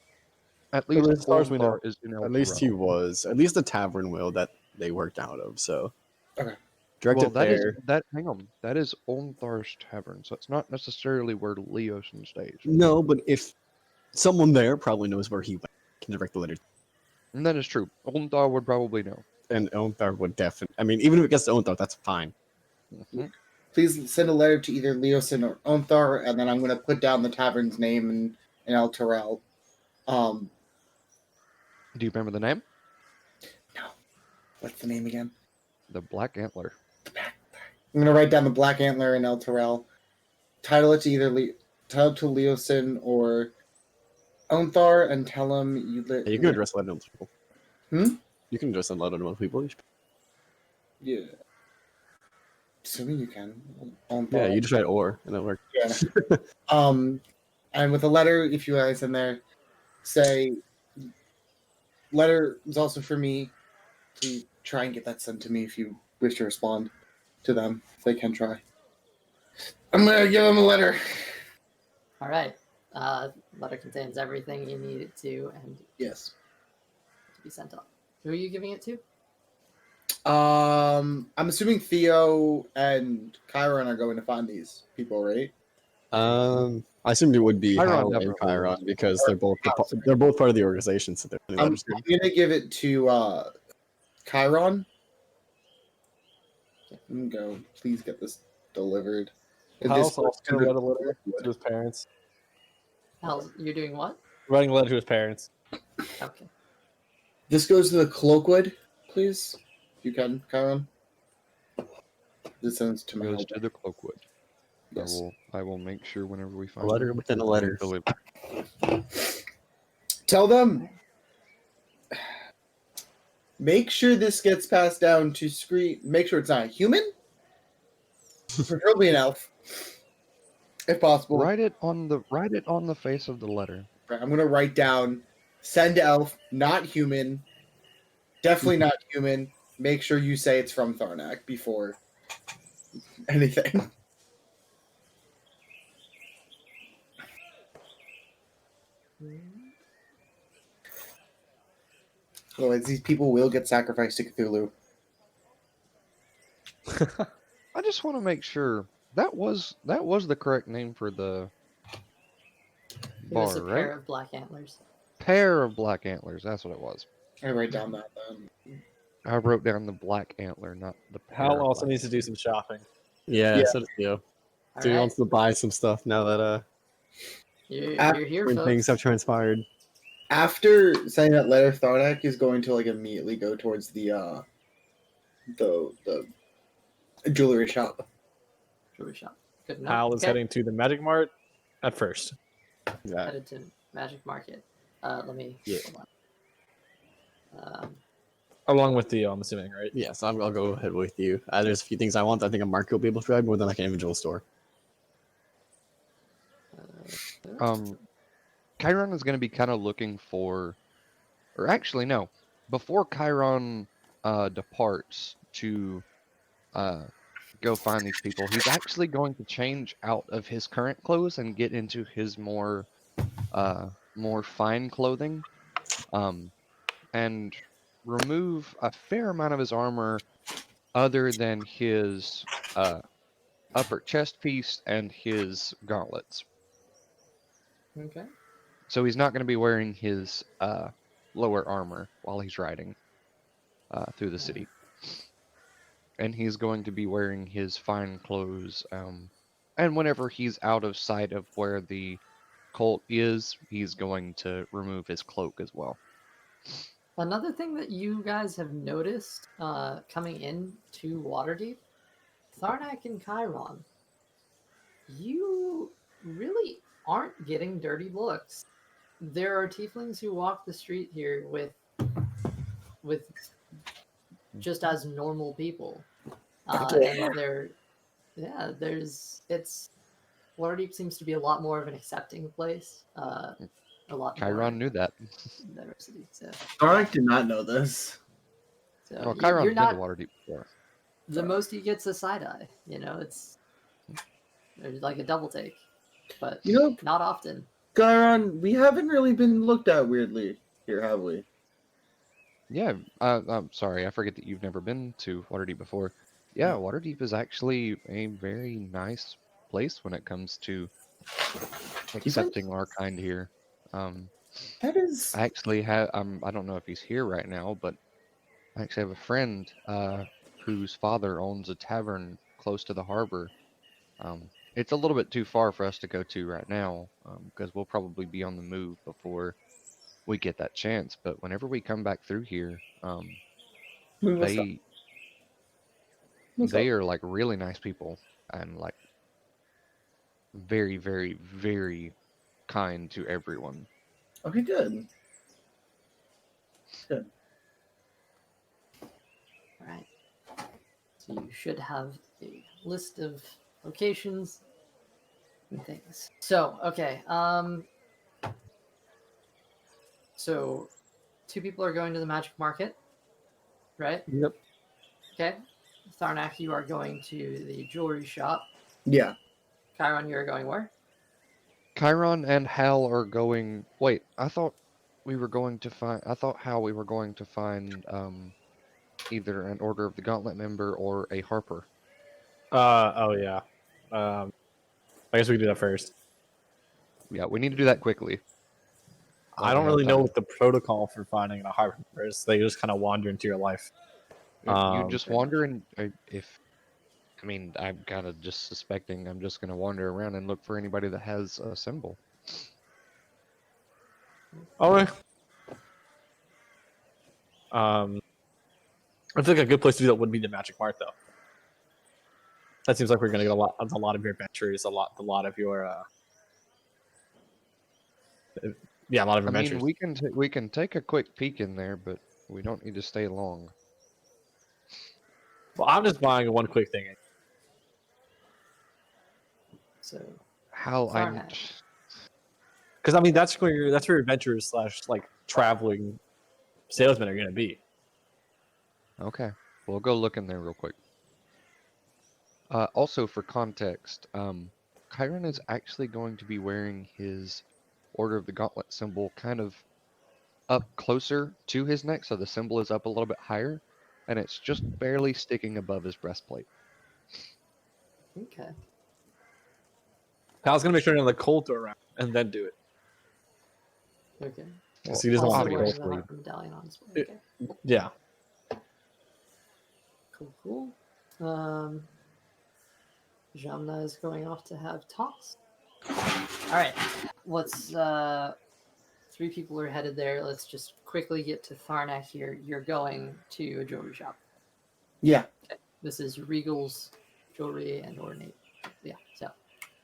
As far as we know. Ulmthar is in El At least he Terrell. was. At least the tavern will that they worked out of. So. Okay. Direct Well, it that is there. that. Hang on, that is Ulmthar's tavern, so it's not necessarily where Leosin stays. No, but if someone there probably knows where he went, can direct the letter. And that is true. Ulmthar would probably know. And Onthar would definitely. I mean, even if it gets to Onthar, that's fine. Mhm. Please send a letter to either Leosin or Onthar, and then I'm going to put down the tavern's name in El Terrell. Do you remember the name? What's the name again? The Black Antler. I'm going to write down the Black Antler in El Terrell. Title it to either Leosin or Onthar, and tell him Yeah, you can address the letter to multiple people. Hmm? You can address the letter to multiple people. Yeah. Assuming you can. Onthar. Yeah, you just write or, and it works. Yeah. And with a letter, if you guys in there, say, letter is also for me. Please try and get that sent to me if you wish to respond to them. If they can try. I'm gonna give them a letter. All right. Letter contains everything you need it to, and Yes. to be sent off. Who are you giving it to? I'm assuming Theo and Chiron are going to find these people, right? I assumed it would be Chiron Hal and definitely Chiron is. because they're both part of the organization. So they're I'm gonna give it to Chiron. I'm gonna go. Please get this delivered. Hal's also to going to the- write a letter to his parents. Hal, you're doing what? Writing a letter to his parents. Okay. This goes to the Cloakwood, please. If you can, Chiron. This sends to my Goes help. to the Cloakwood. Yes. I will make sure whenever we find letter them, within a it's letter. delivered. Tell them. Make sure this gets passed down to screen. Make sure it's not a human. Preferably an elf, if possible. Write it on the face of the letter. Right, I'm gonna write down send elf, not human. Definitely not human. Make sure you say it's from Tharnak before anything. Otherwise, these people will get sacrificed to Cthulhu. I just want to make sure that was the correct name for the It was bar, a right? pair of black antlers. Pair of black antlers. That's what it was. I write down that then. I wrote down the black antler, not the pair. Hal of also black needs to do some shopping. Yeah, Yeah. so does Theo. All So he right. wants to buy some stuff now that You're here, when folks. things have transpired. After sending that letter, Tharnak is going to like immediately go towards the jewelry shop. Jewelry shop. Good enough. Hal is Okay. heading to the Magic Mart at first. Yeah. Headed to Magic Market. Let me. Yeah. Hold on. Along with Theo, I'm assuming, right? Yeah, so I'll go ahead with you. There's a few things I want. I think a market will be able to drive more than like an individual store. Chiron is going to be kind of looking for, or actually no, before Chiron departs to go find these people, he's actually going to change out of his current clothes and get into his more fine clothing, and remove a fair amount of his armor other than his upper chest piece and his gauntlets. Okay. So he's not going to be wearing his lower armor while he's riding through the city. And he's going to be wearing his fine clothes. And whenever he's out of sight of where the cult is, he's going to remove his cloak as well. Another thing that you guys have noticed coming into Waterdeep, Tharnak and Chiron, you really aren't getting dirty looks. There are tieflings who walk the street here with just as normal people, and it's Waterdeep seems to be a lot more of an accepting place. A lot more Chiron knew that. diversity. So, Tarek did not know this. so Well, you're Chiron's been not to Waterdeep before. the most he gets a side eye. You know, it's there's like a double take, but You know, not often. Gyron, we haven't really been looked at weirdly here, have we? Yeah, I'm sorry, I forget that you've never been to Waterdeep before. Yeah, Waterdeep is actually a very nice place when it comes to accepting our kind here. That is. I actually have, I don't know if he's here right now, but I actually have a friend whose father owns a tavern close to the harbor. It's a little bit too far for us to go to right now because we'll probably be on the move before we get that chance. But whenever we come back through here, What's up? they are like really nice people and like very, very, very kind to everyone. Okay, good. Good. All right. So you should have a list of locations and things. So okay. So 2 people are going to the magic market, right? Yep. Okay. Tharnak, you are going to the jewelry shop. Yeah. Chiron, you are going where? Chiron and Hal are going. Wait, I thought we were going to find. I thought Hal we were going to find either an Order of the Gauntlet member or a Harper. Oh yeah. I guess we can do that first. Yeah, we need to do that quickly. I don't really know what the protocol for finding a harp is. They just kind of wander into your life. You just pretty wander and if. I mean, I'm kind of just suspecting I'm just going to wander around and look for anybody that has a symbol. Okay. I feel like a good place to do that would be the Magic Mart, though. That seems like we're gonna get a lot of your adventures, a lot of your a lot of I adventures. mean, we can take a quick peek in there, but we don't need to stay long. Well, I'm just buying one quick thing. So How Tharnak. Because I mean, that's where your adventurers / like traveling salesmen are gonna be. Okay, we'll go look in there real quick. Also, for context, Chiron is actually going to be wearing his Order of the Gauntlet symbol kind of up closer to his neck, so the symbol is up a little bit higher, and it's just barely sticking above his breastplate. Okay. I was gonna make sure the Colt around and then do it. Okay. Well, he doesn't want to be wearing Colt. the harp medallion on his way. Okay. Yeah. Cool. Jamna is going off to have talks. All right. Let's 3 people are headed there. Let's just quickly get to Tharnak here. You're going to a jewelry shop. Yeah. Okay. This is Regal's Jewelry and Ornate. Yeah. So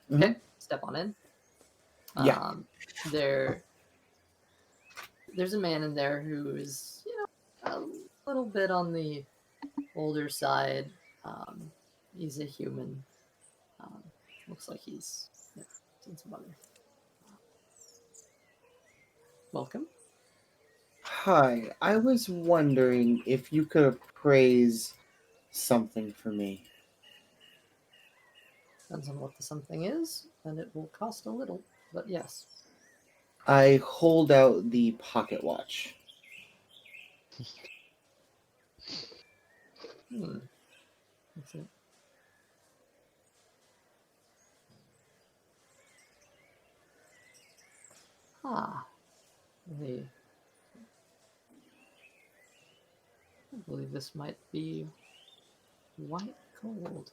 Mhm. okay, step on in. Yeah. There's a man in there who is, a little bit on the older side. He's a human. Looks like he's seen some other. Welcome. Hi. I was wondering if you could appraise something for me. Depends on what the something is, and it will cost a little, but yes. I hold out the pocket watch. That's it. Ah, the I believe this might be white gold.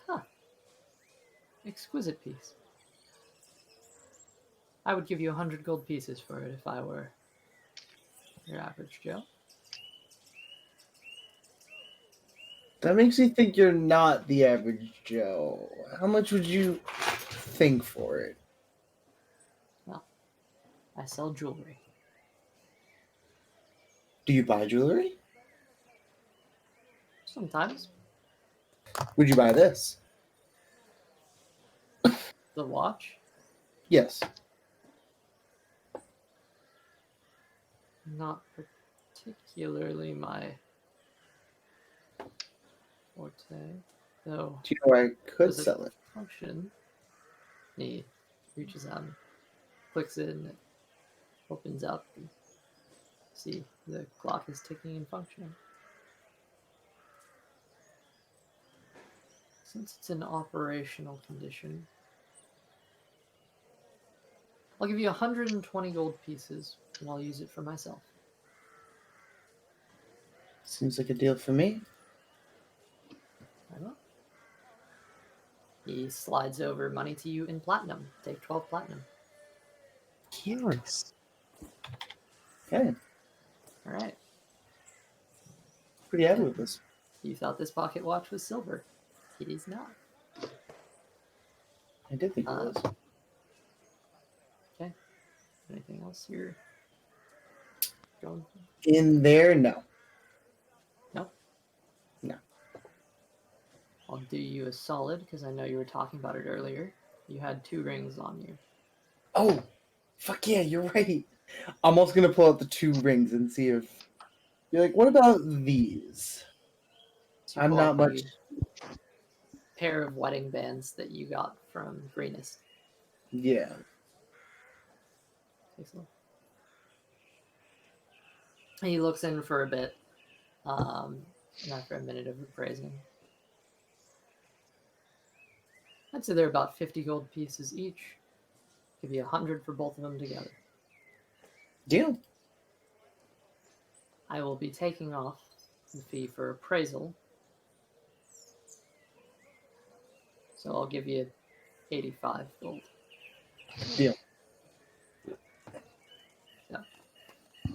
Huh. Exquisite piece. I would give you 100 gold pieces for it if I were your average Joe. That makes me think you're not the average Joe. How much would you think for it? Well, I sell jewelry. Do you buy jewelry? Sometimes. Would you buy this? The watch? Yes. Not particularly my forte, though. Do you know I could Does it sell it? function? He reaches out and clicks it, and it opens up. And see, the clock is ticking and functioning. Since it's in operational condition, I'll give you 120 gold pieces, and I'll use it for myself. Seems like a deal for me. I will. He slides over money to you in platinum. Take 12 platinum. Nice. Okay. All right. Pretty happy with this. You thought this pocket watch was silver. It is not. I did think it was. Okay. Anything else you're going? In there, no. Nope. No. I'll do you a solid because I know you were talking about it earlier. You had 2 rings on you. Oh, fuck yeah, you're right. I'm also gonna pull out the 2 rings and see if you're like, what about these? So you I'm pull not out much. the pair of wedding bands that you got from Greenest. Yeah. Takes a look. He looks in for a bit, and after a minute of appraising, I'd say they're about 50 gold pieces each. Give you 100 for both of them together. Deal. I will be taking off the fee for appraisal, so I'll give you 85 gold. Deal. So,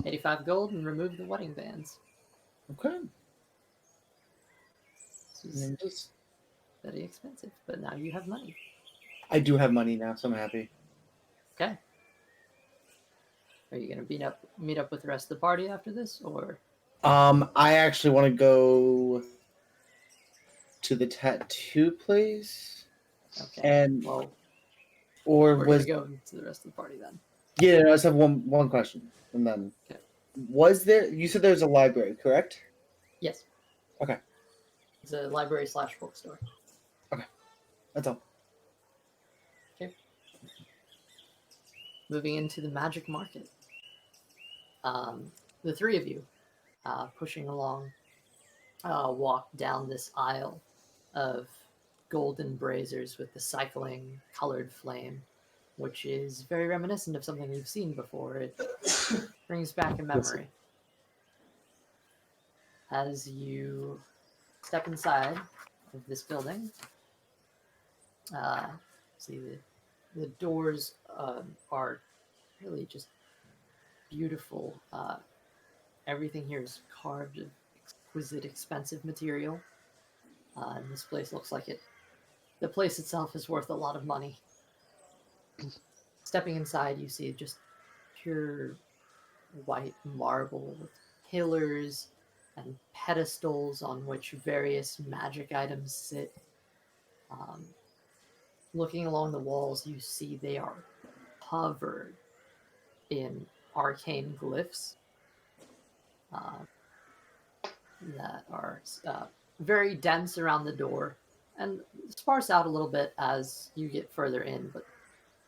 85 gold and remove the wedding bands. Okay. This And is then just, very expensive, but now you have money. I do have money now, so I'm happy. Okay. Are you gonna meet up with the rest of the party after this, or? I actually want to go to the tattoo place, Okay. and Well, or we're was gonna go to the rest of the party then. yeah. No, I just have one question, and then Okay. was there? You said there's a library, correct? Yes. Okay. It's a library / bookstore. That's all. Okay. Moving into the magic market. The 3 of you, pushing along, walk down this aisle of golden braziers with the cycling colored flame, which is very reminiscent of something you've seen before. It brings back a memory. As you step inside of this building, see the doors are really just beautiful. Everything here is carved of exquisite, expensive material. And this place looks like it. The place itself is worth a lot of money. Stepping inside, you see just pure white marble with pillars and pedestals on which various magic items sit. Looking along the walls, you see they are covered in arcane glyphs that are very dense around the door and sparse out a little bit as you get further in, but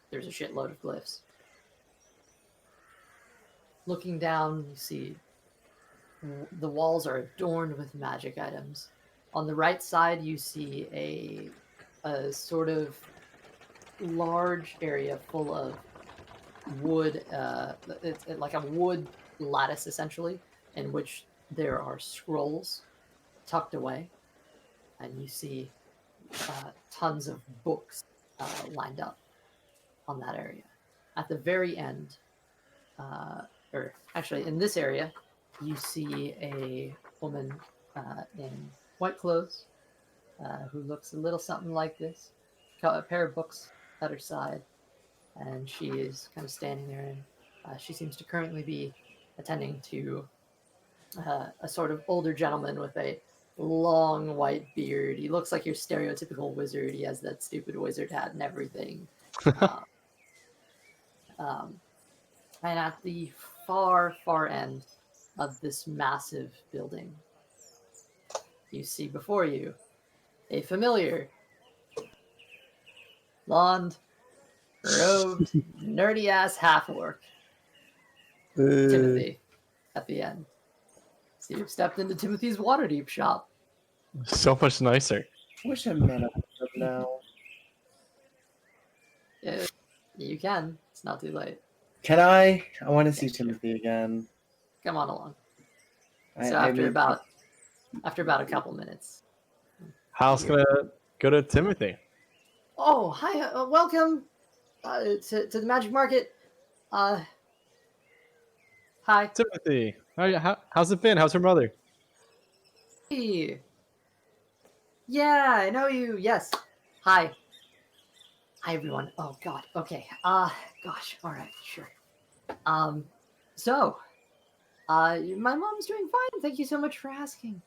there's a shitload of glyphs. Looking down, you see the walls are adorned with magic items. On the right side, you see a sort of large area full of wood. It's like a wood lattice, essentially, in which there are scrolls tucked away, and you see tons of books lined up on that area. At the very end, or actually in this area, you see a woman in white clothes who looks a little something like this. Got a pair of books at her side, and she is kind of standing there, and she seems to currently be attending to a sort of older gentleman with a long white beard. He looks like your stereotypical wizard. He has that stupid wizard hat and everything. Uh, um, and at the far, far end of this massive building, you see before you a familiar, blonde, robed, nerdy ass half orc, Timothy, at the end. So you've stepped into Timothy's Waterdeep shop. So much nicer. Wish I met up with them now. You can. It's not too late. Can I? I want to see Timothy again. Come on along. I, So I after mean, about a couple minutes. How's gonna go to Timothy? Oh, hi! Welcome to the Magic Market. Hi. Timothy, how's it been? How's her mother? Hey. Yeah, I know you. Yes. Hi. Hi, everyone. Oh God. Okay. Gosh. All right. Sure. So, my mom's doing fine. Thank you so much for asking.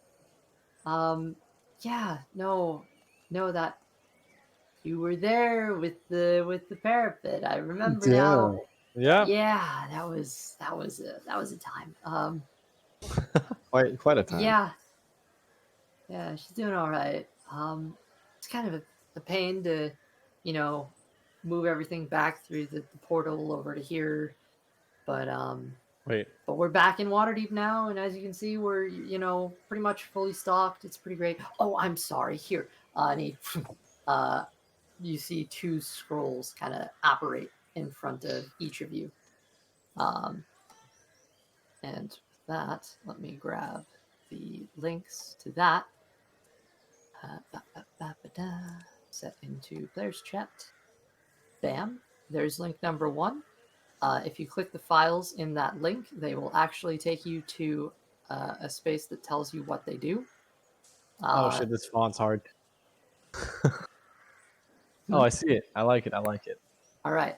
Yeah. No. Know that you were there with the parapet. I remember now. Yeah. Yeah, that was a time. Quite a time. Yeah, she's doing all right. It's kind of a pain to, you know, move everything back through the portal over to here, but Wait. but we're back in Waterdeep now, and as you can see, we're pretty much fully stocked. It's pretty great. Oh, I'm sorry. Here, and he, you see two scrolls kind of operate in front of each of you. And with that, let me grab the links to that. Set into player's chat. Bam. There's link number 1. If you click the files in that link, they will actually take you to a space that tells you what they do. Oh shit, this font's hard. Oh, I see it. I like it. All right.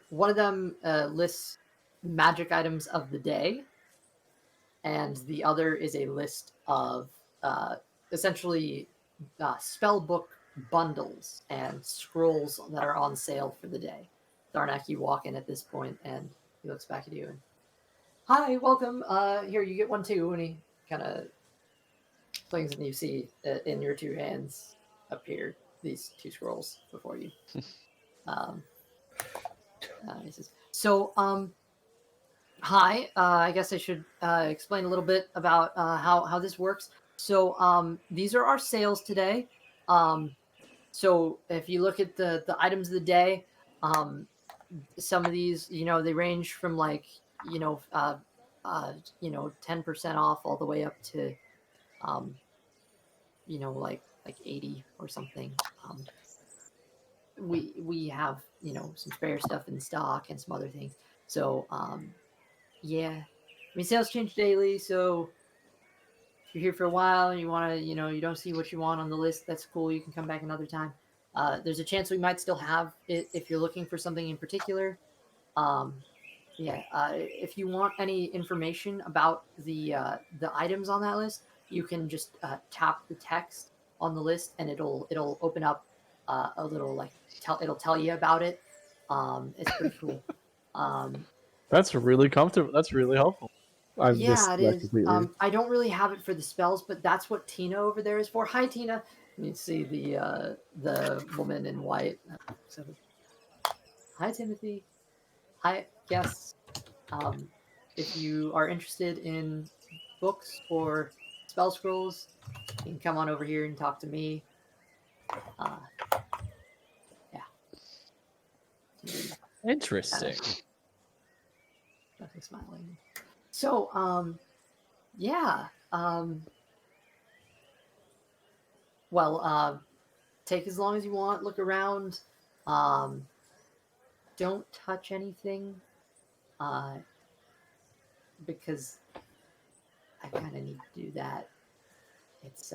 One of them lists magic items of the day, and the other is a list of essentially spell book bundles and scrolls that are on sale for the day. Darnak, you walk in at this point, and he looks back at you and, hi, welcome. Here, you get one too. And he kind of flings, and you see in your two hands appear these two scrolls before you. He says, so, hi. I guess I should explain a little bit about how this works. So these are our sales today. So if you look at the items of the day, some of these, they range from like 10% off all the way up to like 80 or something. We have some spare stuff in stock and some other things. So yeah, I mean, sales change daily, so if you're here for a while and you want to, you don't see what you want on the list, that's cool. You can come back another time. There's a chance we might still have it if you're looking for something in particular. If you want any information about the items on that list, you can just tap the text on the list, and it'll open up a little it'll tell you about it. It's pretty cool. That's really comfortable. That's really helpful. I've missed Yeah, it that is. completely. I don't really have it for the spells, but that's what Tina over there is for. Hi, Tina. You see the woman in white. So, hi, Timothy. Hi, yes. If you are interested in books or spell scrolls, you can come on over here and talk to me. Yeah. Interesting. Nothing smiling. So, yeah. Well, take as long as you want. Look around. Don't touch anything. Because I kind of need to do that. It's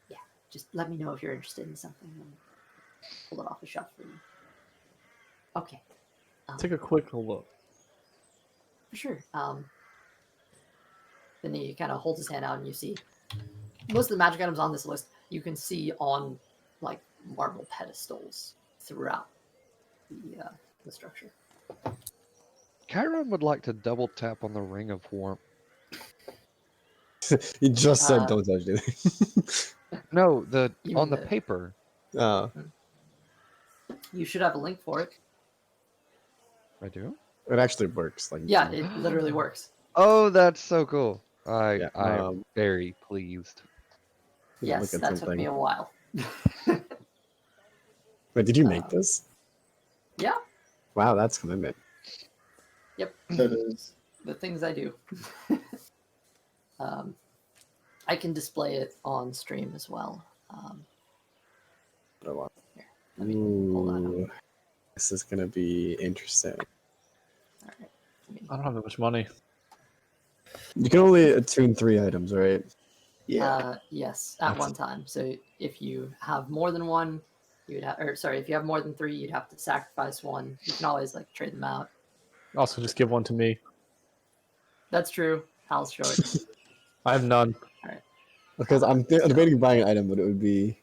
yeah. Just let me know if you're interested in something, and pull it off the shelf for you. Okay. Take a quick look. For sure. Then he kind of holds his hand out, and you see most of the magic items on this list. You can see on like marble pedestals throughout the structure. Chiron would like to double tap on the Ring of Warmth. You just said Uh, don't touch it. No, You on mean the paper. Oh, You should have a link for it. I do? it actually works. Like, Yeah, it literally works. Oh, that's so cool. Yeah, I'm very pleased. yeah, Yes, look at that took something. me a while. Wait, did you make this? Yeah, Wow, that's commitment. That is. the things I do. I can display it on stream as well. Oh, wow. Here, let me pull that up. Ooh, this is gonna be interesting. All right. I don't have that much money. You can only attune 3 items, right? Yeah. Yes, at one time. So if you have more than one, you'd have, or sorry, if you have more than 3, you'd have to sacrifice one. You can always like trade them out. Also, just give one to me. That's true. I'll show it. I have none. Because I'm debating buying an item, but it would be.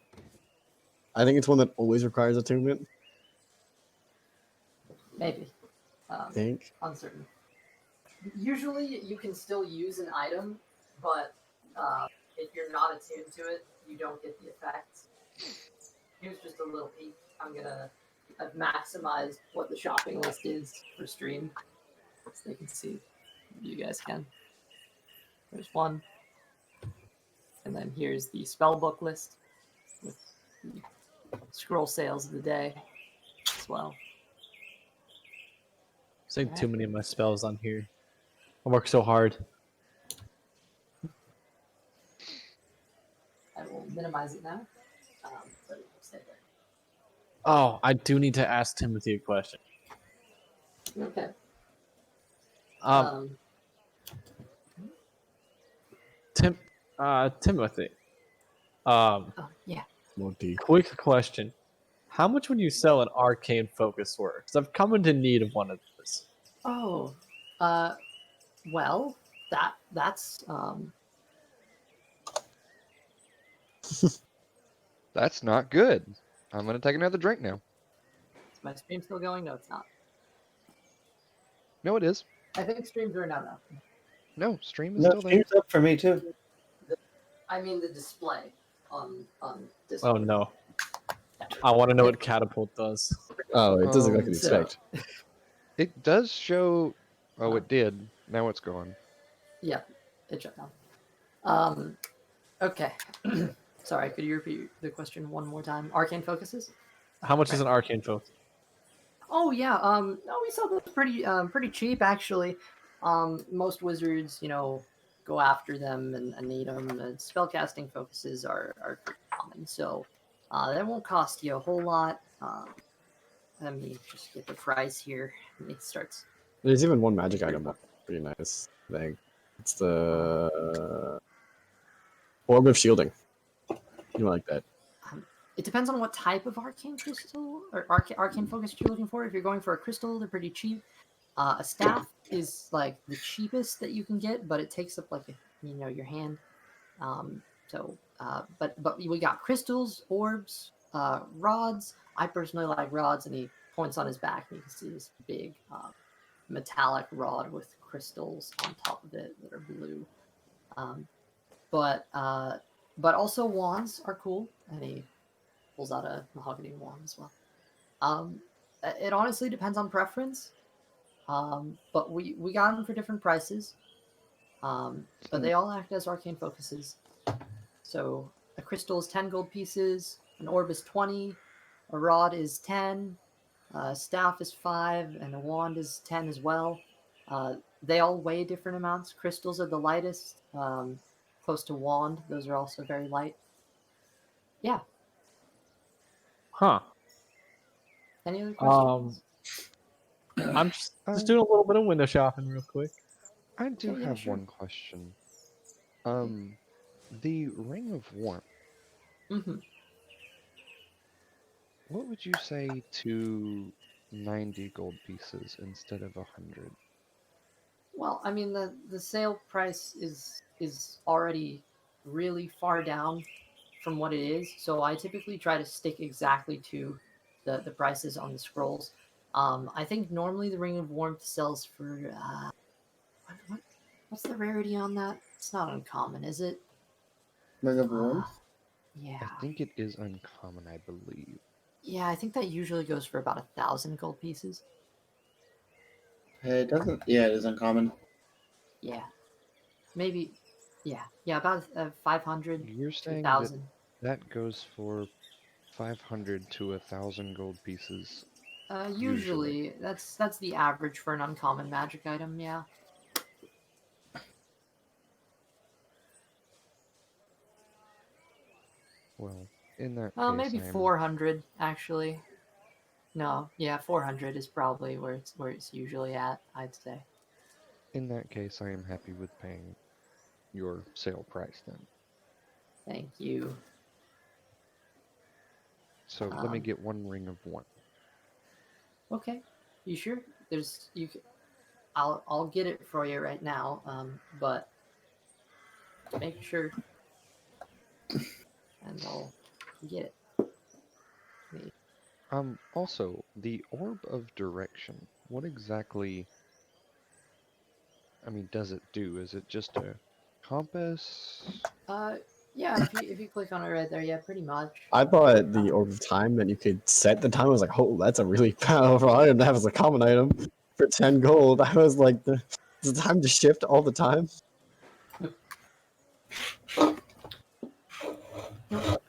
I think it's one that always requires attunement. Maybe. I think. Uncertain. Usually, you can still use an item, but if you're not attuned to it, you don't get the effects. Here's just a little peek. I've maximized what the shopping list is for stream, so they can see. You guys can. There's one. And then here's the spell book list with the scroll sales of the day as well. Saying too many of my spells on here. I work so hard. I will minimize it now. But it will stay there. Oh, I do need to ask Timothy a question. Okay. Timothy. Oh, yeah. Multi. Quick question. How much would you sell an arcane focus sword? Because I've come into need of one of those. Oh, well, that's That's not good. I'm gonna take another drink now. is my stream still going? No, it's not. No, it is. I think streams are no. No, stream is No, still there. stream's up for me too. I mean the display on Oh Discord. no. I want to know what catapult does. Oh, it doesn't look like So- you'd expect. It does show. Oh, Huh. it did. Now it's gone. Yeah, it shut down. Okay. Sorry, could you repeat the question one more time? Arcane focuses? How much is an arcane focus? Oh yeah. No, we sell those pretty cheap actually. Most wizards, go after them and need them. And spellcasting focuses are pretty common, so that won't cost you a whole lot. Let me just get the price here. It starts. There's even one magic item that's pretty nice thing. It's the Orb of Shielding. You like that? It depends on what type of arcane crystal or arcane focus you're looking for. If you're going for a crystal, they're pretty cheap. A staff is like the cheapest that you can get, but it takes up like your hand. But we got crystals, orbs, rods. I personally like rods, and he points on his back, and you can see this big metallic rod with crystals on top of it that are blue. But also wands are cool, and he pulls out a mahogany wand as well. It honestly depends on preference. But we got them for different prices. But they all act as arcane focuses. So a crystal is 10 gold pieces, an orb is 20, a rod is 10, a staff is 5, and a wand is 10 as well. They all weigh different amounts. Crystals are the lightest, close to wand. Those are also very light. Yeah. Huh. Any other questions? I'm just doing a little bit of window shopping real quick. I do Okay, yeah, have sure. one question. The Ring of Warmth, Mm-hmm. what would you say to 90 gold pieces instead of 100? Well, I mean the sale price is already really far down from what it is, so I typically try to stick exactly to the prices on the scrolls. I think normally the Ring of Warmth sells for what's the rarity on that? It's not uncommon, is it? Ring of Uh, Warmth. yeah, I think it is uncommon, I believe. yeah. I think that usually goes for about 1,000 gold pieces. It doesn't. Yeah, it is uncommon. Yeah, maybe. Yeah, about 500 You're to saying that 1,000. that goes for 500 to 1,000 gold pieces usually. Usually that's the average for an uncommon magic item. Yeah. Well, in that case, Maybe I am 400 actually. No, yeah, 400 is probably where it's usually at, I'd say. I am happy with paying your sale price then. Thank you. So let me Um, get one ring of warmth. okay. You sure? I'll get it for you right now. But make sure and I'll get it. Me. Also, the orb of direction. What exactly, I mean, does it do? Is it just a compass? Uh yeah, if you click on it right there, yeah, pretty much. I thought the Orb of Time that you could set the time. I was like, oh, that's a really powerful item to have as a common item for 10 gold. I was like, is the time to shift all the time?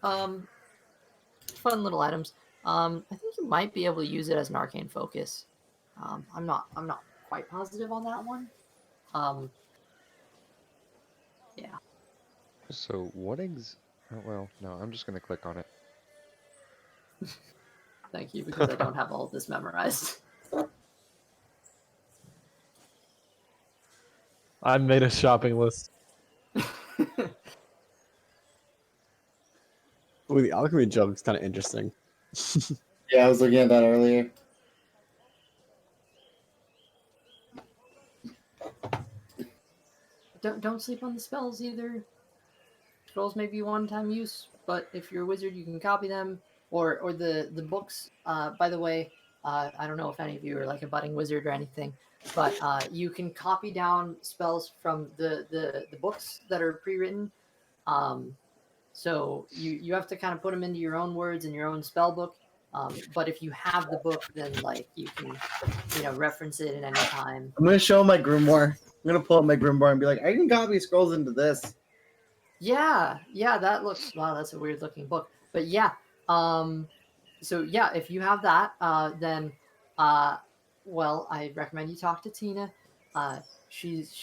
Um Fun little items. I think you might be able to use it as an arcane focus. I'm not quite positive on that one. Um, yeah. So oh, well, no, I'm just gonna click on it. Thank you, because I don't have all of this memorized. I made a shopping list. Ooh, the alchemy jug is kind of interesting. Yeah, I was looking at that earlier. Don't sleep on the spells either. Scrolls may be one-time use, but if you're a wizard, you can copy them. Or the books. By the way, I don't know if any of you are like a budding wizard or anything, but you can copy down spells from the books that are pre-written. So you have to kind of put them into your own words in your own spell book. But if you have the book, then like you can, reference it at any time. I'm gonna show my grimoire. I'm gonna pull up my grimoire and be like, I can copy scrolls into this. Yeah, that looks wow. That's a weird looking book, but yeah. So yeah, if you have that, then, well, I recommend you talk to Tina. Uh, she's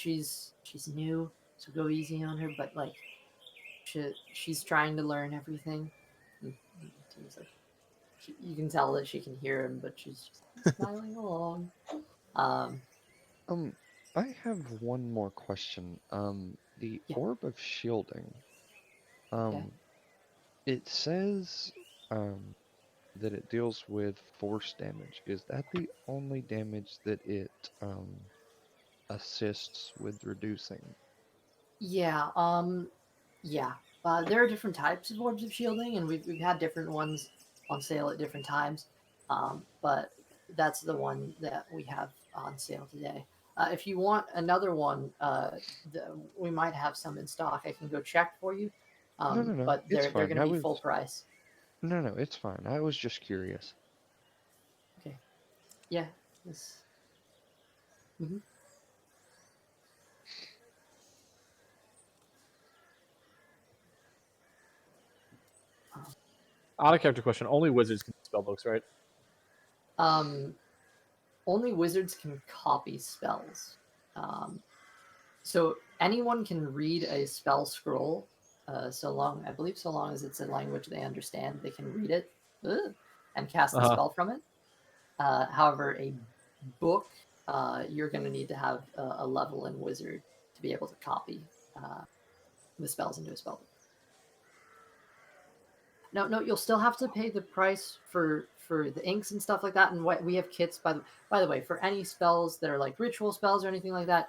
new, so go easy on her. But like, she's trying to learn everything. Tina's like, you can tell that she can hear him, but she's just smiling along. Um, Um, I have one more question. The yeah, orb of shielding. yeah. It says, that it deals with force damage. Is that the only damage that it assists with reducing? Yeah, yeah. There are different types of orbs of shielding, and we've had different ones on sale at different times. But that's the one that we have on sale today. If you want another one, we might have some in stock. I can go check for you. No, no, no. But It's they're fine. going to be full price. No, no, it's fine. I was just curious. Okay. Yeah. This. Mhm. Out of character question. Only wizards can spell books, right? Only wizards can copy spells. So anyone can read a spell scroll, so long as it's a language they understand, they can read it and cast the spell from it. However, a book, you're going to need to have a level in wizard to be able to copy the spells into a spell book. No, you'll still have to pay the price for the inks and stuff like that. And we have kits, by the way, for any spells that are like ritual spells or anything like that.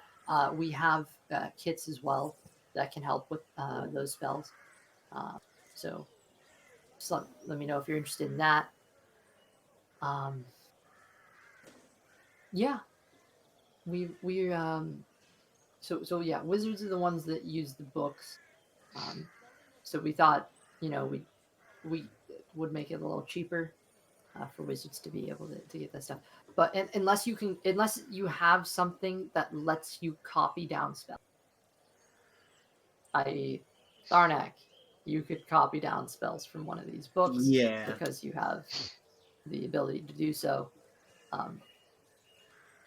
We have kits as well that can help with those spells. So let me know if you're interested in that. Yeah, so yeah, wizards are the ones that use the books. So we thought, we would make it a little cheaper for wizards to be able to get that stuff. But unless you have something that lets you copy down spells, i.e., Tharnak, you could copy down spells from one of these books because you have the ability to do so.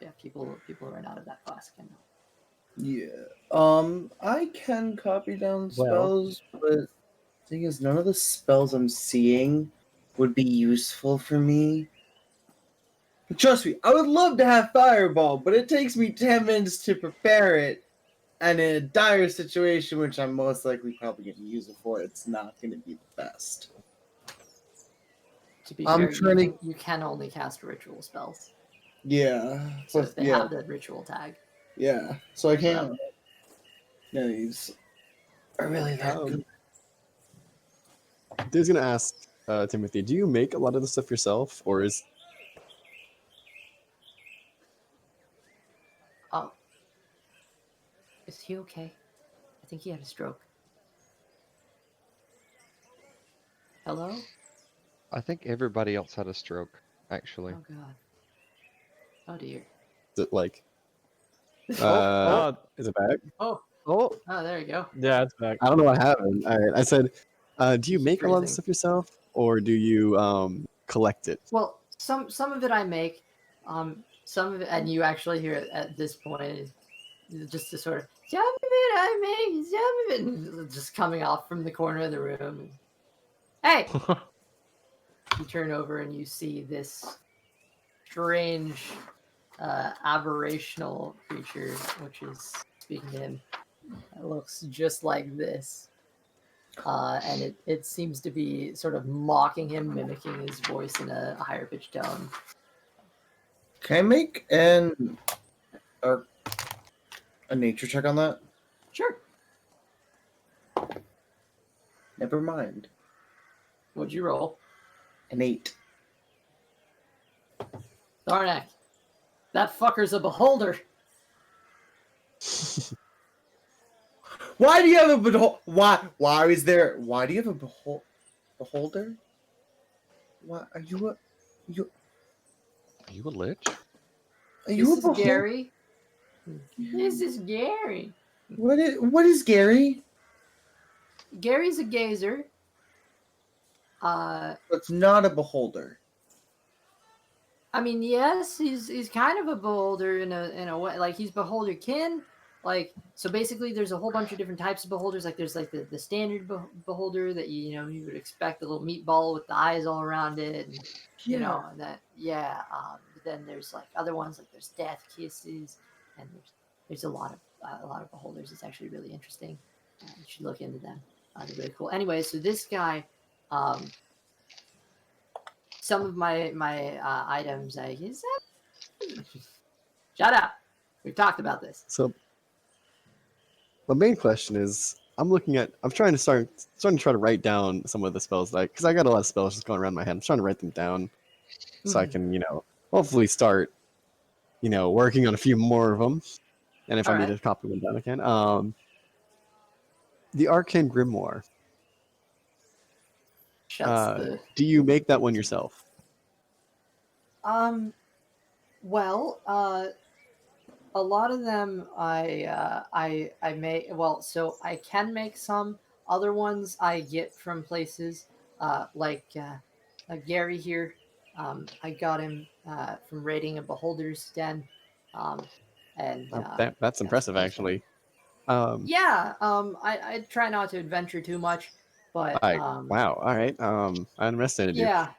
Yeah, people run out of that class can. Yeah. I can copy down spells, but the thing is, none of the spells I'm seeing would be useful for me. But trust me, I would love to have Fireball, but it takes me 10 minutes to prepare it, and in a dire situation, which I'm most likely probably going to use it for, it's not going to be the best. To be fair, you can only cast ritual spells. Yeah. So if they have the ritual tag. Yeah. So I can't. No, these are really that good. I was gonna ask Timothy, do you make a lot of the stuff yourself, or is? Oh, is he okay? I think he had a stroke. Hello? I think everybody else had a stroke, actually. Oh god. Oh dear. Is it like? Is Is it back? Oh, there you go. yeah, it's back. I don't know what happened. All right, I said, do you He's make a lot of freezing. stuff yourself, or do you collect it? Well, some of it I make. Some of it, and you actually hear it at this point, just to sort of some of it I make, some of it just coming off from the corner of the room. Hey, you turn over and you see this strange, aberrational creature, which is speaking to him. It looks just like this. And it seems to be sort of mocking him, mimicking his voice in a higher pitched tone. Can I make a nature check on that? Sure. Never mind. What'd you roll? An 8. Tharnak, that fucker's a beholder. Why do you have a Why is there? Why do you have a beholder? Why are you a? Are you a lich? Are you This a is beholder? Gary. This is Gary. What is Gary? Gary's a gazer. It's not a beholder. I mean, yes, he's kind of a beholder in a way. Like he's beholderkin. Like so, basically, there's a whole bunch of different types of beholders. Like there's like the standard beholder that you would expect, a little meatball with the eyes all around it. And, But then there's like other ones, like there's death kisses, and there's a lot of beholders. It's actually really interesting. You should look into them. They're really cool. Anyway, so this guy. Some of my items, shut up. We've talked about this. So, the main question is, I'm trying to try to write down some of the spells, because I got a lot of spells just going around my head. I'm trying to write them down so I can, hopefully start, working on a few more of them. And if I need to copy them down, I can. The Arcane Grimoire. Do you make that one yourself? Well, a lot of them I make. Well, so I can make some. Other ones I get from places. like Gary here. I got him from raiding a beholder's den, and That's impressive, one. actually. Yeah, I try not to adventure too much, but wow. All right. I underestimated you. yeah,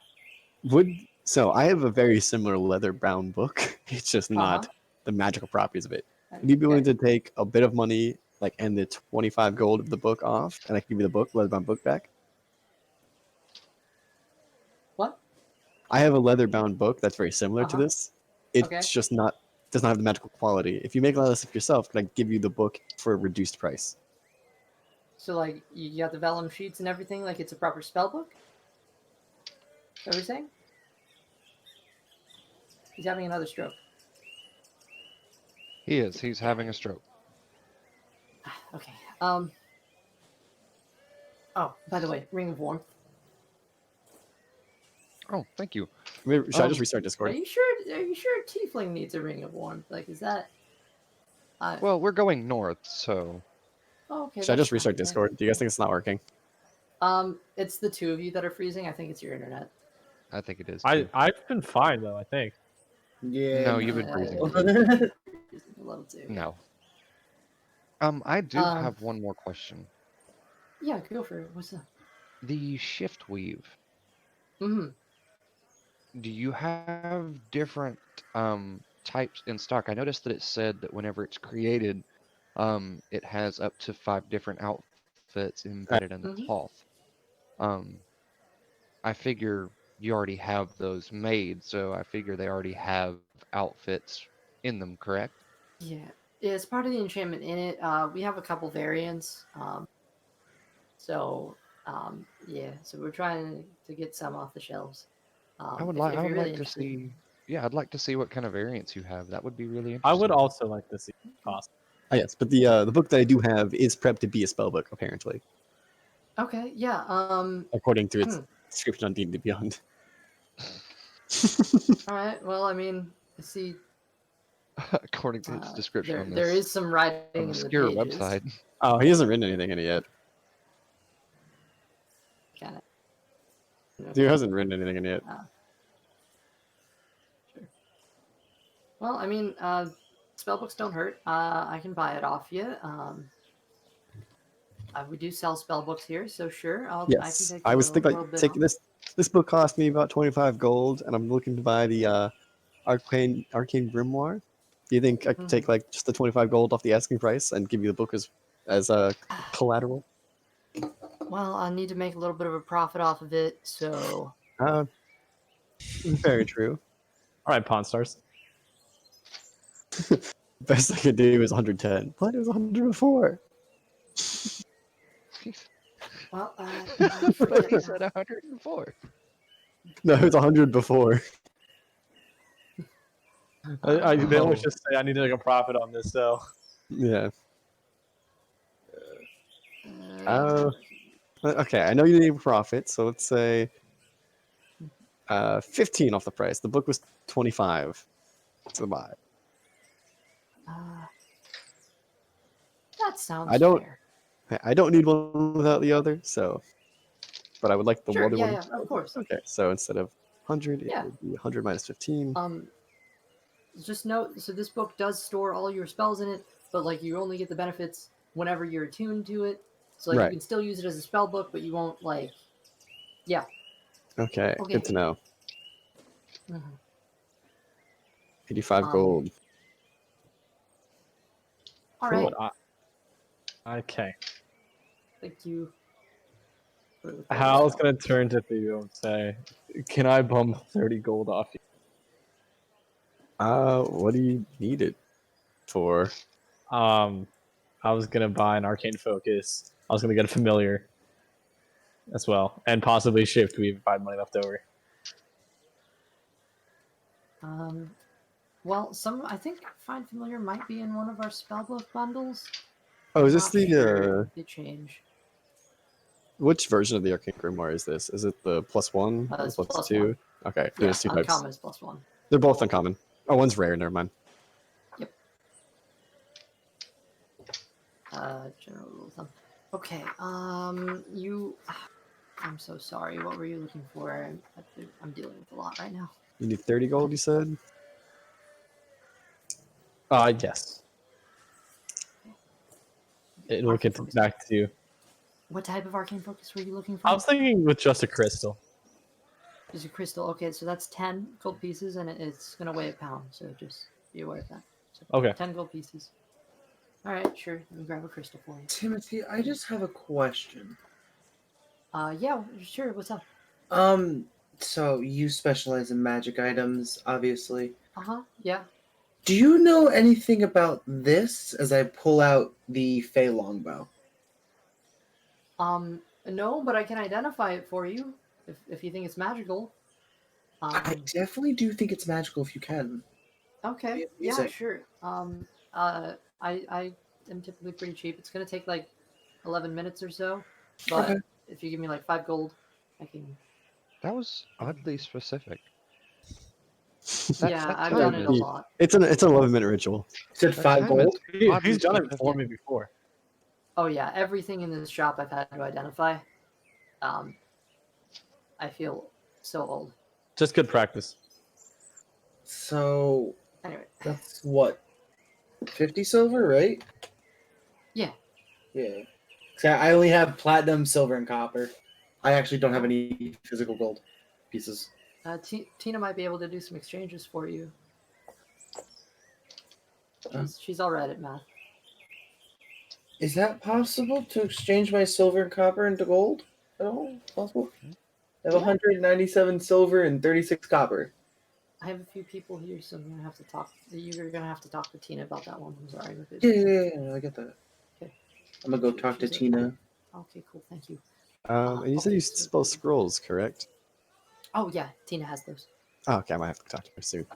So I have a very similar leather brown book. It's just uh-huh. not the magical properties of it. Would you be willing Okay. to take a bit of money, like, and the 25 gold of the book off, and I can give you the book, leather bound book back? What? I have a leather bound book that's very similar to Uh-huh. this. It's Okay. just not does not have the magical quality. If you make a lot of stuff yourself, can I give you the book for a reduced price? So like you got the vellum sheets and everything, like it's a proper spell book? Is that what you're saying? He's having another stroke. He is. He's having a stroke. Okay. Oh, by the way, Ring of Warmth. Oh, thank you. Should I just restart Discord? Are you sure Tiefling needs a Ring of Warmth? Like, is that? Well, we're going north, so Oh, okay. Should I that's just restart fine, yeah. Discord? Do you guys think it's not working? It's the two of you that are freezing. I think it's your internet. I think it is too. I've been fine though. I think. Yeah. No, you've been freezing. A little too. No. I do have one more question. Yeah, go for it. What's up? The shift weave. Mm-hmm. Do you have different types in stock? I noticed that it said that whenever it's created, it has up to 5 different outfits embedded in the Mhm. cloth. I figure you already have those made, so I figure they already have outfits in them, correct? Yeah, it's part of the enchantment in it. We have a couple variants. Yeah, so we're trying to get some off the shelves. I would If like you're really to interested. see. Yeah, I'd like to see what kind of variants you have. That would be really I interesting. would also like to see cost. Oh, yes, but the book that I do have is prepped to be a spell book, apparently, Okay, yeah. according to its description on D&D Beyond. All right. Well, I mean, see, According to its description on there this is some writing in the obscure pages. website. Oh, he hasn't written anything in it yet. Kind of. Dude hasn't written anything in it yet. Sure. Well, I mean, spellbooks don't hurt. I can buy it off you. We do sell spellbooks here, so sure. Yes, I I was thinking little like bit taking off. this book cost me about 25 gold, and I'm looking to buy the arcane grimoire. Do you think I could take like just the 25 gold off the asking price and give you the book as a collateral? Well, I need to make a little bit of a profit off of it, so Very true. All right, Pawn Stars. Best I could do is 110, but it was 100 before. well, But he said 104. No, it was 100 before. They always just say I need to make a profit on this, so. Yeah. Okay, I know you need a profit, so let's say 15 off the price. The book was 25 to buy. that sounds I fair. don't need one without the other, so. But I would like the Sure, other one. yeah, of course. Okay, so instead of 100, Yeah. it would be 100 minus 15. Just note, so this book does store all your spells in it, but like you only get the benefits whenever you're attuned to it. So like Right. you can still use it as a spell book, but you won't like. Yeah. Okay, good to know. Mhm. 85 gold. All right. Okay. Thank you. Hal's gonna turn to Theo and say, "Can I bum 30 gold off you?" What do you need it for? I was gonna buy an arcane focus. I was gonna get a familiar as well, and possibly shift weave if I had money left over. Well, I think Find Familiar might be in one of our spellbook bundles. Oh, is this Not the sure they change. which version of the Arcane Grimoire is this? Is it the +1 or It's the +1. +2? Okay, there's two types. Uncommon is +1. They're both uncommon. Oh, one's rare. Never mind. Yep. General rule of thumb. Okay. I'm so sorry. What were you looking for? I'm dealing with a lot right now. You need 30 gold, you said? Yes. It will Arcane get focus. back to you. What type of arcane focus were you looking I for? was thinking with just a crystal. There's a crystal. Okay, so that's 10 gold pieces, and it's gonna weigh a pound. So just be aware of that. So Okay. 10 gold pieces. All right, sure. Let me grab a crystal for you. Timothy, I just have a question. Yeah, sure. What's up? So you specialize in magic items, obviously. Yeah. Do you know anything about this as I pull out the Fey longbow? No, but I can identify it for you if you think it's magical. I definitely do think it's magical if you can. Okay. Be Yeah, amazing. sure. I am typically pretty cheap. It's gonna take like 11 minutes or so, but Okay. if you give me like 5 gold, I can. That was oddly specific. Yeah, that I've time done it a is- lot. It's an 11-minute ritual. You said That 5 time gold? is oddly He's done it specific. for me before. Oh yeah, everything in this shop I've had to identify. I feel so old. Just good practice. So Anyway, that's what? 50 silver, right? yeah. Yeah. So I only have platinum, silver, and copper. I actually don't have any physical gold pieces. Tina might be able to do some exchanges for you. Oh. She's all right at math. Is that possible to exchange my silver and copper into gold at all? Possible? I have Yeah. 197 silver and 36 copper. I have a few people here, so I'm gonna have to talk. You're gonna have to talk to Tina about that one. I'm sorry. Yeah, I get that. Okay. I'm gonna go talk to She's Tina. Okay, cool. Thank you. And you said okay, you so- spell scrolls, correct? Oh yeah, Tina has those. Oh, okay, I might have to talk to her soon.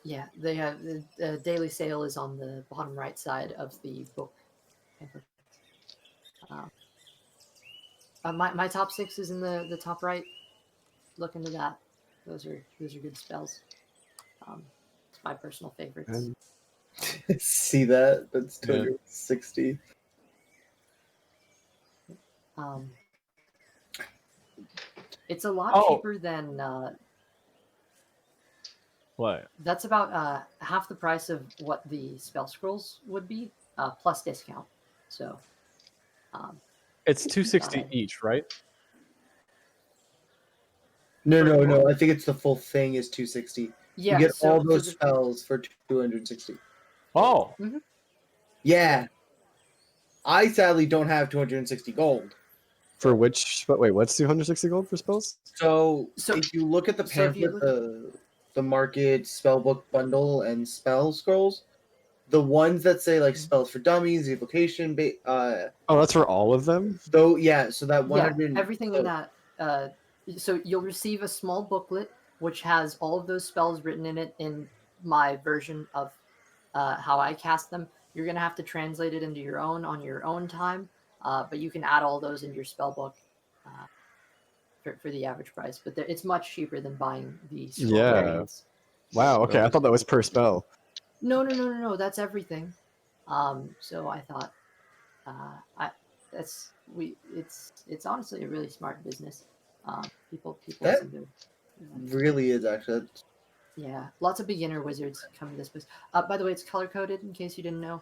Yeah, they have the daily sale is on the bottom right side of the book. My top 6 is in the top right. Look into that. Those are good spells. It's my personal favorites. And See that? That's Yeah. 260. It's a lot Oh. cheaper than What? that's about half the price of what the spell scrolls would be, plus discount. So It's 260 ahead. each, right? No. I think it's the full thing is 260. yeah, You get so, all those so the- spells for 260. Oh, Yeah. I sadly don't have 260 gold. for which? But wait, what's 260 gold for spells? So, So- if you look at the so if you pamphlet, the market spellbook bundle and spell scrolls, the ones that say like spells for dummies, evocation, Oh, that's for all of them? though, yeah. So that yeah, 100, everything so- in that. So you'll receive a small booklet which has all of those spells written in it in my version of how I cast them. You're gonna have to translate it into your own on your own time, but you can add all those into your spell book for the average price. But it's much cheaper than buying the scroll Yeah. variants. Wow, okay, I thought that was per spell. No. That's everything. So I thought, it's honestly a really smart business. People That- seem to. really is actually. Yeah, lots of beginner wizards come to this place. By the way, it's color coded in case you didn't know.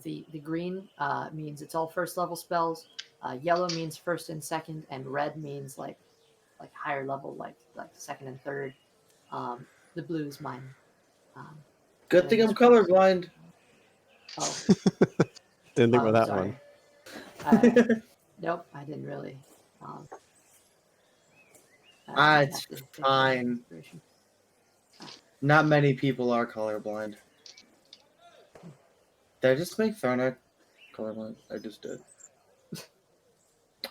The green means it's all first level spells. Yellow means first and second, and red means like higher level, like second and third. The blue is mine. Good thing I'm colorblind. Oh, Didn't think oh, about that sorry. one. Nope, I didn't really. It's have to take that fine. into consideration. Not many people are colorblind. Did I just make Tharnak colorblind? I just did.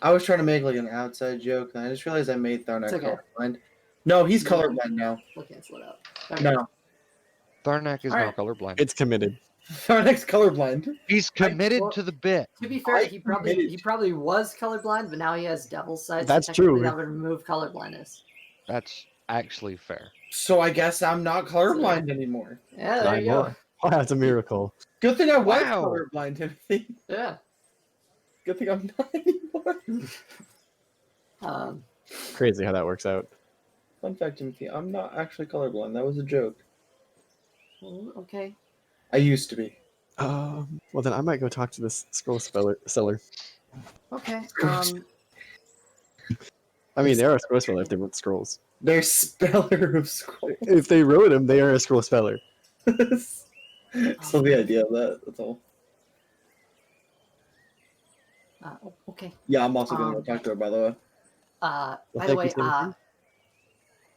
I was trying to make like an outside joke, and I just realized I made Tharnak It's okay. colorblind. No, he's Yeah. colorblind now. We'll cancel it out. No, Tharnak is Alright. now colorblind. It's committed. Tharnak's colorblind. He's committed well- to the bit. To be fair, I he committed. probably was colorblind, but now he has devil's sight. That's so technically true. That would remove colorblindness. That's actually fair. So I guess I'm not colorblind anymore. Yeah, there you go. Wow, that's a miracle. Good thing I was Wow. colorblind, Timothy. Yeah. Good thing I'm not anymore. Um, Crazy how that works out. Fun fact, Timothy, I'm not actually colorblind. That was a joke. okay. I used to be. Well, then I might go talk to this scroll seller. Okay. I mean, they are a scroll speller if they wrote scrolls. They're speller of scrolls. If they wrote them, they are a scroll speller. So the idea of that, that's all. Okay. Yeah, I'm also gonna go talk to her, by the way. By the thank you, way, Timothy.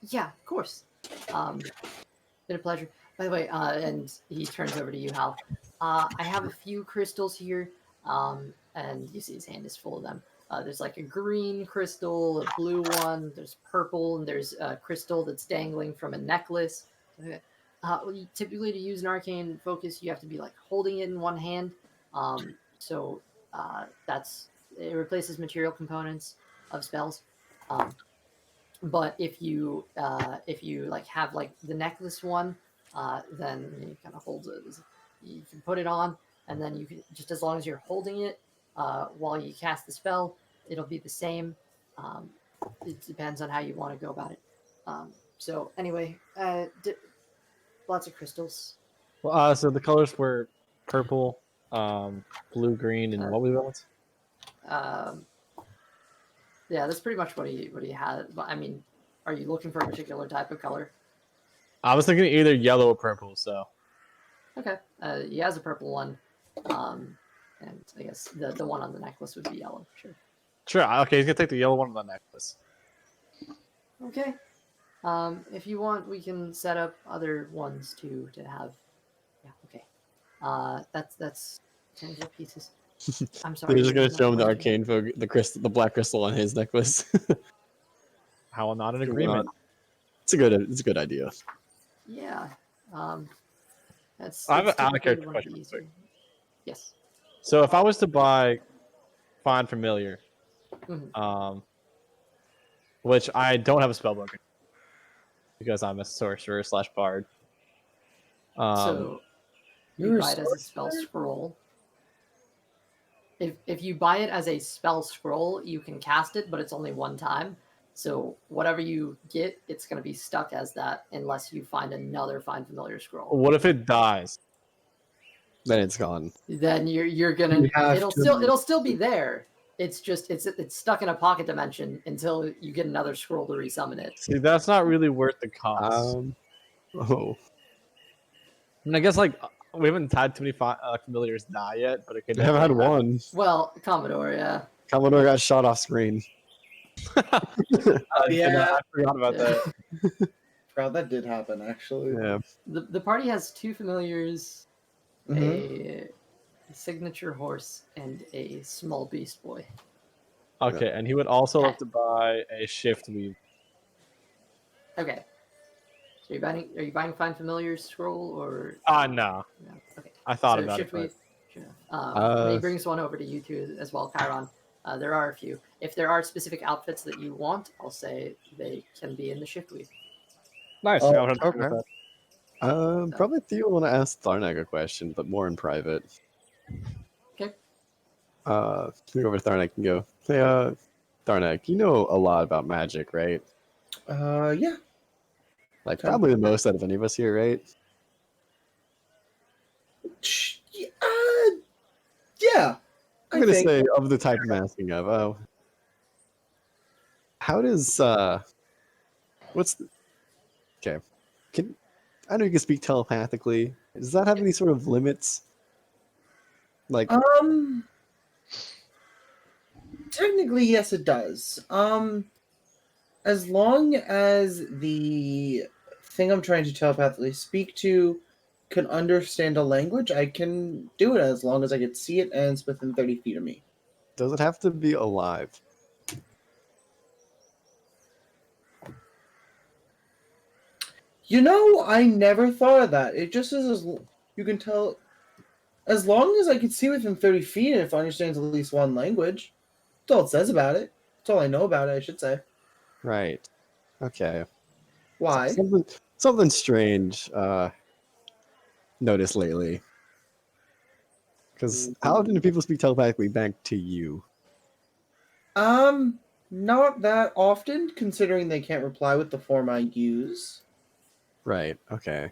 yeah, of course. Been a pleasure. By the way, and he turns over to you, Hal. I have a few crystals here, and you see his hand is full of them. There's like a green crystal, a blue one, there's purple, and there's a crystal that's dangling from a necklace. Typically, to use an arcane focus, you have to be like holding it in one hand. So it replaces material components of spells. But if you like have like the necklace one, then you kind of hold it. You can put it on, and then you can just, as long as you're holding it while you cast the spell, it'll be the same. It depends on how you want to go about it. So anyway, lots of crystals. Well, so the colors were purple, blue, green, and what was the ones? Yeah, that's pretty much what he had. But I mean, are you looking for a particular type of color? I was thinking either yellow or purple. So Okay, he has a purple one, and I guess the one on the necklace would be yellow. Sure. sure. Okay, he's gonna take the yellow one on the necklace. Okay. If you want, we can set up other ones too to have. Yeah. Okay. That's 10 gold pieces. I'm sorry. They're just gonna show him the What did you- arcane fog, the black crystal on his necklace. How not in Sure, agreement? it's a good idea. Yeah. That's. I have that's an typically out-of-character one of the question real easier- quick. Yes. So if I was to buy Find Familiar, Mhm. which I don't have a spellbook because I'm a sorcerer / bard. So you You're a buy it as a spell sorcerer? scroll. If you buy it as a spell scroll, you can cast it, but it's only one time. So whatever you get, it's going to be stuck as that unless you find another Find Familiar scroll. What if it dies? Then it's gone. Then you're gonna You have to- it'll still be there. It's just it's stuck in a pocket dimension until you get another scroll to resummon it. See, that's not really worth the cost. Oh, I mean, I guess like we haven't had too many familiars die yet, but it could. I haven't had definitely happen. one. Well, Commodore, yeah. Commodore got shot off screen. Yeah. I forgot about that. Proud that did happen, actually. Yeah. The party has two familiars, Mhm. a signature horse, and a small beast boy. Okay, and he would also have to buy a shift weave. Okay. So are you buying Find Familiar scroll or No. no? Okay. I thought So about shift it. But... weave. Sure enough. And he Uh, brings one over to you too as well, Chiron. There are a few. If there are specific outfits that you want, I'll say they can be in the shift weave. Nice. Oh, I would have to agree with okay. that. Probably Theo want to ask Tharnag a question, but more in private. Okay. We go over to Tharnag and go, hey, Tharnag, you know a lot about magic, right? Yeah. Like, probably the most out of any of us here, right? Yeah. I'm gonna say of the type I'm asking of. How does what's the... Okay? I know you can speak telepathically. Does that have any sort of limits? Like, Technically, yes, it does. As long as the thing I'm trying to telepathically speak to can understand a language, I can do it as long as I can see it and it's within 30 feet of me. does it have to be alive? You know, I never thought of that. It just is you can tell as long as I can see within 30 feet and if it understands at least one language. That's all it says about it. That's all I know about it, I should say. Right. Okay. Why? Something strange noticed lately. Because how often do people speak telepathically back to you? Not that often, considering they can't reply with the form I use. Right. Okay.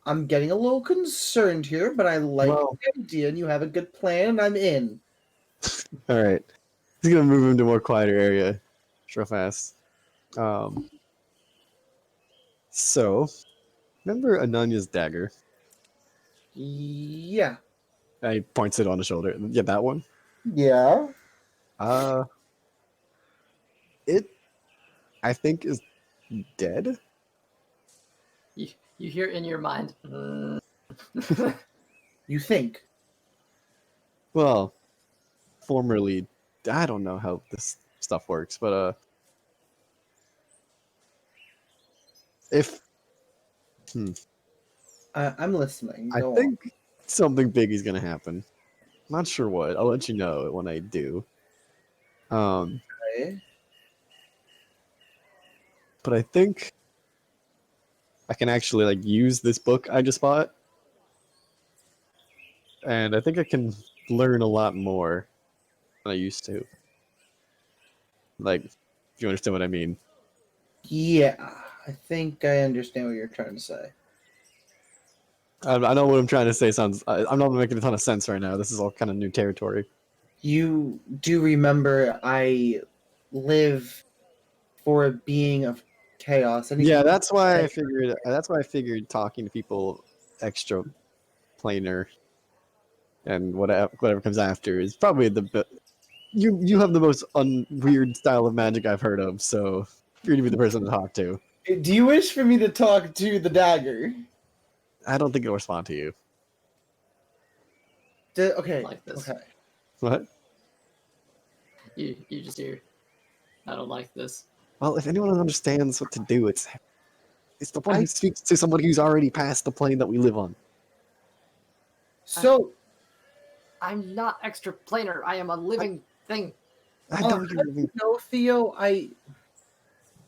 I'm getting a little concerned here, but I like Well- the idea, and you have a good plan, and I'm in. All right. He's gonna move him to a more quieter area, real fast. So, remember Ananya's dagger? Yeah. He points it on his shoulder. Yeah, that one. Yeah. Uh, it, I think, is dead. You hear in your mind. You think? Well, formerly, I don't know how this stuff works, but if I'm listening. I Go think something big is gonna happen. Not sure what. I'll let you know when I do. on. Okay. But I think I can actually like use this book I just bought, and I think I can learn a lot more than I used to. Like, if you understand what I mean. Yeah, I think I understand what you're trying to say. I know what I'm trying to say sounds. I'm not making a ton of sense right now. This is all kind of new territory. You do remember I live for a being of chaos. Yeah, that's why I figured. That's why I figured talking to people extra planar and whatever comes after is probably the best. You have the most weird style of magic I've heard of, so you're gonna be the person to talk to. Do you wish for me to talk to the dagger? I don't think it'll respond to you. Okay. Like this. Okay. What? You just hear. I don't like this. Well, if anyone understands what to do, it's the one who speaks to somebody who's already past the plane that we live on. So, I'm not extra planar. I am a living thing. I know you're living. no, Theo.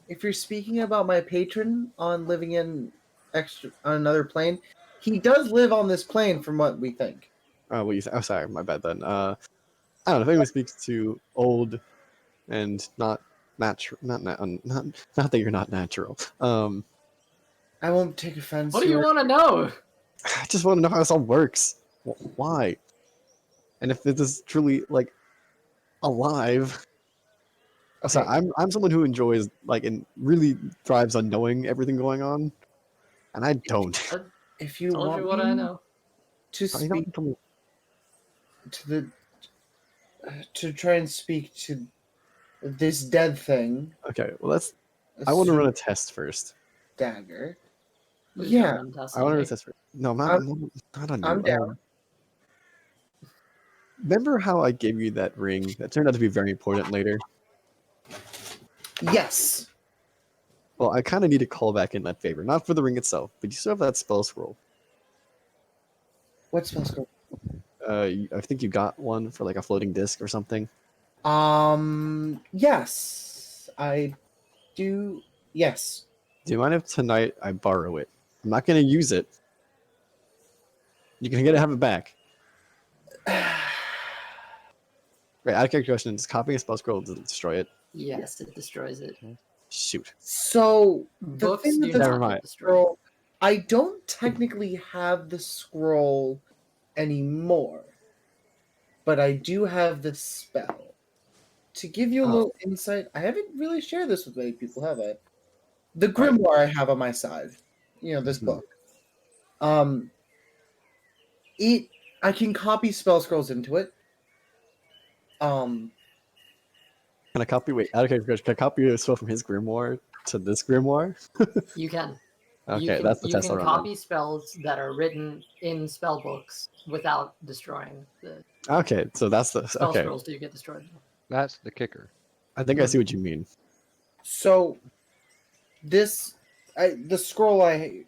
If you're speaking about my patron on living in on another plane, he does live on this plane, from what we think. What you say? Oh, sorry, my bad then. I don't know if anyone speaks to old and not natural, not that you're not natural. I won't take offense. What do you want to know? I just want to know how this all works. Why? And if this is truly like alive. Okay. So I'm someone who enjoys like and really thrives on knowing everything going on, and I don't. If you Told want you what me I know. to You speak don't tell me- to the to try and speak to this dead thing, Okay, well I want to run a test first. dagger. Please Yeah, run tests I on want to run me. a test first. No, not on you. I'm down. Remember how I gave you that ring that turned out to be very important later? Yes. Well, I kind of need to call back in that favor. Not for the ring itself, but you still have that spell scroll. What spell scroll? I think you got one for like a floating disc or something. Yes, I do. Yes. Do you mind if tonight I borrow it? I'm not going to use it. You can have it back. Right, out of character question, does copying a spell scroll destroy it? Yes, it destroys it. Shoot. So the Books thing do with the Never not mind. get destroyed. scroll, I don't technically have the scroll anymore, but I do have the spell. To give you a Oh. little insight, I haven't really shared this with many people, have I? The grimoire I have on my side, this Hmm. book. I can copy spell scrolls into it. Can I copy? Wait, out of character question, can I copy a spell from his grimoire to this grimoire? You can. Okay, that's the you test can I'll run. copy spells that are written in spell books without destroying the Okay, so that's the spell okay. scrolls. Do get destroyed? That's the kicker. I think I see what you mean. So the scroll I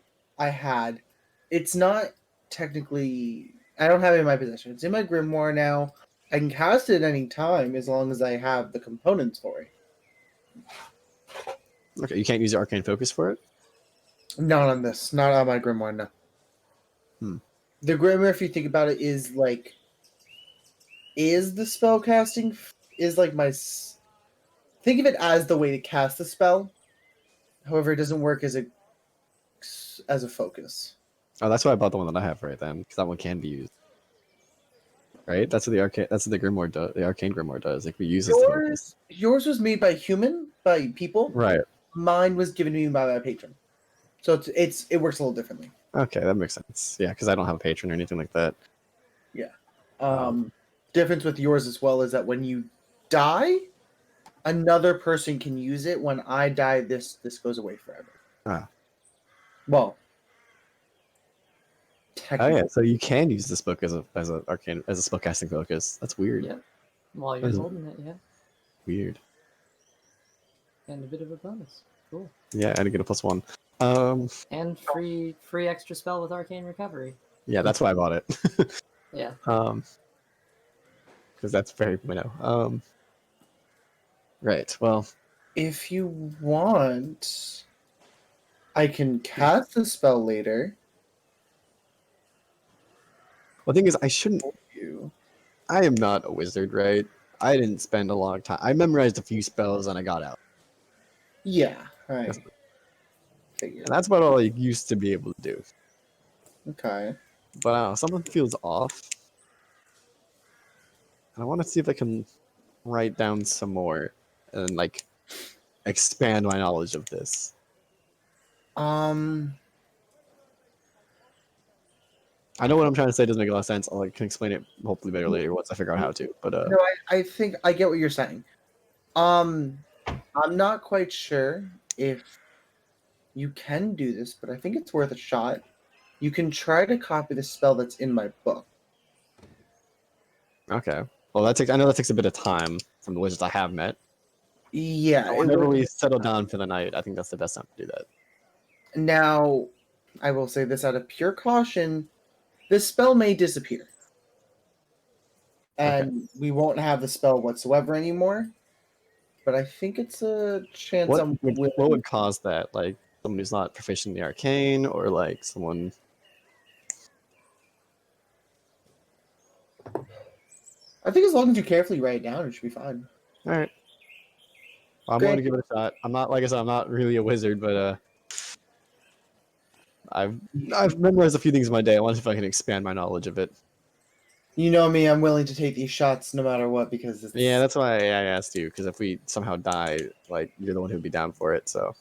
had, it's not technically. I don't have it in my possession. It's in my grimoire now. I can cast it at any time as long as I have the components for it. Okay, you can't use your arcane focus for it. Not on this. Not on my grimoire. No. Hmm. The grimoire, if you think about it, is the spell casting is like my think of it as the way to cast the spell. However, it doesn't work as a focus. Oh, that's why I bought the one that I have right then, because that one can be used. Right? That's what the Grimoire does. The Arcane Grimoire does. It can be used as the focus. Yours was made by people. Right. Mine was given to me by my patron. So it works a little differently. Okay, that makes sense. Yeah, because I don't have a patron or anything like that. Difference with yours as well is that when you die, another person can use it. When I die, this goes away forever. Ah. Well, Oh technically. yeah, so you can use this book as a spellcasting focus. That's weird. Yeah. While you're That's holding it, yeah. weird. And a bit of a bonus. Cool. Yeah, I did get a +1. And free extra spell with Arcane Recovery. Yeah, that's why I bought it. Yeah. Because that's very Right. Well, If you want, I can cast the spell later. the thing is, I shouldn't. You. I am not a wizard, right? I didn't spend a long time. I memorized a few spells and I got out. Yeah, right. Yes. Figured. And that's about all I used to be able to do. Okay. But I don't know, something feels off. And I want to see if I can write down some more and like expand my knowledge of this. I know what I'm trying to say doesn't make a lot of sense. I can explain it hopefully better later once I figure out how to. But No, I think I get what you're saying. I'm not quite sure if you can do this, but I think it's worth a shot. You can try to copy the spell that's in my book. okay. Well, I know that takes a bit of time from the wizards I have met. Yeah. Whenever we settle down for the night, I think that's the best time to do that. Now, I will say this out of pure caution: this spell may disappear, and we won't have the spell whatsoever anymore. But I think it's a chance. What would cause that? Like someone who's not proficient in the arcane, or like someone. I think as long as you carefully write it down, it should be fine. All right. Well, I'm going to give it a shot. I'm not, like I said, I'm not really a wizard, but I've memorized a few things in my day. I want to see if I can expand my knowledge of it. You know me; I'm willing to take these shots no matter what because it's... Yeah, that's why I asked you, because if we somehow die, like you're the one who'd be down for it. So.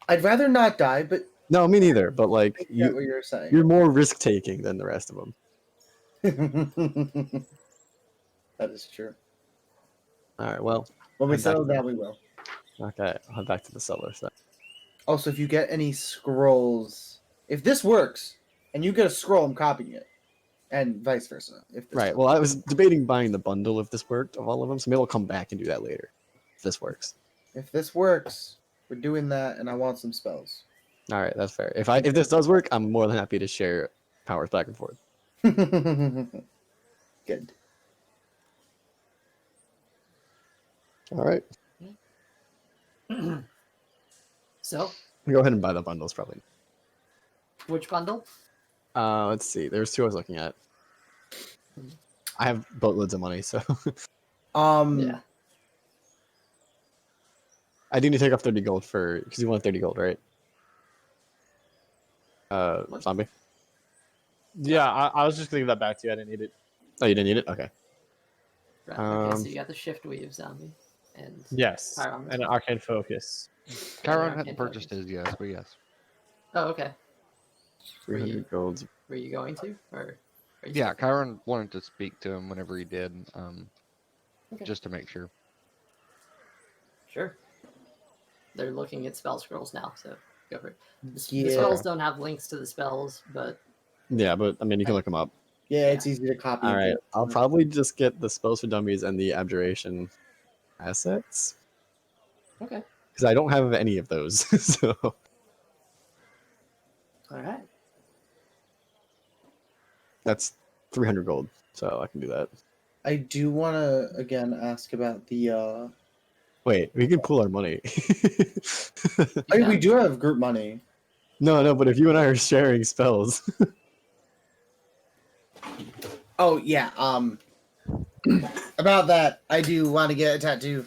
I'd rather not die, but No, me neither. But like I get what you're saying. you're more risk taking than the rest of them. That is true. All right. Well. When we I'm back settle to- down, we will. Okay. I'll head back to the cellar. So. Also, if you get any scrolls, if this works and you get a scroll, I'm copying it, and vice versa. If this Right. works. Well, I was debating buying the bundle if this worked of all of them, so maybe I'll come back and do that later. If this works. If this works, we're doing that, and I want some spells. All right, that's fair. If this does work, I'm more than happy to share powers back and forth. Good. All right. So, Go ahead and buy the bundles, probably. which bundle? Let's see. There's two I was looking at. I have boatloads of money, so Yeah. I do need to take off 30 gold because you want 30 gold, right? What? Zombie. Yeah, I was just gonna give that back to you. I didn't need it. Oh, you didn't need it? Okay. Right. Okay, so Um, you got the shift weave zombie. And Yes, Chiron was and an one. arcane focus. Chiron I hadn't can't purchased focus. his yes, but yes. Oh, okay. Were 300 you, gold. were you going to? Or are you Yeah, skipping? Chiron wanted to speak to him whenever he did, Okay. just to make sure. Sure. They're looking at spell scrolls now, so go for it. The Yeah. spells don't have links to the spells, but Yeah, but I mean, you can look them up. Yeah, it's easy to copy. All and right. paste. I'll probably just get the spells for dummies and the abjuration assets okay. because I don't have any of those. So All right. that's 300 gold. So I can do that. I do want to again ask about the. Wait, we can pool our money. I mean, we can. do have group money. No, but if you and I are sharing spells, Oh yeah. About that, I do want to get a tattoo.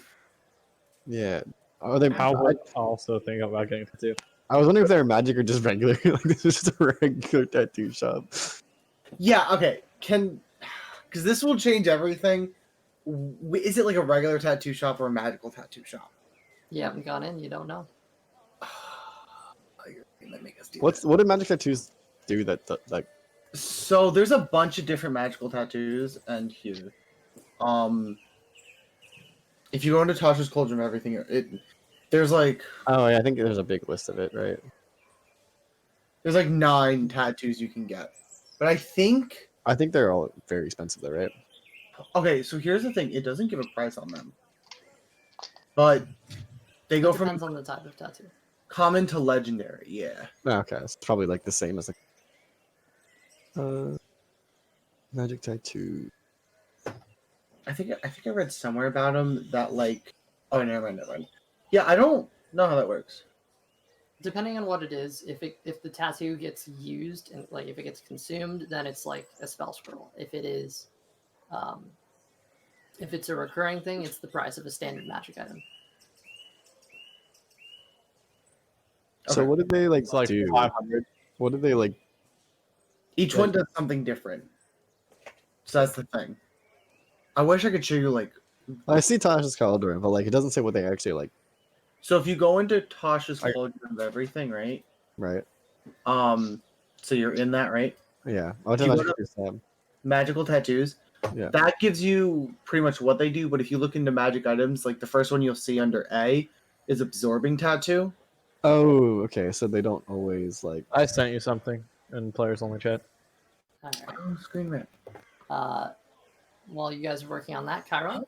Yeah. Are they? I would also think about getting a tattoo. I was wondering if they're magic or just regular. Like this is just a regular tattoo shop. Yeah, okay. Because this will change everything. Is it like a regular tattoo shop or a magical tattoo shop? You haven't gone in, you don't know. Oh, you're gonna make us do What do magic tattoos do that like? So there's a bunch of different magical tattoos, and here, if you go into Tasha's Cauldron of Everything, there's like Oh yeah, I think there's a big list of it, right? there's like 9 tattoos you can get, but I think I think they're all very expensive though, right? okay. So here's the thing: it doesn't give a price on them, but they go It from depends on the type of tattoo. common to legendary. Yeah. Oh, okay, it's probably like the same as like magic tattoo. I think I read somewhere about them that like oh never mind. Yeah, I don't know how that works. Depending on what it is, if the tattoo gets used and like if it gets consumed, then it's like a spell scroll. If it is, if it's a recurring thing, it's the price of a standard magic item. So Okay. what did they like It's like do? 500. What did they like? Each one does something different. So that's the thing. I wish I could show you like. I see Tasha's Cauldron, but like it doesn't say what they actually like, So if you go into Tasha's I- Cauldron of Everything, right? right? So you're in that, right? Yeah, I'll Do tell you magic wanna- tattoo Sam. Magical tattoos. Yeah. That gives you pretty much what they do, but if you look into magic items, like the first one you'll see under A is absorbing tattoo. Oh, okay. So they don't always like. I sent you something in players only chat. All right. Oh, screen rant. While you guys are working on that, Chiron,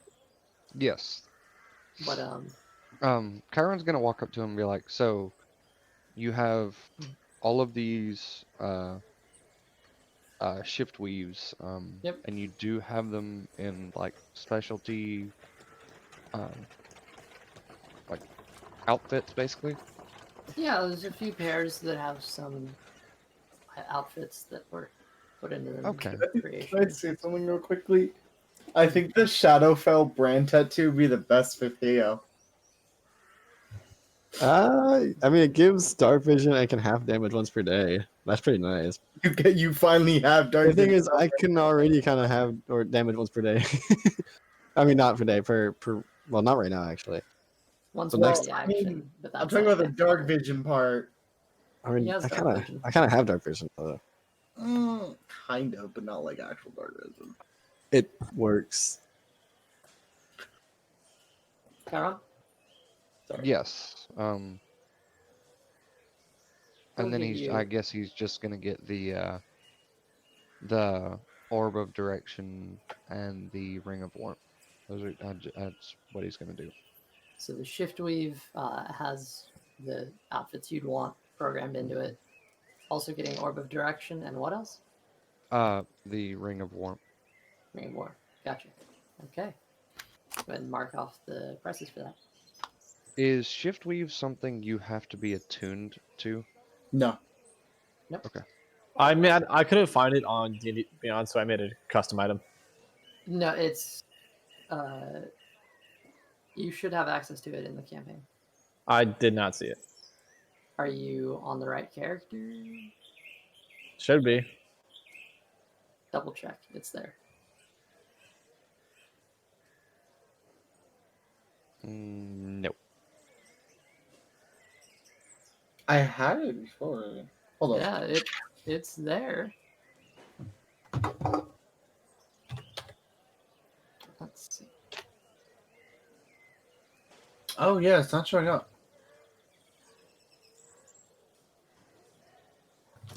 Yes. but Chiron's gonna walk up to him and be like, "So, you have all of these shift weaves, Yep. and you do have them in like specialty, like outfits, basically." yeah, there's a few pairs that have some outfits that were put into them. Okay. Creation. Can I say something real quickly? I think the Shadowfell brand tattoo would be the best for Theo. I mean, it gives dark vision and can half damage once per day. That's pretty nice. You finally have dark. The thing vision. is, I can already kind of have or damage once per day. I mean, not per day, per well, not right now actually. Once So per next- reaction, but that's I'm talking like about the next dark level. vision part. I mean, He has I dark vision. kind of have dark vision though. Kind of, but not like actual dark vision. It works. Chiron? Sorry. Yes. We'll And then give I you- guess he's just gonna get the orb of direction and the ring of warmth. Those are that's what he's gonna do. So the shift weave has the outfits you'd want programmed into it. Also getting orb of direction and what else? The ring of warmth. Ring of war. Gotcha. Okay. Go ahead and mark off the prices for that. Is shift weave something you have to be attuned to? No. I mean, I couldn't find it on D&D Beyond, so I made a custom item. No, it's you should have access to it in the campaign. I did not see it. Are you on the right character? Should be. Double check. It's there. No. I had it before. Hold on. Yeah, it's there. Let's see. Oh yeah, it's not showing up.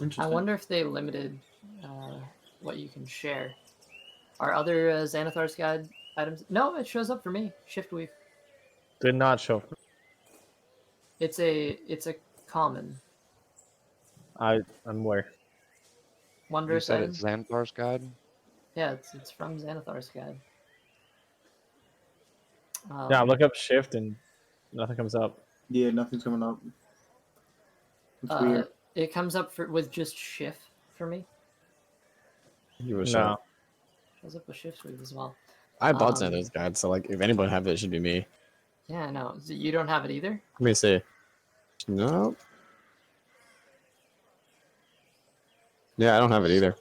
Interesting. I wonder if they limited what you can share. Are other Xanathar's Guide items? No, it shows up for me. Shift weave. Did not show. It's a common. I'm aware. You Wondrous said item. it's Xanthar's Guide? Yeah, it's from Xanathar's Guide. Yeah, look up shift and nothing comes up. Yeah, nothing's coming up. It's weird. It comes up with just shift for me. You were No. Shows up with shift weave as well. I bought some of those guides, so like if anyone have it, it should be me. Yeah, no, so you don't have it either. Let me see. No. Yeah, I don't have it either.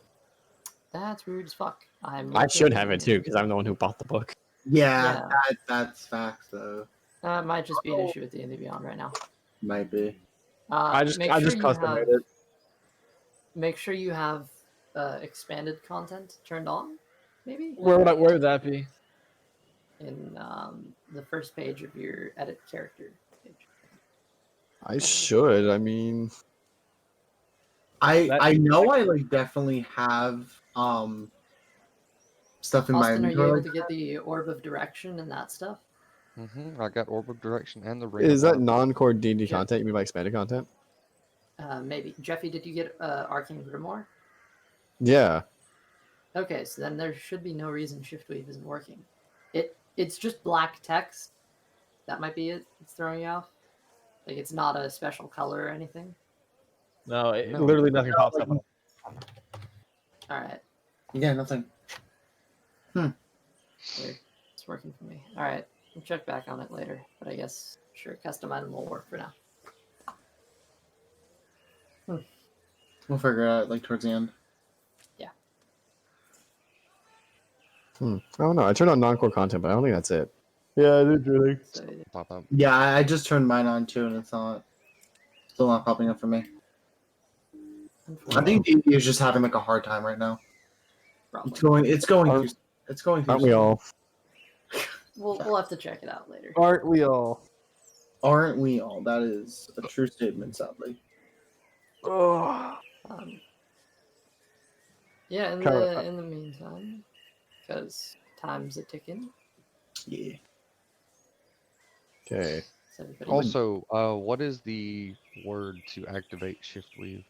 That's rude as fuck. I should have it too because I'm the one who bought the book. Yeah, Yeah. that's facts though. That might just be an issue with D&D Beyond right now. Might be. I just custom made it. Make sure you have expanded content turned on. Maybe Where would that be? in the first page of your edit character page. I should. I mean, I know I like definitely have stuff in my Austin, are you inventory. able to get the Orb of Direction and that stuff? I got Orb of Direction and the Ring. is of that non-core D&D Yeah. content? You mean by expanded content? Maybe. Jeffy, did you get Arcane Grimoire? Yeah. Okay, so then there should be no reason Shiftweave isn't working. It's just black text. That might be it. It's throwing you off. Like it's not a special color or anything. No, No. literally nothing pops up. All right, Yeah, nothing. weird. It's working for me. All right, we'll check back on it later. But I guess sure, custom item will work for now. We'll figure it out like towards the end. I don't know. I turned on non-core content, but I don't think that's it. Yeah, it is really. So Pop up. Yeah, I just turned mine on too, and it's still not popping up for me. I think D&D is just having like a hard time right now. probably. It's going through. Aren't we all? We'll have to check it out later. Aren't we all? Aren't we all? That is a true statement, sadly. Oh. Yeah. In the meantime, because time's a ticking. Yeah. Okay. So everybody Also, what is the word to activate Shiftweave?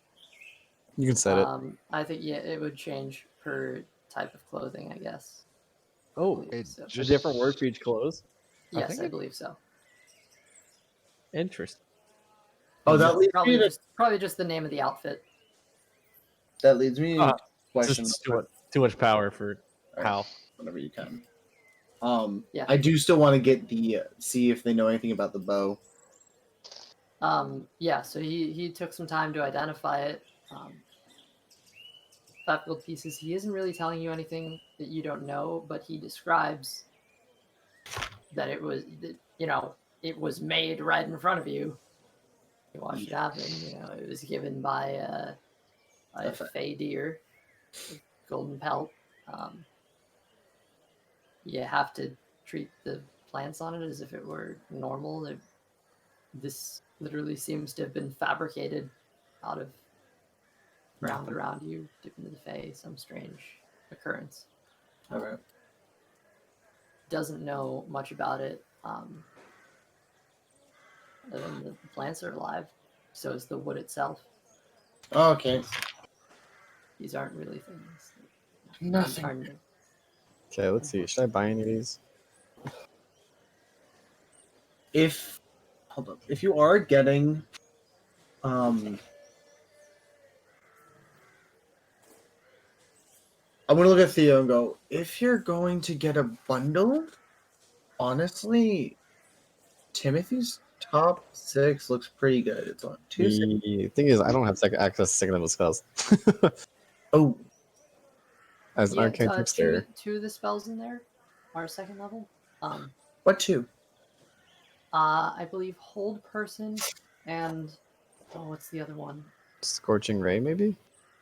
You can set it. I think it would change per type of clothing, I guess. Oh, It So- a different word for each clothes. Yes, I think believe so. Interesting. Oh, that leads Probably me to probably just the name of the outfit. to a question. Just too much power for Hal. Whenever you can. Yeah. I do still want to get the see if they know anything about the bow. Yeah, so he took some time to identify it. 5 gold pieces. He isn't really telling you anything that you don't know, but he describes that it was made right in front of you. You watched it happen. It was given by a fey deer, with golden pelt. You have to treat the plants on it as if it were normal. This literally seems to have been fabricated out of ground around you, dipped into the Fae, some strange occurrence. Okay. Doesn't know much about it. Other than the plants are alive, so is the wood itself. Okay. These aren't really things. Nothing. Okay, let's see. Should I buy any of these? If you are getting I'm gonna look at Theo and go, if you're going to get a bundle, honestly, Timothy's top 6 looks pretty good. It's on 2. The thing is, I don't have access to second level spells. Oh, As an arcane trickster. Two of the spells in there are second level. what 2? I believe Hold Person and what's the other one? Scorching Ray, maybe?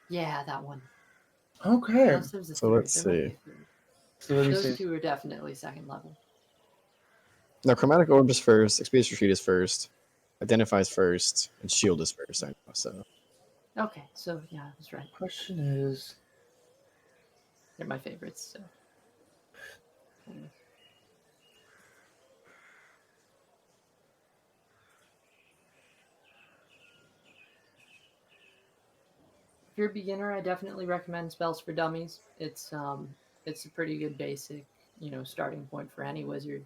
Yeah, that one. Okay. Unless there's a So third. let's There might be see. a third. So let me Those see. two are definitely second level. No, Chromatic Orb is first, Expedious Retreat is first, Identify is first, and Shield is first. I know, so. Okay, so yeah, that's right. Question is, They're my favorites. So. If you're a beginner, I definitely recommend Spells for Dummies. It's a pretty good basic, starting point for any wizard.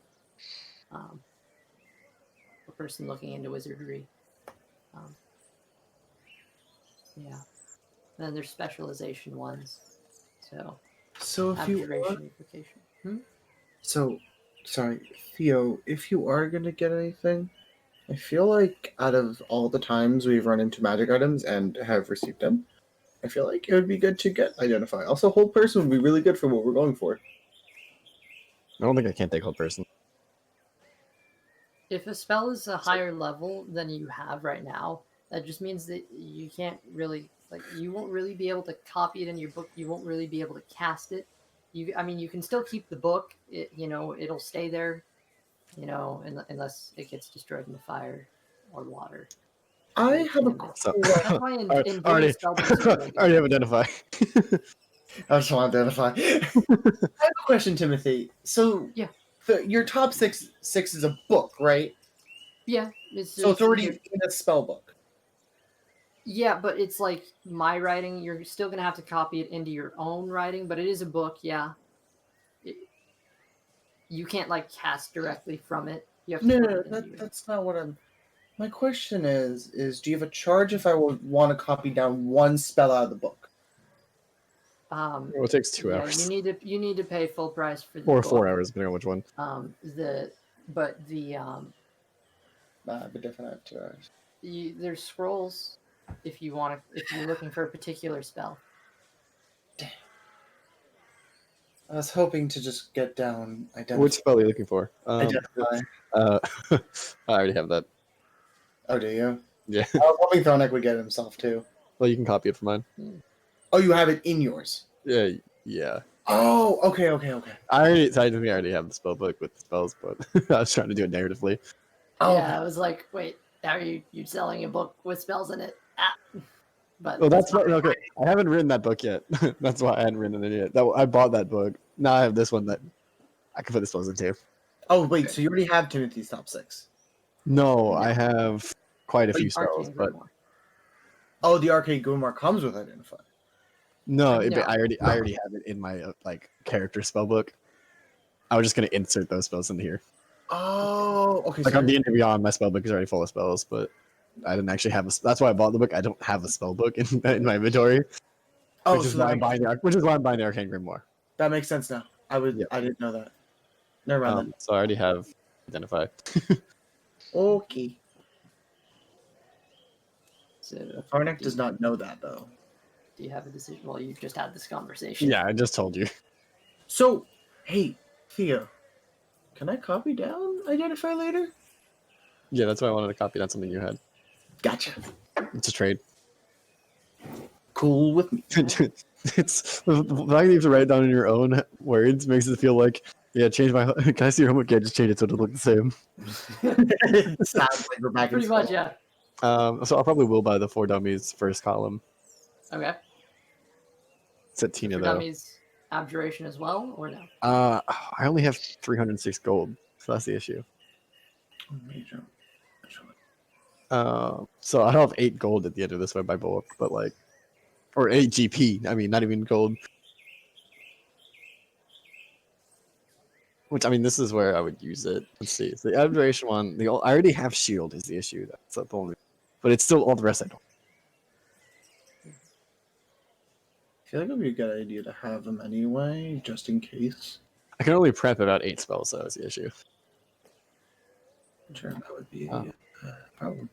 A person looking into wizardry. Yeah. And then there's specialization ones. So so if you abjuration, invocation. So, sorry, Theo, if you are going to get anything, I feel like out of all the times we've run into magic items and have received them, I feel like it would be good to get Identify. Also, Hold Person would be really good for what we're going for. I don't think I can take hold person. If a spell is a higher level than you have right now, that just means that you can't really you won't really be able to copy it in your book. You won't really be able to cast it. I mean, you can still keep the book. It'll stay there. Unless it gets destroyed in the fire or water. I have a So, That's why in already, Void spellbooks are really good. already have Identify. I just want to identify. I have a question, Timothy. So, Yeah. your top six is a book, right? Yeah, So it's already in a spell book. Yeah, but it's like my writing. You're still gonna have to copy it into your own writing, but it is a book. Yeah, you can't like cast directly from it. You have to No, put no, it into your... that's not what I'm. My question is do you have a charge if I would want to copy down one spell out of the book? Well, it takes 2 yeah, hours. you need to pay full price for the Or book. 4 hours, depending on which one. But different at 2 hours. There's scrolls if you're looking for a particular spell. I was hoping to just get down Identify. Which spell are you looking for? Identify. I already have that. Oh, do you? Yeah. I was hoping Thronek would get it himself too. Well, you can copy it from mine. Oh, you have it in yours. Yeah. Oh, okay. I already have the spell book with the spells, but I was trying to do it narratively. Oh, Yeah, I was like, wait, are you selling a book with spells in it? But Well, that's what. Okay, I haven't written that book yet. That's why I hadn't written it yet. I bought that book. Now I have this one that I can put the spells into. Oh, wait. So you already have Timothy's top six? No, I have quite a few spells, Arcane but Grimoire. Oh, the Arcade Grimoire comes with Identify. no, No. I already have it in my character spell book. I was just gonna insert those spells into here. Oh, okay. Like on D&D Beyond, my spell book is already full of spells, but I didn't actually have a. That's why I bought the book. I don't have a spell book in my inventory, which is why I'm buying the Arcane Grimoire. That makes sense now. I didn't know that. Never mind then. So I already have Identify. Okay. So Thronek does not know that though. do you have a decision? Well, you just had this conversation. Yeah, I just told you. So, hey, Theo, can I copy down Identify later? Yeah, that's why I wanted to copy down something you had. Gotcha. It's a trade. Cool with me. It's the fact that you have to write it down in your own words makes it feel like, yeah, change my. Can I see your homework? Yeah, just change it so it'll look the same. It sounds like we're back in Pretty school. much, yeah. So I probably will buy the 4 dummies first column. Okay. It's at Tina For though. dummies, abjuration as well, or no? I only have 306 gold, so that's the issue. So I don't have 8 gold at the end of this if I buy both, but or 8 GP. I mean, not even gold. Which, I mean, this is where I would use it. Let's see. So the abjuration one, I already have shield is the issue. That's the only. But it's still all the rest I don't. I feel like it would be a good idea to have them anyway, just in case. I can only prep about 8 spells, so that's the issue. Sure, that would be a problem.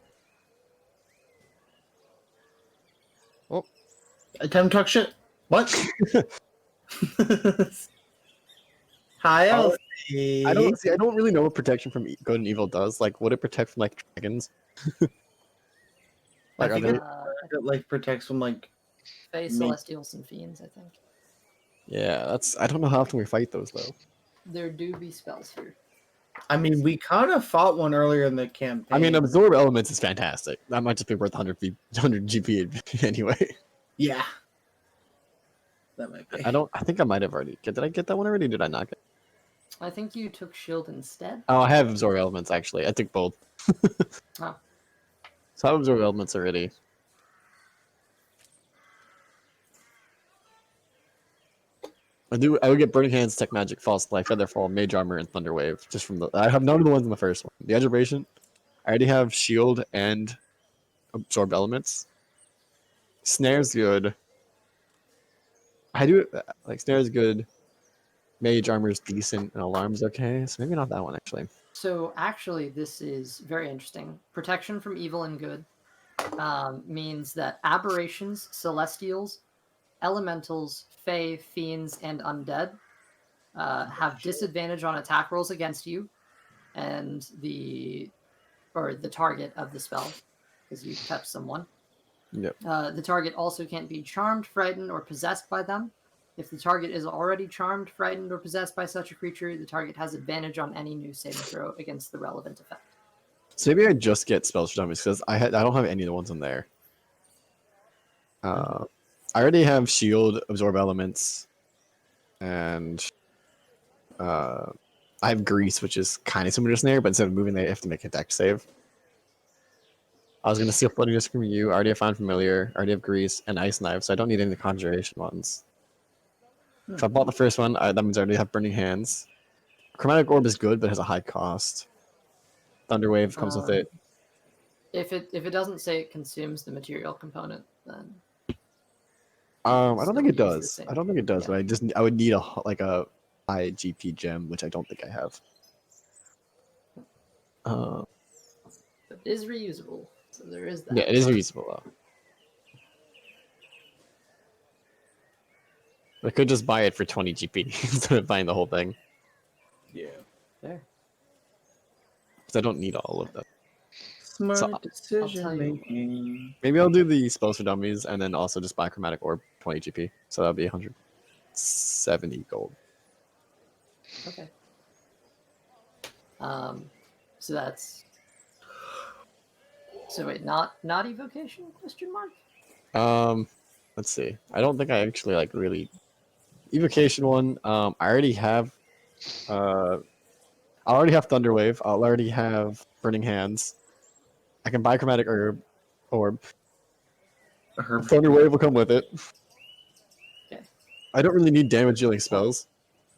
Oh. Time to talk shit. What? Hi, Elsie. I don't really know what protection from good and evil does. Like, would it protect from dragons? I think it Uh, protects from Fae, Celestials, and Fiends, I think. Yeah, I don't know how often we fight those though. There do be spells here. I mean, we kind of fought one earlier in the campaign. I mean, absorb elements is fantastic. That might just be worth 100 GP anyway. Yeah. That might be. I think I might have already. Did I get that one already? Did I not get? I think you took shield instead. Oh, I have absorb elements actually. I took both. Oh. So I have absorb elements already. I would get Burning Hands, Tech Magic, False Life, Featherfall, Mage Armor, and Thunder Wave. Just from I have none of the ones in the first one. The Edge of Waterdeep, I already have Shield and Absorb Elements. Snare's good. I do Snare's good. Mage armor's decent and alarm's okay, so maybe not that one actually. So actually, this is very interesting. Protection from evil and good means that aberrations, celestials, elementals, fae, fiends, and undead have disadvantage on attack rolls against you, and the target of the spell, because you touch someone. Yep. The target also can't be charmed, frightened, or possessed by them. If the target is already charmed, frightened, or possessed by such a creature, the target has advantage on any new saving throw against the relevant effect. So maybe I just get spells for dummies because I don't have any of the ones in there. I already have shield, absorb elements, and I have grease, which is kind of similar to snare, but instead of moving, they have to make a dex save. I was gonna steal floating disc from you. I already have Find Familiar. I already have grease and ice knife, so I don't need any of the conjuration ones. If I bought the first one, that means I already have burning hands. Chromatic orb is good, but has a high cost. Thunderwave comes with it. If it doesn't say it consumes the material component, then I don't still think it use the does. same. I don't think it does, Yeah. but I would need a high GP gem, which I don't think I have. But it is reusable, so there is that. Yeah, it is reusable though. I could just buy it for 20 GP instead of buying the whole thing, Yeah. There. because I don't need all of them. Smart So, decision tell you what. making. Maybe I'll do the spells for dummies and then also just buy Chromatic Orb 20 GP. So that'll be 170 gold. Okay. So that's. So wait, not evocation? Question mark. Let's see. I don't think I actually really evocation one. I already have Thunderwave. I'll already have Burning Hands. I can buy Chromatic Orb. Herb. Thunderwave will come with it. Okay. I don't really need damage dealing spells.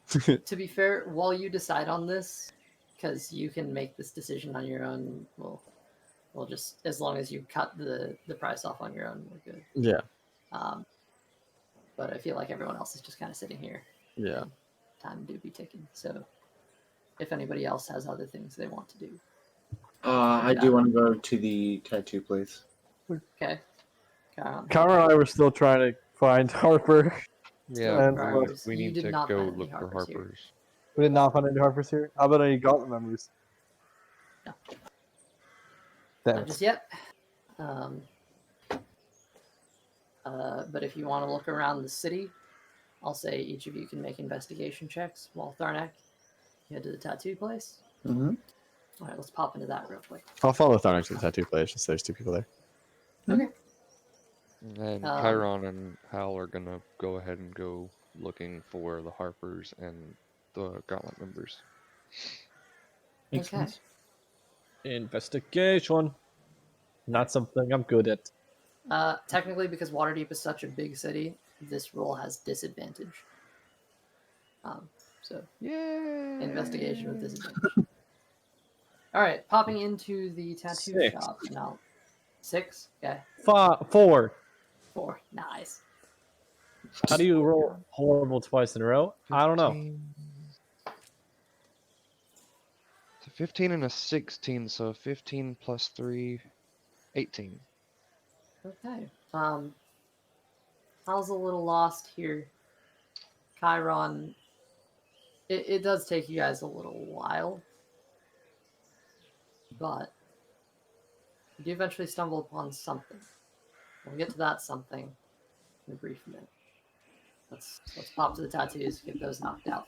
To be fair, while you decide on this, because you can make this decision on your own, we'll just, as long as you cut the price off on your own, we're good. Yeah. But I feel like everyone else is just kind of sitting here. Yeah. And time do be ticking. So if anybody else has other things they want to do. I do want to go to the tattoo place. Okay. Kara and I were still trying to find Harper. Yeah, And Harpers. we You need did to not go find any look for Harpers here. Harpers. We did not find any Harpers here. How about any Gauntlet members? No. Damn Not it. just yet. But if you want to look around the city, I'll say each of you can make investigation checks while Tharnak, you head to the tattoo place. Mm-hmm. All right, let's pop into that real quick. I'll follow Tharnak to the tattoo place since there's two people there. Okay. And Chiron and Hal are gonna go ahead and go looking for the Harpers and the Gauntlet members. Makes Okay. sense. Investigation. Not something I'm good at. Technically, because Waterdeep is such a big city, this roll has disadvantage. So Yay! investigation with disadvantage. All right, popping into the tattoo 6. shop now. 6. Okay. 4. 4. Nice. How do you roll horrible twice in a row? I don't know. 15. It's a 15 and a 16, so 15 plus 3, 18. Okay. I was a little lost here. Chiron. It does take you guys a little while, but you do eventually stumble upon something. We'll get to that something in a brief minute. Let's pop to the tattoos, get those knocked out.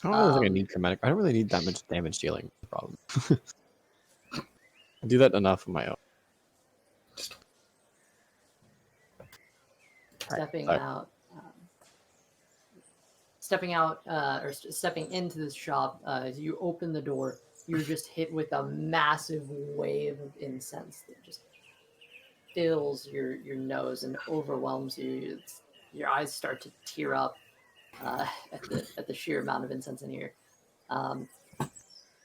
I don't really think I need Chromatic. I don't really need that much damage dealing. Problem. I do that enough on my own. Stepping sorry. out, stepping into this shop, as you open the door, you're just hit with a massive wave of incense that just fills your nose and overwhelms you. Your eyes start to tear up at the sheer amount of incense in here.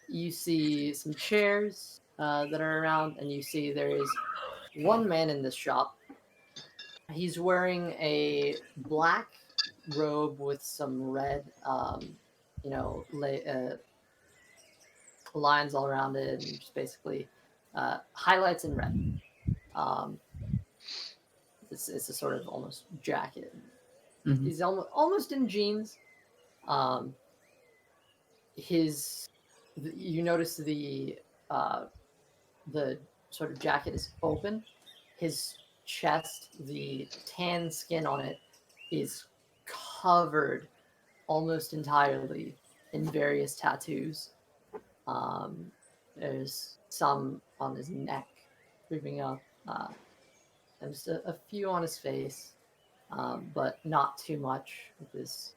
You see some chairs that are around, and you see there is one man in this shop. He's wearing a black robe with some red lines all around it, and just basically highlights in red. It's a sort of almost jacket. Mhm. He's almost in jeans. You notice the sort of jacket is open. His chest, the tan skin on it, is covered almost entirely in various tattoos. There's some on his neck, creeping up, and just a few on his face, but not too much. With his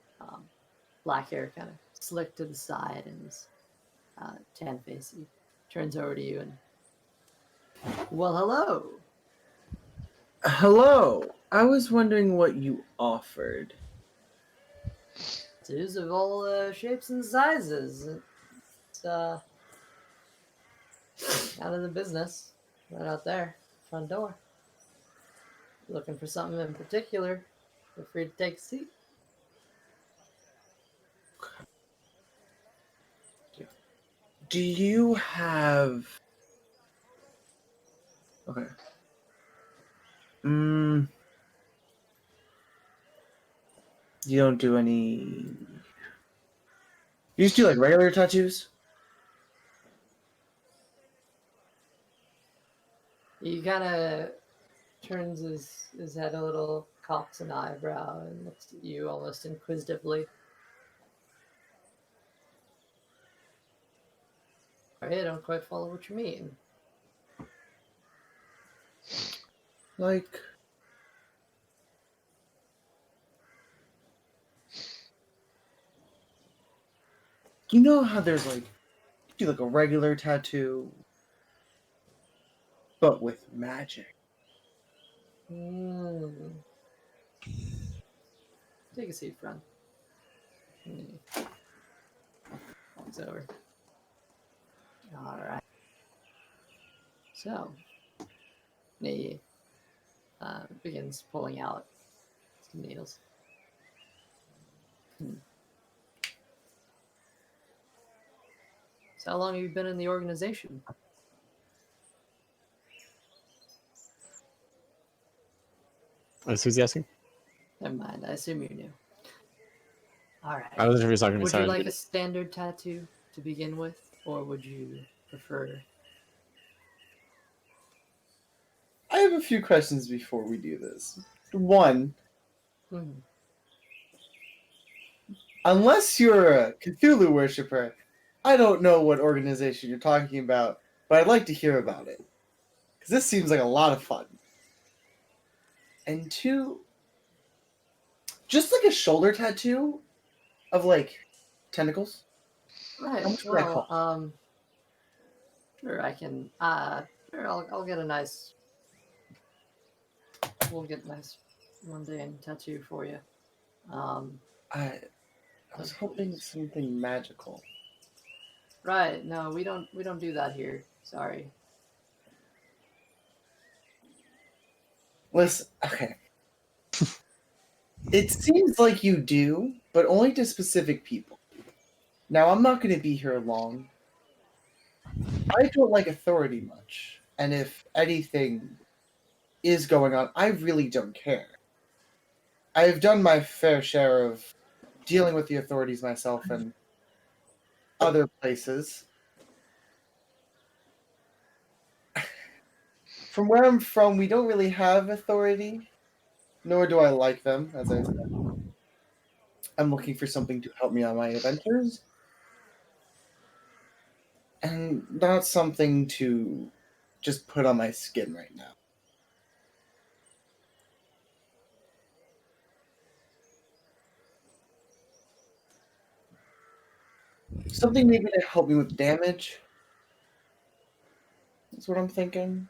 black hair kind of slicked to the side and his tan face, he turns over to you and, well, hello. Hello. I was wondering what you offered. Tattoos of all shapes and sizes. It's out of the business, right out there, front door. Looking for something in particular, feel free to take a seat. Do you have? Okay. You don't do any. You just do like regular tattoos? He kind of turns his head a little, cocks an eyebrow, and looks at you almost inquisitively. I don't quite follow what you mean. Like. You know how there's like. You do like a regular tattoo, but with magic. Take a seat, friend. He walks over. All right. So, he begins pulling out some needles. So, how long have you been in the organization? Who's he asking? Never mind. I assume you knew. All right. I wasn't sure if he was talking to me. Would you Sorry. like a standard tattoo to begin with, or would you prefer? I have a few questions before we do this. One, unless you're a Cthulhu worshiper, I don't know what organization you're talking about, but I'd like to hear about it. Because this seems like a lot of fun. And two, just like a shoulder tattoo of like tentacles. Right. How much would that Well, cost? sure. I can. Sure. I'll get a nice. We'll get a nice mundane tattoo for you. I was hoping something magical. Right. No, we don't do that here. Sorry. Listen, okay. It seems like you do, but only to specific people. Now, I'm not going to be here long. I don't like authority much, and if anything is going on, I really don't care. I've done my fair share of dealing with the authorities myself and other places. From where I'm from, we don't really have authority, nor do I like them, as I said. I'm looking for something to help me on my adventures, and not something to just put on my skin right now. Something maybe to help me with damage. That's what I'm thinking.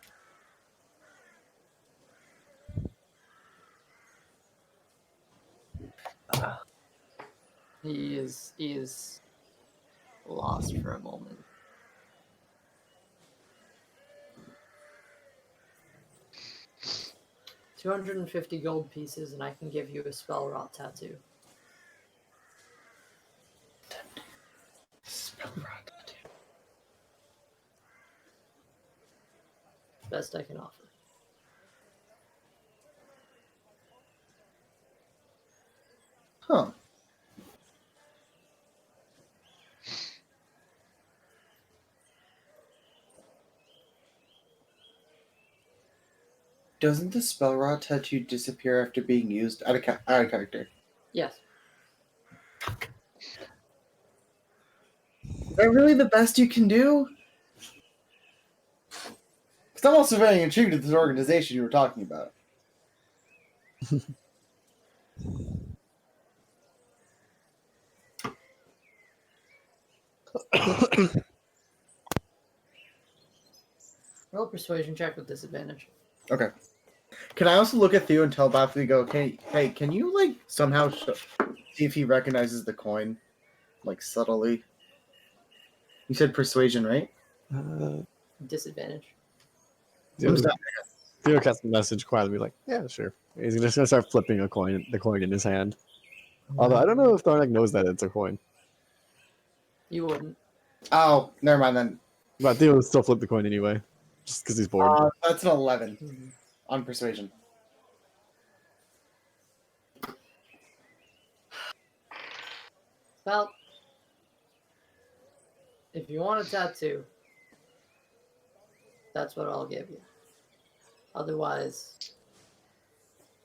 He is lost for a moment. $250 gold pieces, and I can give you a spell rot tattoo. best I can offer. Huh. Doesn't the spell rot tattoo disappear after being used out of character? Yes. Is that really the best you can do? Because I'm also very intrigued with this organization you were talking about. Roll persuasion check with disadvantage. Okay. Can I also look at Theo and telepathically go, okay, hey, can you like somehow see if he recognizes the coin, like subtly? You said persuasion, right? Disadvantage. What was that? Theo casts a message quietly, like, yeah, sure. He's just gonna start flipping the coin in his hand. Although I don't know if Thornak knows that it's a coin. You wouldn't. Oh, never mind then. But Theo will still flip the coin anyway, just because he's bored. That's an 11 Mhm. on persuasion. Well, if you want a tattoo, that's what I'll give you. Otherwise,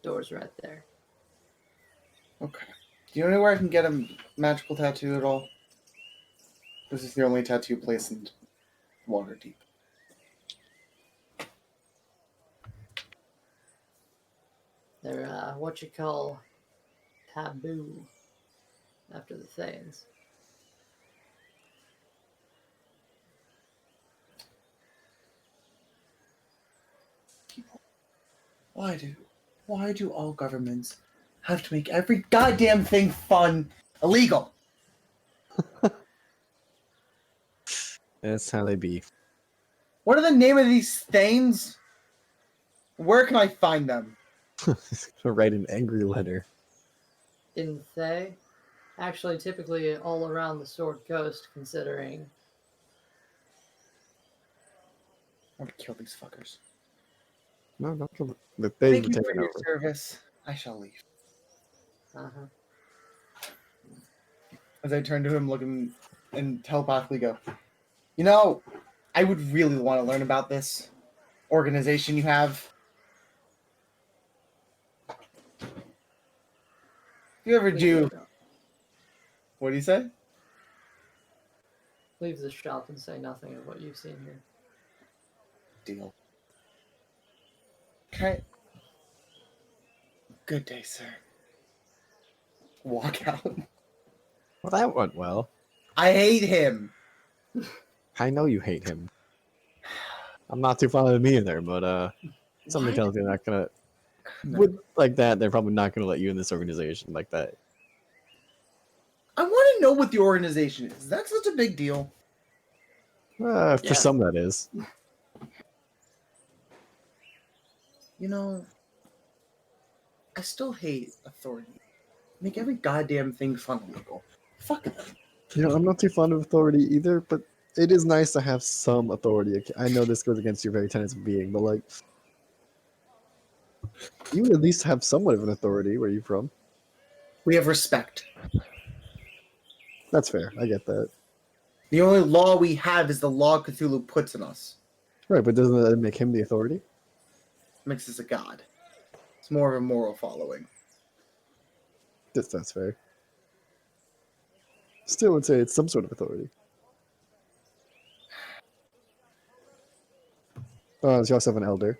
door's right there. Okay. Do you know where I can get a magical tattoo at all? This is the only tattoo place in Waterdeep. They're what you call taboo after the Thanes. Why do all governments have to make every goddamn thing fun illegal? That's how they be. What are the name of these things? Where can I find them? Write an angry letter. In Thay, actually, typically all around the Sword Coast, considering I want to kill these fuckers. No, not kill them. They've Thank you taken for your over. service. I shall leave. uh-huh. As I turn to him, looking and telepathically go, you know, I would really want to learn about this organization you have. If you ever do, what do you say? Leave the shop and say nothing of what you've seen here. Deal. Okay. Good day, sir. Walk out. Well, that went well. I hate him. I know you hate him. I'm not too fond of me either, but something Why tells me they're not gonna. No. With like that, they're probably not gonna let you in this organization like that. I want to know what the organization is. Is that such a big deal? Yeah. For some, that is. You know, I still hate authority. Make every goddamn thing fun and legal. Fuck them. You know, I'm not too fond of authority either, but it is nice to have some authority. I know this goes against your very tenets of being, but like, you would at least have somewhat of an authority. Where are you from? We have respect. That's fair. I get that. The only law we have is the law Cthulhu puts in us. Right, but doesn't that make him the authority? Makes us a god. It's more of a moral following. That's fair. Still would say it's some sort of authority. So you also have an elder.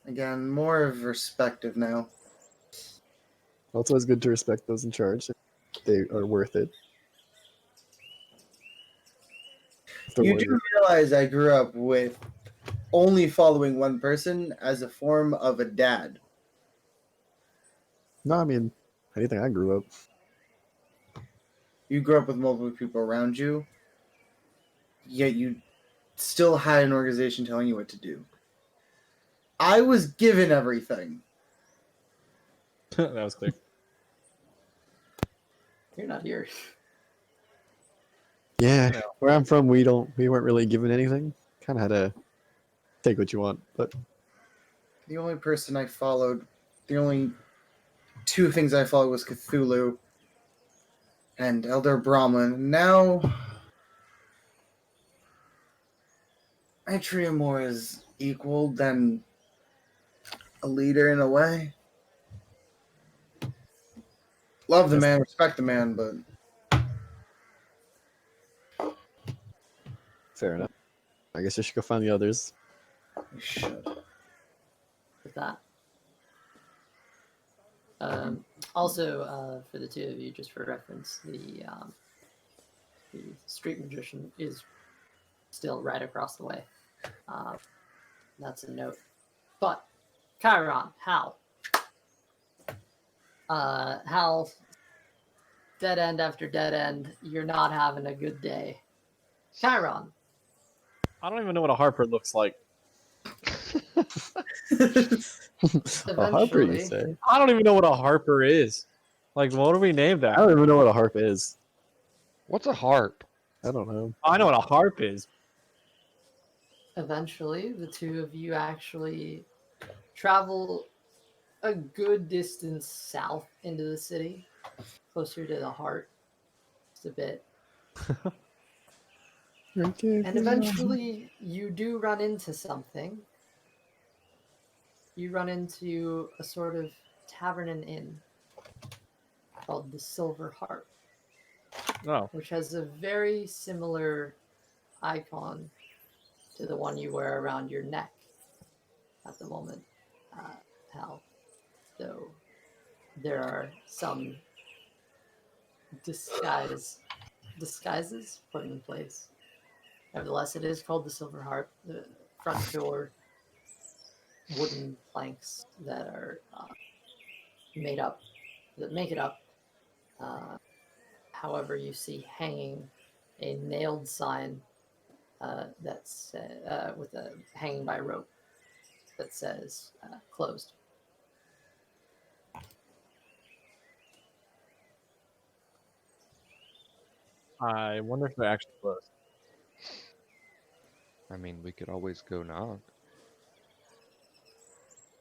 Again, more of respective now. Well, it's always good to respect those in charge. If they are worth it. If they're You worth do it. realize I grew up with only following one person as a form of a dad. No, I mean, anything I grew up. You grew up with multiple people around you, yet you still had an organization telling you what to do. I was given everything. That was clear. You're not here. Yeah, No. where I'm from, we weren't really given anything. Kind of had to take what you want. But The only person I followed, the only two things I followed was Cthulhu and Elder Brahman. Now, I treat him more as equal than a leader in a way. Love the man, respect the man, but fair enough. I guess I should go find the others. we should. With that. Also, for the two of you, just for reference, the street magician is still right across the way. That's a note. But Chiron, Hal. Hal, dead end after dead end. You're not having a good day. Chiron. I don't even know what a Harper looks like. A harper, you Eventually- say? I don't even know what a Harper is. Like, what do we name that? I don't even know what a harp is. What's a harp? I don't know. I know what a harp is. Eventually, the two of you actually travel a good distance south into the city, closer to the heart, just a bit. And eventually, you do run into something. You run into a sort of tavern and inn called the Silver Harp, Oh, which has a very similar icon to the one you wear around your neck at the moment, Hal. So there are some disguises put in place. Nevertheless, it is called the Silver Harp. The front door, wooden planks that are that make it up. However, you see hanging a nailed sign that's with a hanging by rope that says closed. I wonder if they're actually close. I mean, we could always go knock.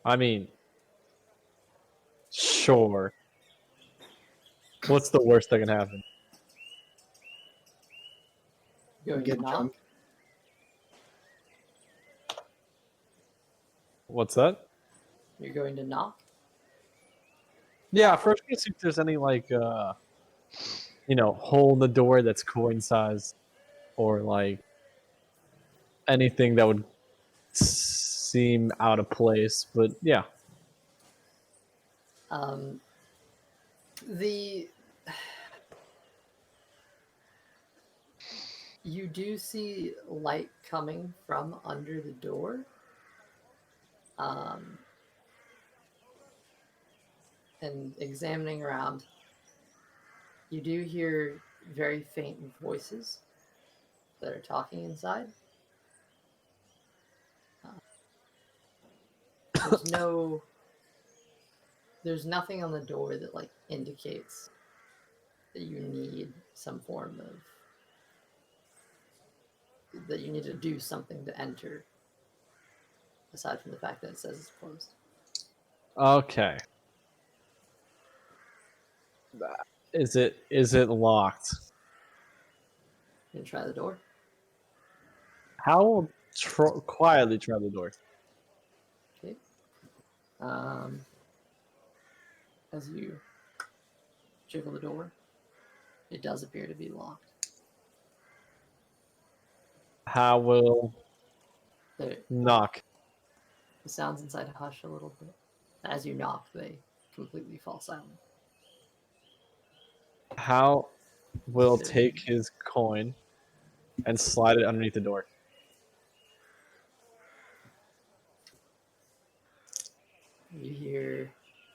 I mean, sure. What's the worst that can happen? Going Get to knock. jumped. What's that? You're going to knock. Yeah, first let's see if there's any like hole in the door that's coin size, or like anything that would seem out of place. But yeah, The you do see light coming from under the door. And examining around, you do hear very faint voices that are talking inside. There's nothing on the door that like indicates that you need some form of that you need to do something to enter, aside from the fact that it says it's closed. okay. Is it locked? You can try the door. How quietly try the door? Okay. As you jiggle the door, it does appear to be locked. How will The knock? sounds inside hush a little bit. As you knock, they completely fall silent. How will take his coin and slide it underneath the door? You hear,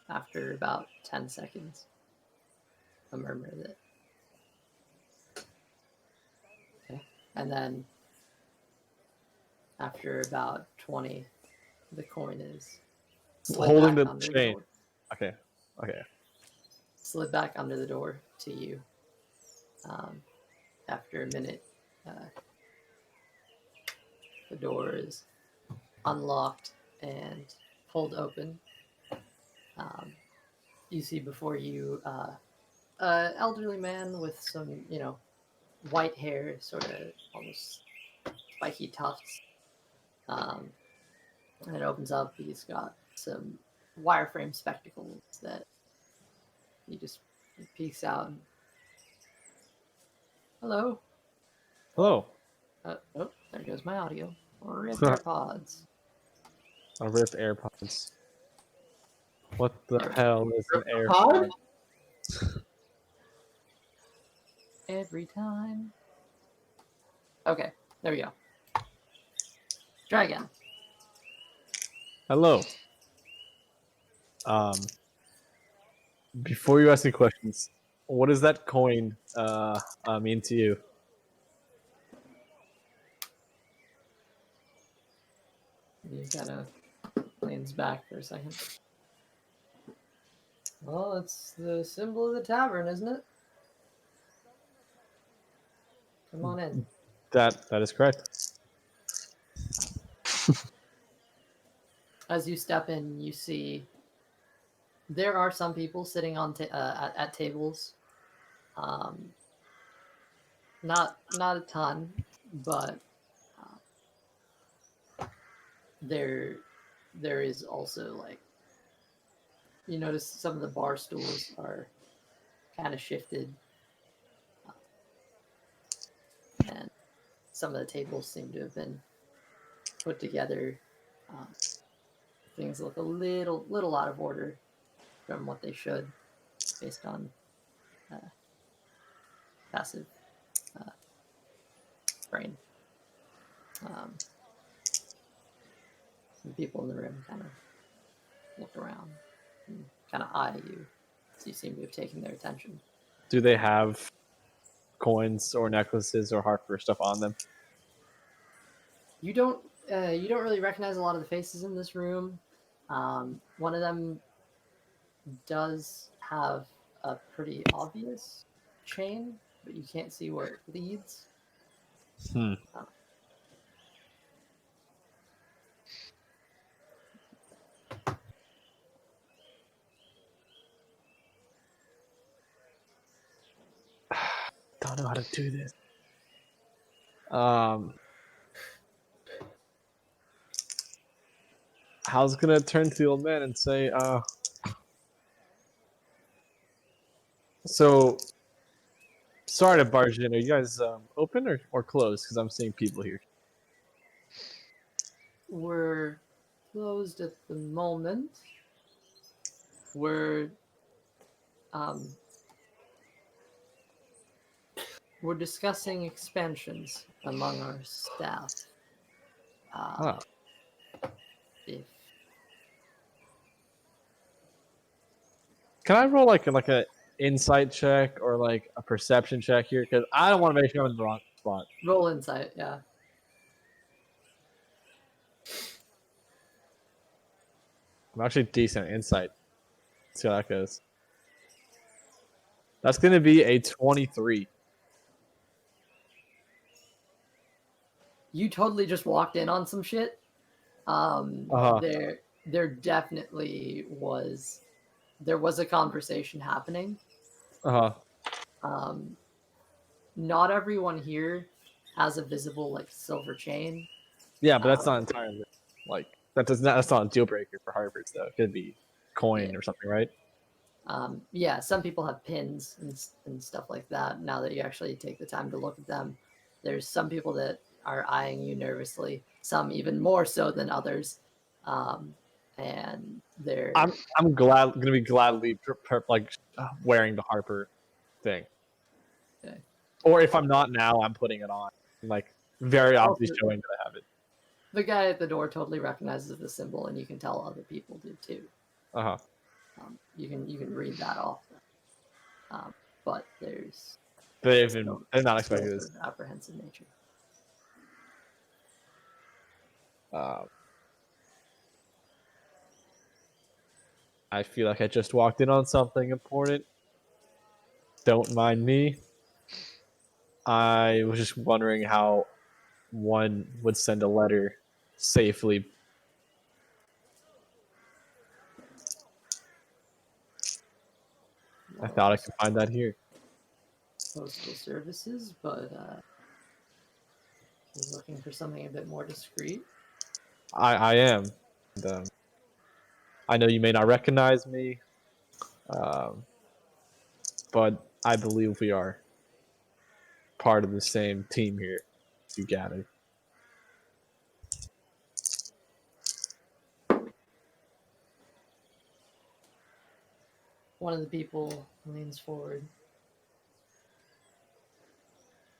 after about 10 seconds, a murmur that. Okay. And then, after about 20, the coin is slid Holding back the under chain. door. Okay. Slid back under the door to you. After a minute, the door is unlocked and pulled open. You see before you an elderly man with some, white hair, sort of almost spiky tufts. And it opens up. He's got some wireframe spectacles that he just peeks out. And, hello. Hello. Oh, there goes my audio. Ripped AirPods. I ripped AirPods. What the There we go. hell is an Pod? AirPod? Every time. Okay, there we go. Try again. Hello. Before you ask me questions, what does that coin mean to you? He kind of leans back for a second. Well, it's the symbol of the tavern, isn't it? Come on in. That is correct. As you step in, you see there are some people sitting on at tables. Not a ton, but there is also, like, you notice some of the bar stools are kind of shifted, and some of the tables seem to have been put together. Things look a little out of order from what they should, based on passive brain. Some people in the room kind of look around and kind of eye you, so you seem to have taken their attention. Do they have coins or necklaces or Harper stuff on them? You don't really recognize a lot of the faces in this room. One of them does have a pretty obvious chain, but you can't see where it leads. Don't know how to do this. Hal's gonna turn to the old man and say, so sorry to barge in. Are you guys open or closed? Because I'm seeing people here. We're closed at the moment. We're discussing expansions among our staff. If Can I roll like a insight check or like a perception check here? Because I don't want to make sure I'm in the wrong spot. roll insight, yeah. I'm actually decent at insight. Let's see how that goes. That's gonna be a 23. You totally just walked in on some shit. There definitely was a conversation happening. Not everyone here has a visible, like, silver chain. Yeah, but that's not entirely like that's not a deal breaker for Harvard's though. It could be coin or something, right? Yeah, some people have pins and stuff like that. Now that you actually take the time to look at them, there's some people that are eyeing you nervously, some even more so than others. And they're I'm gonna be gladly wearing the Harper thing. Okay. Or if I'm not now, I'm putting it on. Like very obviously showing that I have it. The guy at the door totally recognizes the symbol, and you can tell other people do too. You can read that off. But there's they're not expecting this. Apprehensive nature. I feel like I just walked in on something important. Don't mind me. I was just wondering how one would send a letter safely I thought I could find that here. Postal services, but he's looking for something a bit more discreet. I am. And, I know you may not recognize me, um, but I believe we are part of the same team here. You gathered. One of the people leans forward.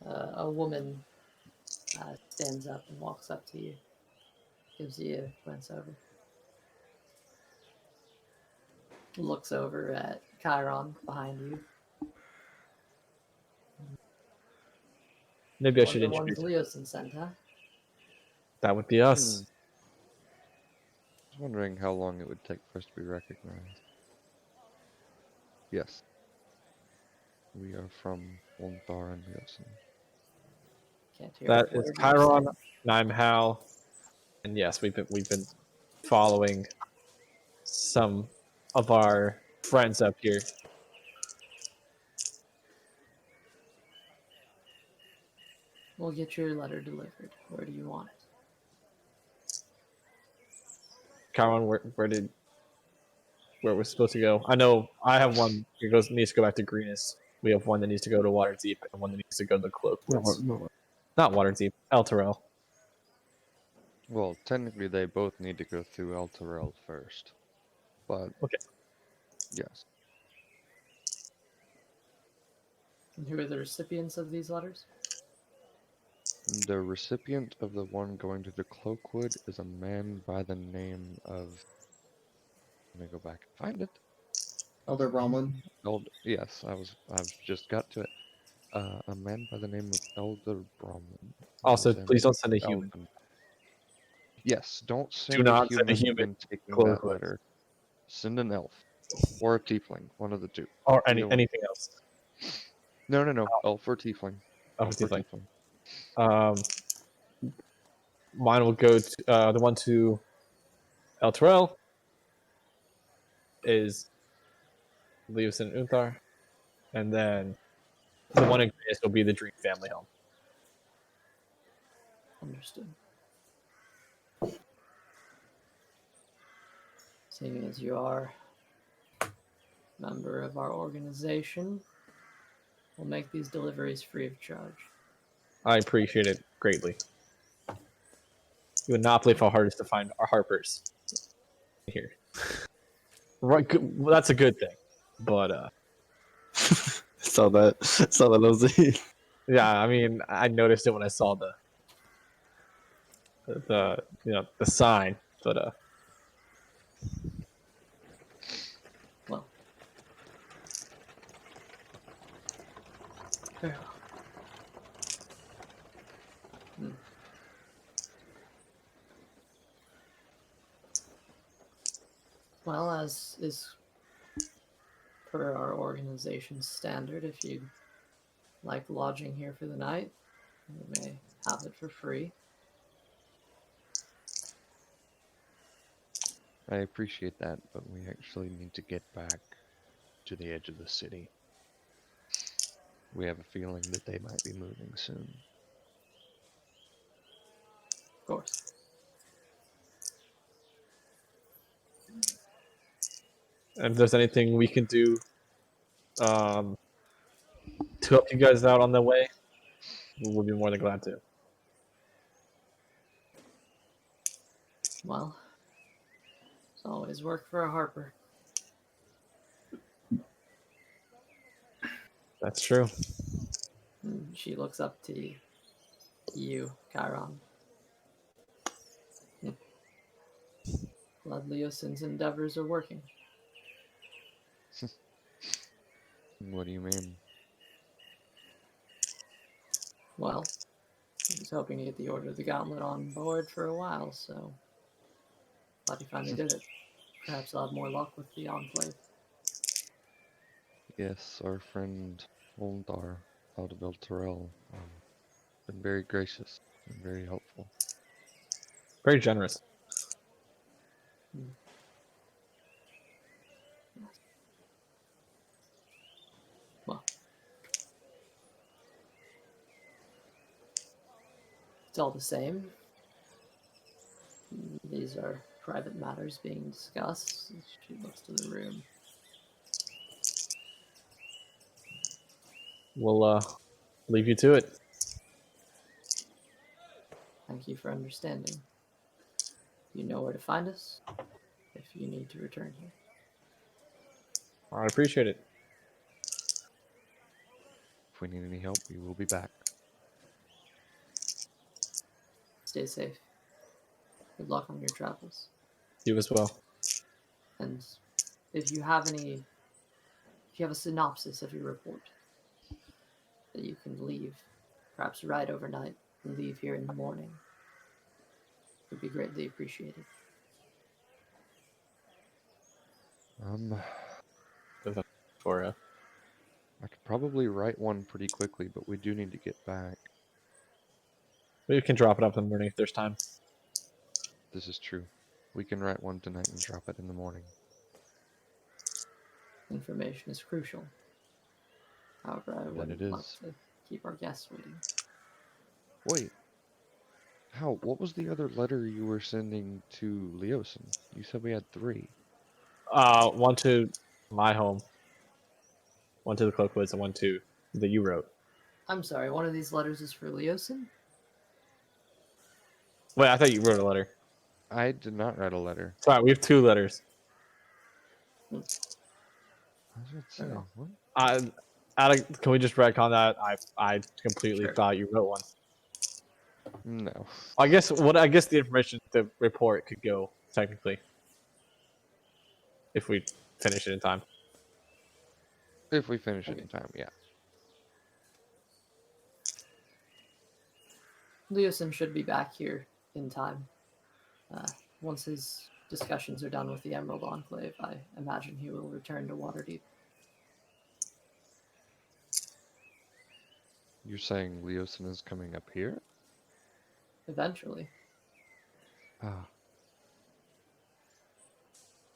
A woman stands up and walks up to you, gives you a glance over, looks over at Chiron behind you. Maybe I should Wonder one's introduce Leosin sent, huh? that would be us. I was wondering how long it would take for us to be recognized. Yes. We are from Onthar and Yosin. Can't hear That a is word you're Chiron, saying. and I'm Hal. And yes, we've been following some of our friends up here. We'll get your letter delivered. Where do you want it? Chiron, where we're supposed to go? I know I have one. Needs to go back to Greenest. We have one that needs to go to Waterdeep, and one that needs to go to the Cloakwoods. Not Waterdeep, El Terrell. Well, technically they both need to go through El Terrell first. But Okay. yes. And who are the recipients of these letters? The recipient of the one going to the Cloakwood is a man by the name of... Let me go back and find it. Elder Bromlin. Yes, I've just got to it. A man by the name of Elder Bromlin. Also, Is an please don't send a human. elven. Yes, don't Do send not a send a human human when taking Cloakwood. that letter. Send an elf. Or a tiefling, one of the two. Or Either one. anything else. No. Elf or tiefling. Elf or tiefling. tiefling. Mine will go to the one to El Terrell is Leos and Unthar, and then the one in Greenest will be the Dream family home. Understood. Seeing as you are a member of our organization, we'll make these deliveries free of charge. I appreciate it greatly. You would not believe how hard it is to find our Harpers here. Right, well, that's a good thing, but saw that Jose. yeah, I mean, I noticed it when I saw the sign, but Well, very well. Well, as is per our organization's standard, if you'd like lodging here for the night, you may have it for free. I appreciate that, but we actually need to get back to the edge of the city. We have a feeling that they might be moving soon. Of course. if there's anything we can do to help you guys out on the way, we'll be more than glad to. Well, it's always work for a Harper. That's true. And she looks up to you, Chiron. Glad Leosin's endeavors are working. What do you mean? Well, he was hoping to get the Order of the Gauntlet on board for a while, so glad he finally did it. Perhaps I'll have more luck with the Enclave. Yes, our friend Oldar out of El Terrell been very gracious and very helpful. Very generous. It's all the same. These are private matters being discussed. She looks to the room. We'll leave you to it. Thank you for understanding. You know where to find us if you need to return here. I appreciate it. If we need any help, we will be back. Stay safe. Good luck on your travels. You as well. And if you have a synopsis of your report that you can leave, perhaps ride overnight and leave here in the morning, would be greatly appreciated. For I could probably write one pretty quickly, but we do need to get back. we can drop it up in the morning if there's time. This is true. We can write one tonight and drop it in the morning. Information is crucial. However, I Then wouldn't it like is. to keep our guests waiting. Wait. What was the other letter you were sending to Leosin? You said we had 3. One to my home, one to the Cloakwoods, and one to that you wrote. I'm sorry, one of these letters is for Leosin? Wait, I thought you wrote a letter. I did not write a letter. Sorry, we have 2 letters. I was about to say, Oh. what? Can we just retcon that? I completely Sure. thought you wrote one. No. I guess the information, the report could go technically, if we finish it in time. If we finish it Okay. in time, yeah. Leosin should be back here in time. Once his discussions are done with the Emerald Enclave, I imagine he will return to Waterdeep. You're saying Leosin is coming up here? Eventually. Ah.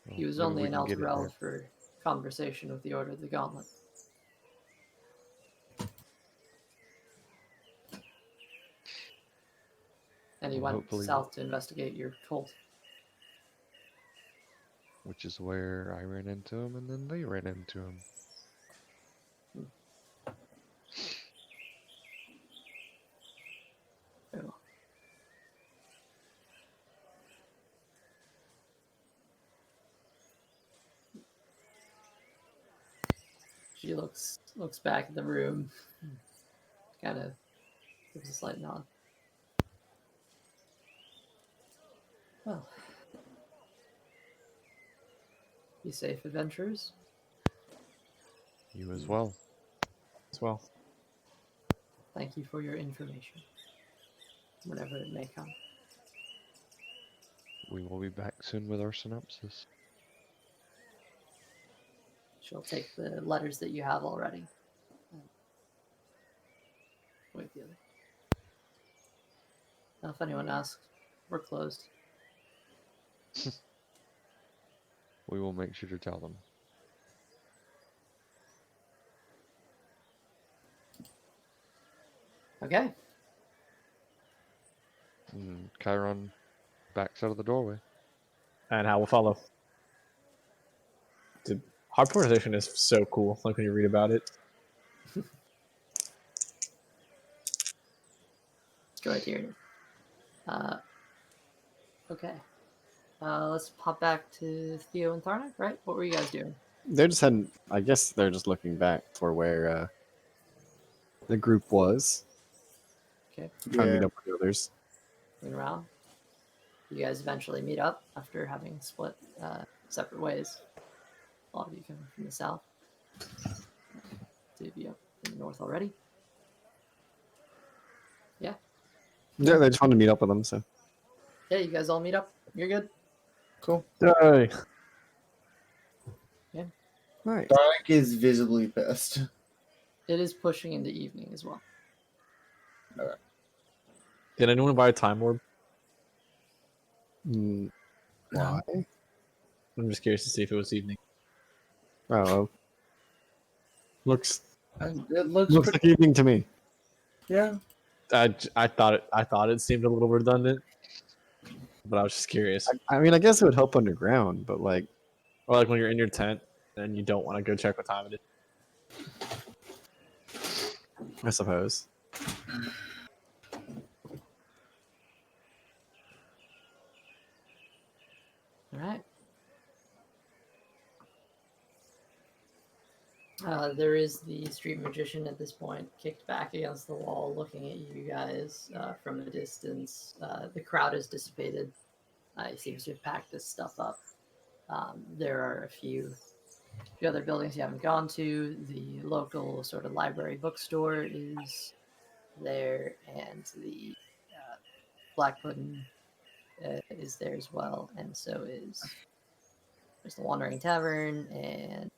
He was Well, only maybe in we can get it Elturel there. for conversation with the Order of the Gauntlet. And he Well, went hopefully- south to investigate your cult. Which is where I ran into him, and then they ran into him. Oh. She looks back at the room, kind of gives a slight nod. Well, be safe, adventurers. You as well. As well. Thank you for your information, whenever it may come. We will be back soon with our synopsis. She'll take the letters that you have already. Wait the other. Now, if anyone asks, we're closed. We will make sure to tell them. Okay. And Chiron backs out of the doorway. And how will follow. The harponization is so cool. Like when you read about it. Let's go right here. Okay. Let's pop back to Theo and Tharnak, right? What were you guys doing? They're just heading. I guess they're just looking back for where the group was. Okay. Trying to meet Yeah. up with the others. Going around. You guys eventually meet up after having split separate ways. A lot of you coming from the south. Two of you up in the north already. Yeah. Yeah, they just wanted to meet up with them. So Yeah, you guys all meet up. You're good. Cool. Yay. nice. Dark is visibly pissed. It is pushing into evening as well. Did anyone buy a time orb? Why? I'm just curious to see if it was evening. Oh, looks It looks looks pretty. like evening to me. Yeah. I thought it seemed a little redundant, but I was just curious. I mean, I guess it would help underground, but like, Or like when you're in your tent and you don't want to go check what time it is. I suppose. All right. There is the street magician at this point, kicked back against the wall, looking at you guys from a distance. The crowd has dissipated. He seems to have packed his stuff up. There are a few other buildings you haven't gone to. The local sort of library bookstore is there, and the Black Pudding is there as well, and so is there's the Wandering Tavern and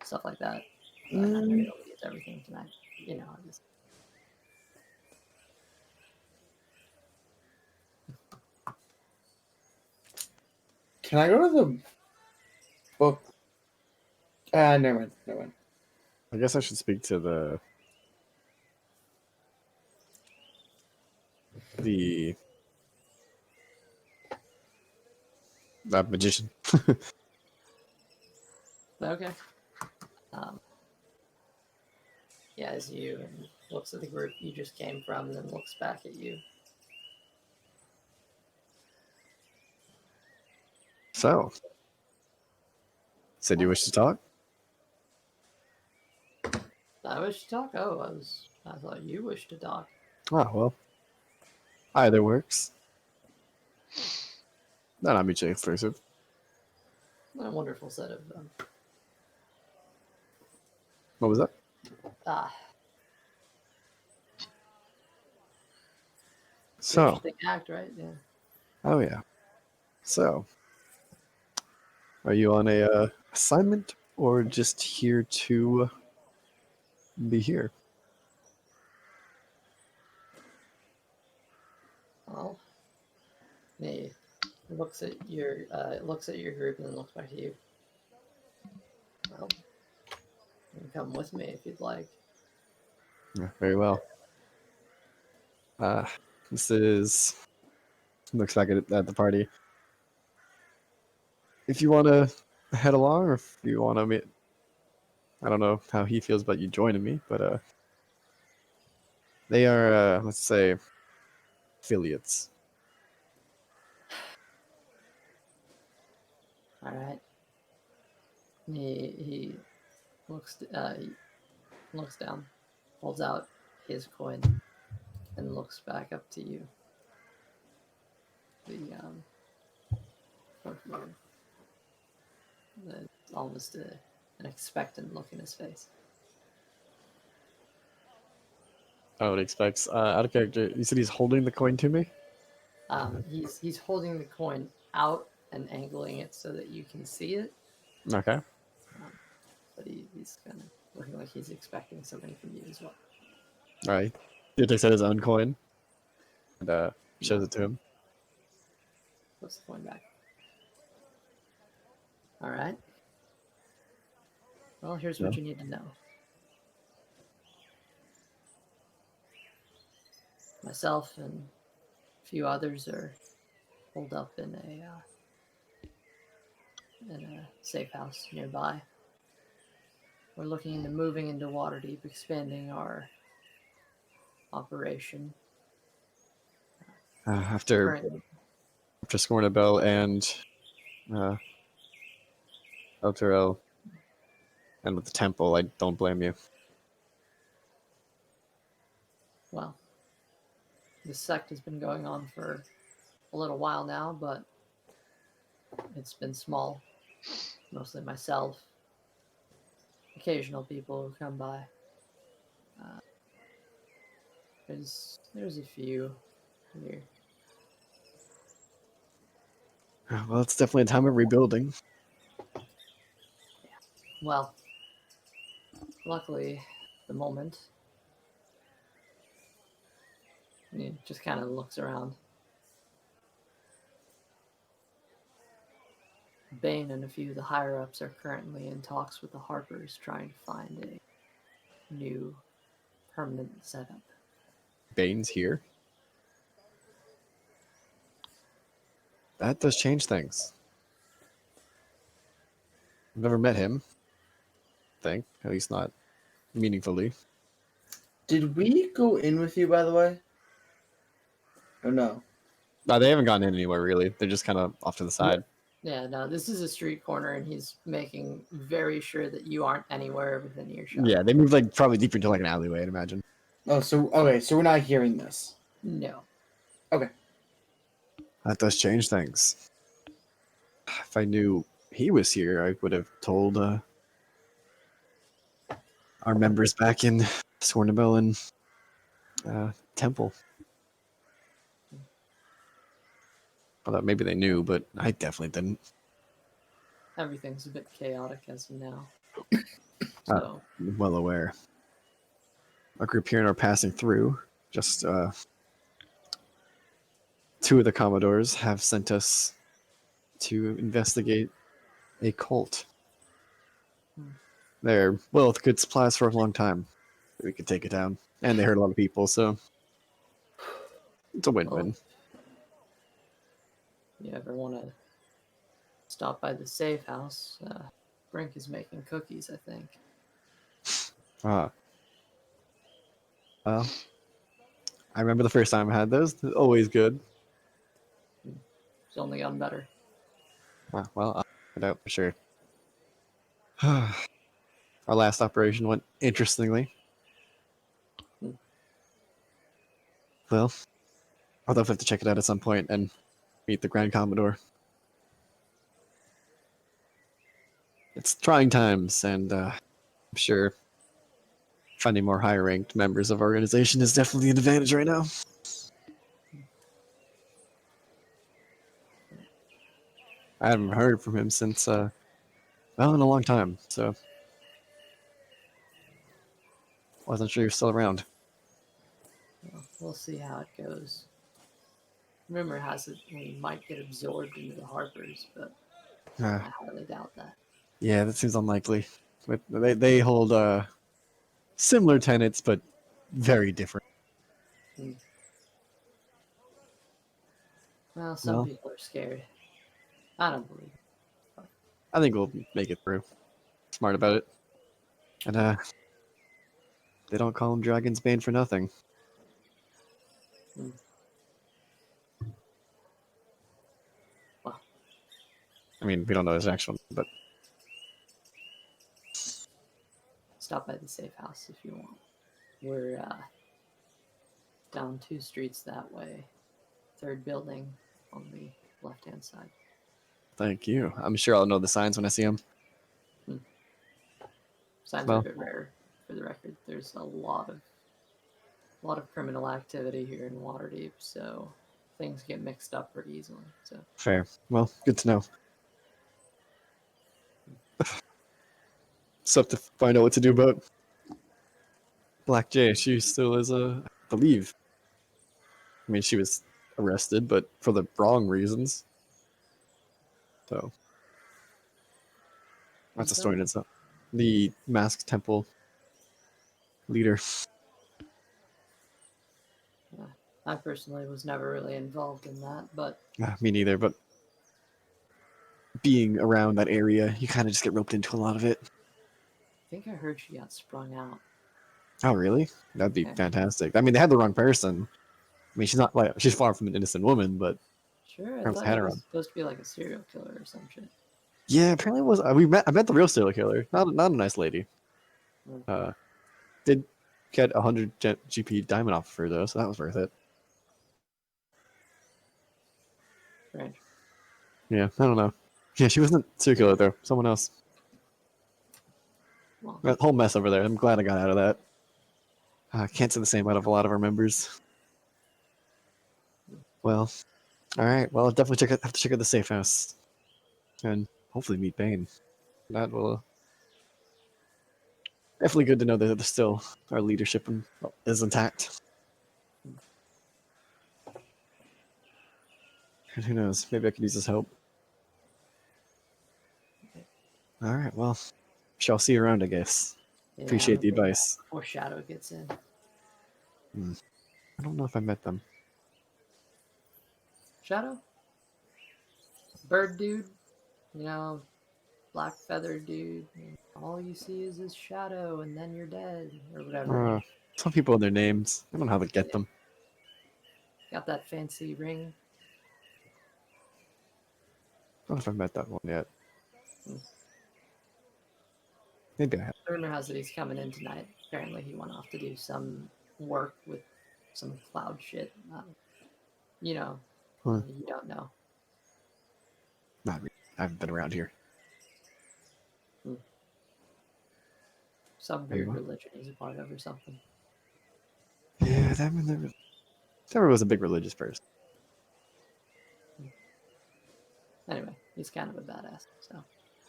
stuff like that. But I'm not going to be able to get to everything tonight. You know, I just... Can I go to the book? Never mind. Never mind. I guess I should speak to that magician. Okay. Yeah, as you looks at the group you just came from, and then looks back at you. So, said you wish to talk? I wish to talk. Oh, I thought you wished to talk. Ah, well, either works. Not mutually exclusive. What a wonderful set of What was that? ah, So, interesting act, right? Yeah. oh yeah. So, are you on a assignment or just here to be here? Well, he looks at your group and then looks back at you. Well, you can come with me if you'd like. Yeah, very well. This is looks back at the party. If you want to head along, or if you want to meet, I don't know how he feels about you joining me, but they are let's say affiliates. All right. He looks down, holds out his coin, and looks back up to you. The it's almost an expectant look in his face. I would expect. Out of character, you said he's holding the coin to me. He's holding the coin out and angling it so that you can see it, Okay. but he's kind of looking like he's expecting something from you as well. All right. He takes out his own coin and shows it to him. Puts the coin back. All right. Well, here's what you need to know. Myself and a few others are holed up in a safe house nearby. We're looking into moving into Waterdeep, expanding our operation. After Scornabel and Elturel and with the temple, I don't blame you. Well, this sect has been going on for a little while now, but it's been small. Mostly myself. Occasional people who come by. There's a few here. Well, it's definitely a time of rebuilding. Well, luckily, at the moment, he just kind of looks around. Bane and a few of the higher-ups are currently in talks with the Harpers, trying to find a new permanent setup. Bane's here. That does change things. I've never met him. I think, at least not meaningfully. Did we go in with you, by the way? Or no? No, they haven't gotten in anywhere really. They're just kind of off to the side. Yeah, no, this is a street corner, and he's making very sure that you aren't anywhere within earshot. Yeah, they moved like probably deeper into like an alleyway, I'd imagine. Oh, so okay, so we're not hearing this. No. Okay. That does change things. If I knew he was here, I would have told our members back in Swornabel and Temple. Although maybe they knew, but I definitely didn't. Everything's a bit chaotic as of now. So, I'm well aware. Our group here and are passing through. Just two of the Commodores have sent us to investigate a cult. They're well with good supplies for a long time. We could take it down. And they hurt a lot of people, so it's a win-win. you ever want to stop by the safe house? Brink is making cookies, I think. Ah. Well, I remember the first time I had those. They're always good. It's only gotten better. Well, I'll find out for sure. Our last operation went interestingly. Well, I'll definitely have to check it out at some point and meet the Grand Commodore. It's trying times, and I'm sure finding more high-ranked members of our organization is definitely an advantage right now. I haven't heard from him since, well, in a long time, so wasn't sure you're still around. Well, we'll see how it goes. Rumor has it we might get absorbed into the Harpers, but Uh, I highly doubt that. yeah, that seems unlikely. But they hold similar tenets, but very different. Well, some Well. people are scared. I don't believe it. I think we'll make it through. Smart about it. And they don't call him Dragon's Bane for nothing. Well, I mean, we don't know his actual name, but stop by the safe house if you want. We're down 2 streets that way. 3rd building on the left-hand side. thank you. I'm sure I'll know the signs when I see them. Signs Well. are a bit rare, for the record. There's a lot of criminal activity here in Waterdeep, so things get mixed up pretty easily. So Fair. Well, good to know. Stuff to find out what to do about Black Jay. She still is I believe. I mean, she was arrested, but for the wrong reasons. So that's a story in itself. The Masked Temple leader. I personally was never really involved in that, but Me neither, but being around that area, you kind of just get roped into a lot of it. I think I heard she got sprung out. Oh, really? That'd be Yeah. fantastic. I mean, they had the wrong person. I mean, she's not like she's far from an innocent woman, but Sure, I Perhaps thought had it her was on. supposed to be like a serial killer or some shit. yeah, apparently it was. I met the real serial killer. Not a nice lady. Did get 100 GP diamond off of her though, so that was worth it. Strange. Yeah, I don't know. Yeah, she wasn't a serial killer though. Someone else. Well, That whole mess over there. I'm glad I got out of that. I can't say the same out of a lot of our members. Well, all right. Well, I'll definitely have to check out the safe house, and hopefully meet Bane. That will definitely good to know that there's still our leadership is intact. And who knows? Maybe I could use his help. All right. Well, shall see you around, I guess. yeah, Appreciate the advice. before Shadow gets in. I don't know if I met them. Shadow? Bird dude? You know, black feather dude. And all you see is his shadow, and then you're dead, or whatever. Some people and their names. I don't know how to get them. Got that fancy ring. I don't know if I've met that one yet. Hmm. Maybe I have. Rumor has it he's coming in tonight. Apparently, he went off to do some work with some cloud shit. You know, Huh. you don't know. Not really. I haven't been around here. Some There you weird are. religion he's a part of or something. Yeah, that one never was a big religious person. Anyway, he's kind of a badass. So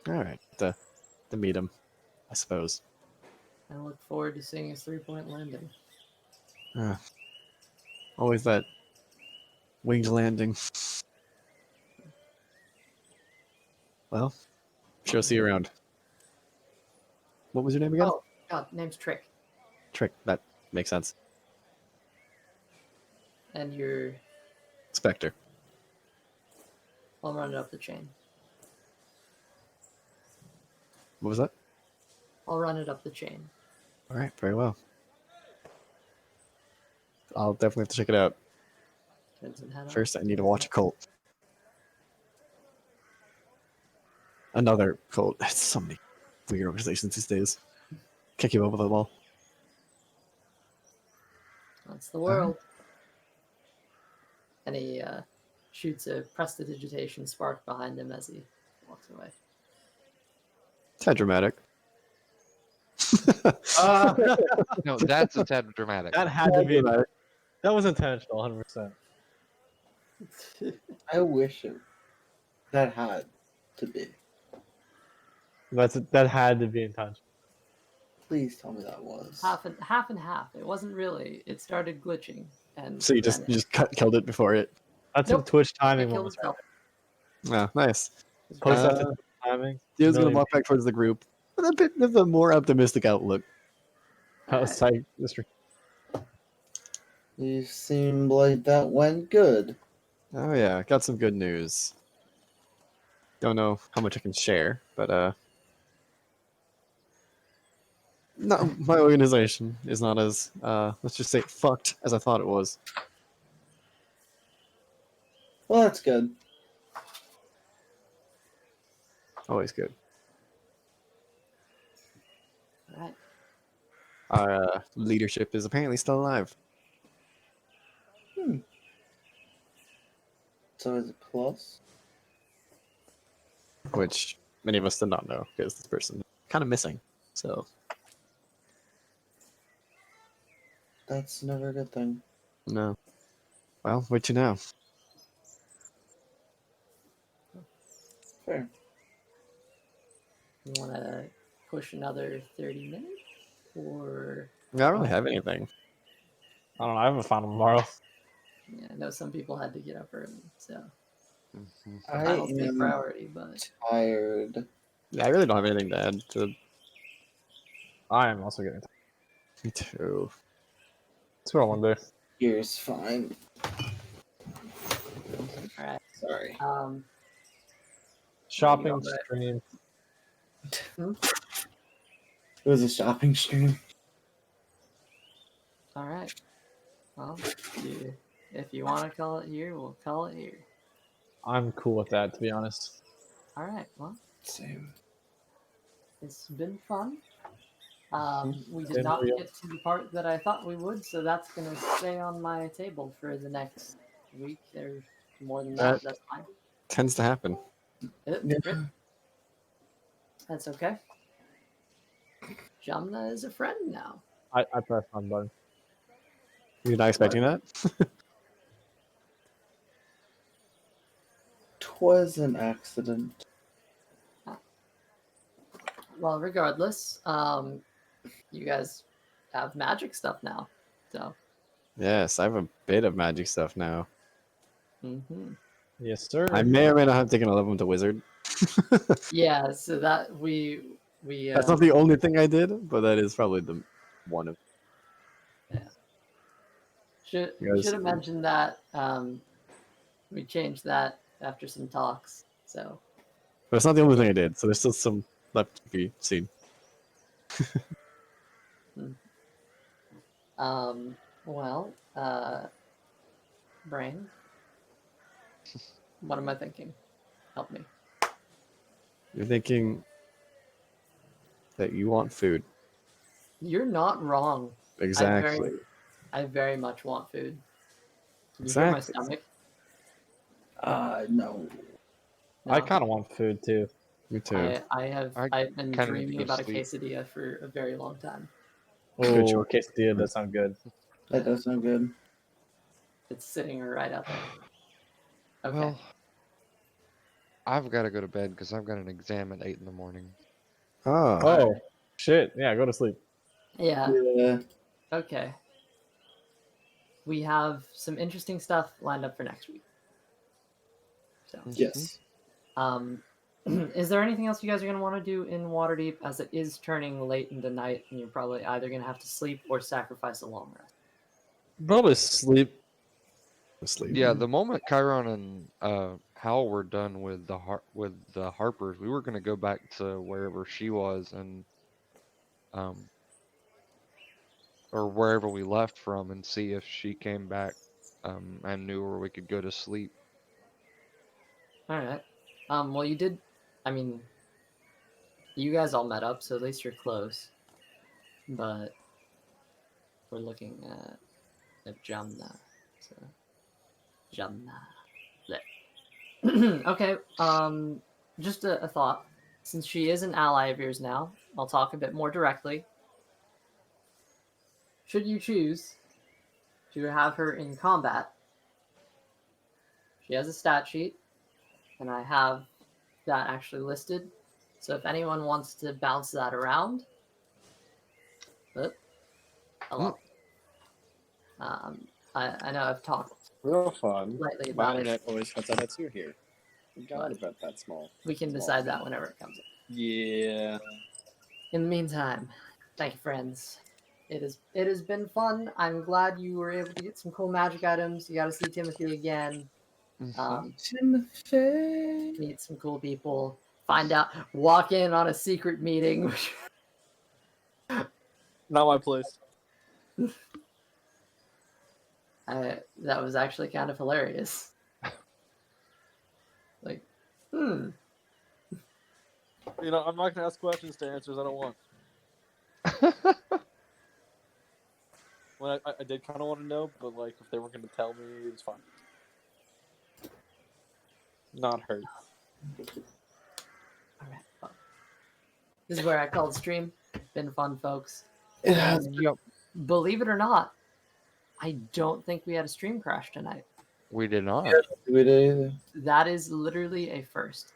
All right, to meet him, I suppose. I look forward to seeing his 3-point landing. Always that winged landing. Well, sure, see you around. What was your name again? Oh, God, name's Trick. Trick. That makes sense. And you're... Spectre. I'll run it up the chain. What was that? I'll run it up the chain. All right, very well. I'll definitely have to check it out. Turns and head up. First, I need to watch a cult. Another cult. There's so many weird organizations these days. Can't keep up with them all. That's the world. And he shoots a prestidigitation spark behind him as he walks away. Tad dramatic. No, that's a tad dramatic. That had to be. That was intentional, 100%. I wish that had to be. That had to be intentional. Please tell me that was. half and half. It wasn't really. It started glitching, and So you then just killed it before it. That's Nope. some Twitch it timing killed moments. itself. Oh, nice. Post Uh, after Twitch timing. He was gonna Million- walk back towards the group with a bit of a more optimistic outlook. That was psych. Mr. You seem like that went good. Oh yeah, got some good news. Don't know how much I can share, but no, my organization is not as let's just say fucked as I thought it was. Well, that's good. Always good. All right. Our leadership is apparently still alive. So is it plus? Which many of us did not know because this person kind of missing. So That's never a good thing. no. Well, what you know? Fair. You want to push another 30 minutes, or I don't really have anything. I don't know. I have a final tomorrow. yeah, I know some people had to get up early, so I finals big am priority. But tired. Yeah, I really don't have anything to add to. I am also getting. Me too. Let's go one day. Here's fine. all right. Sorry. Shopping All right. stream. It was a shopping stream. All right. Well, if you want to call it here, we'll call it here. I'm cool with that, to be honest. All right. Well, Same. it's been fun. We did Been not real. get to the part that I thought we would, so that's going to stay on my table for the next week or more than that. That's fine. Tends to happen. Great. That's okay. Jamna is a friend now. I pressed on button. You're not expecting that? Twas an accident. Well, regardless, you guys have magic stuff now, so. Yes, I have a bit of magic stuff now. Mm-hmm. Yes, sir. I may or may not have taken a level to wizard. Yeah, so that we That's not the only thing I did, but that is probably the one of. Should You guys- should have mentioned that. We changed that after some talks. So But it's not the only thing I did, so there's still some left to be seen. well, brain. What am I thinking? Help me. You're thinking that you want food. You're not wrong. Exactly. I very much want food. Can you hear my Exactly. stomach? No. I No. kind of want food too. Me too. I've been kinda need to dreaming go about sleep. a quesadilla for a very long time. Good Oh, choice. quesadilla does sound good. That does sound good. It's sitting right out there. Okay. Well, I've got to go to bed because I've got an exam at 8 in the morning. Ah. Oh, shit. Yeah, go to sleep. Yeah. Yeah. Okay. We have some interesting stuff lined up for next week. So, Yes. is there anything else you guys are going to want to do in Waterdeep, as it is turning late into night and you're probably either going to have to sleep or sacrifice a long rest? Probably sleep. Asleep. Yeah, the moment Chiron and Hal were done with the Harpers, we were gonna go back to wherever she was and or wherever we left from and see if she came back and knew where we could go to sleep. All right. Well, you did. I mean, you guys all met up, so at least you're close. But we're looking at Jamna. So Jamna. Bleh. Okay. Just a thought. Since she is an ally of yours now, I'll talk a bit more directly. Should you choose to have her in combat, she has a stat sheet, and I have that actually listed. So if anyone wants to bounce that around, hello. I know I've talked Real fun. lightly My about it. internet always cuts out at 2 here. Forgot Right. about that small. We can small decide thing. that whenever it comes up. Yeah. In the meantime, thank you, friends. It has been fun. I'm glad you were able to get some cool magic items. You got to see Timothy again. Timothy. Meet some cool people. Find out. Walk in on a secret meeting. Not my place. That was actually kind of hilarious. Like, You know, I'm not gonna ask questions to answers I don't want. Well, I did kind of want to know, but like, if they weren't gonna tell me, it's fine. Not hurt. all right. Well, this is where I call the stream. Been fun, folks. It has. And believe it or not, I don't think we had a stream crash tonight. We did not. We did. That is literally a first.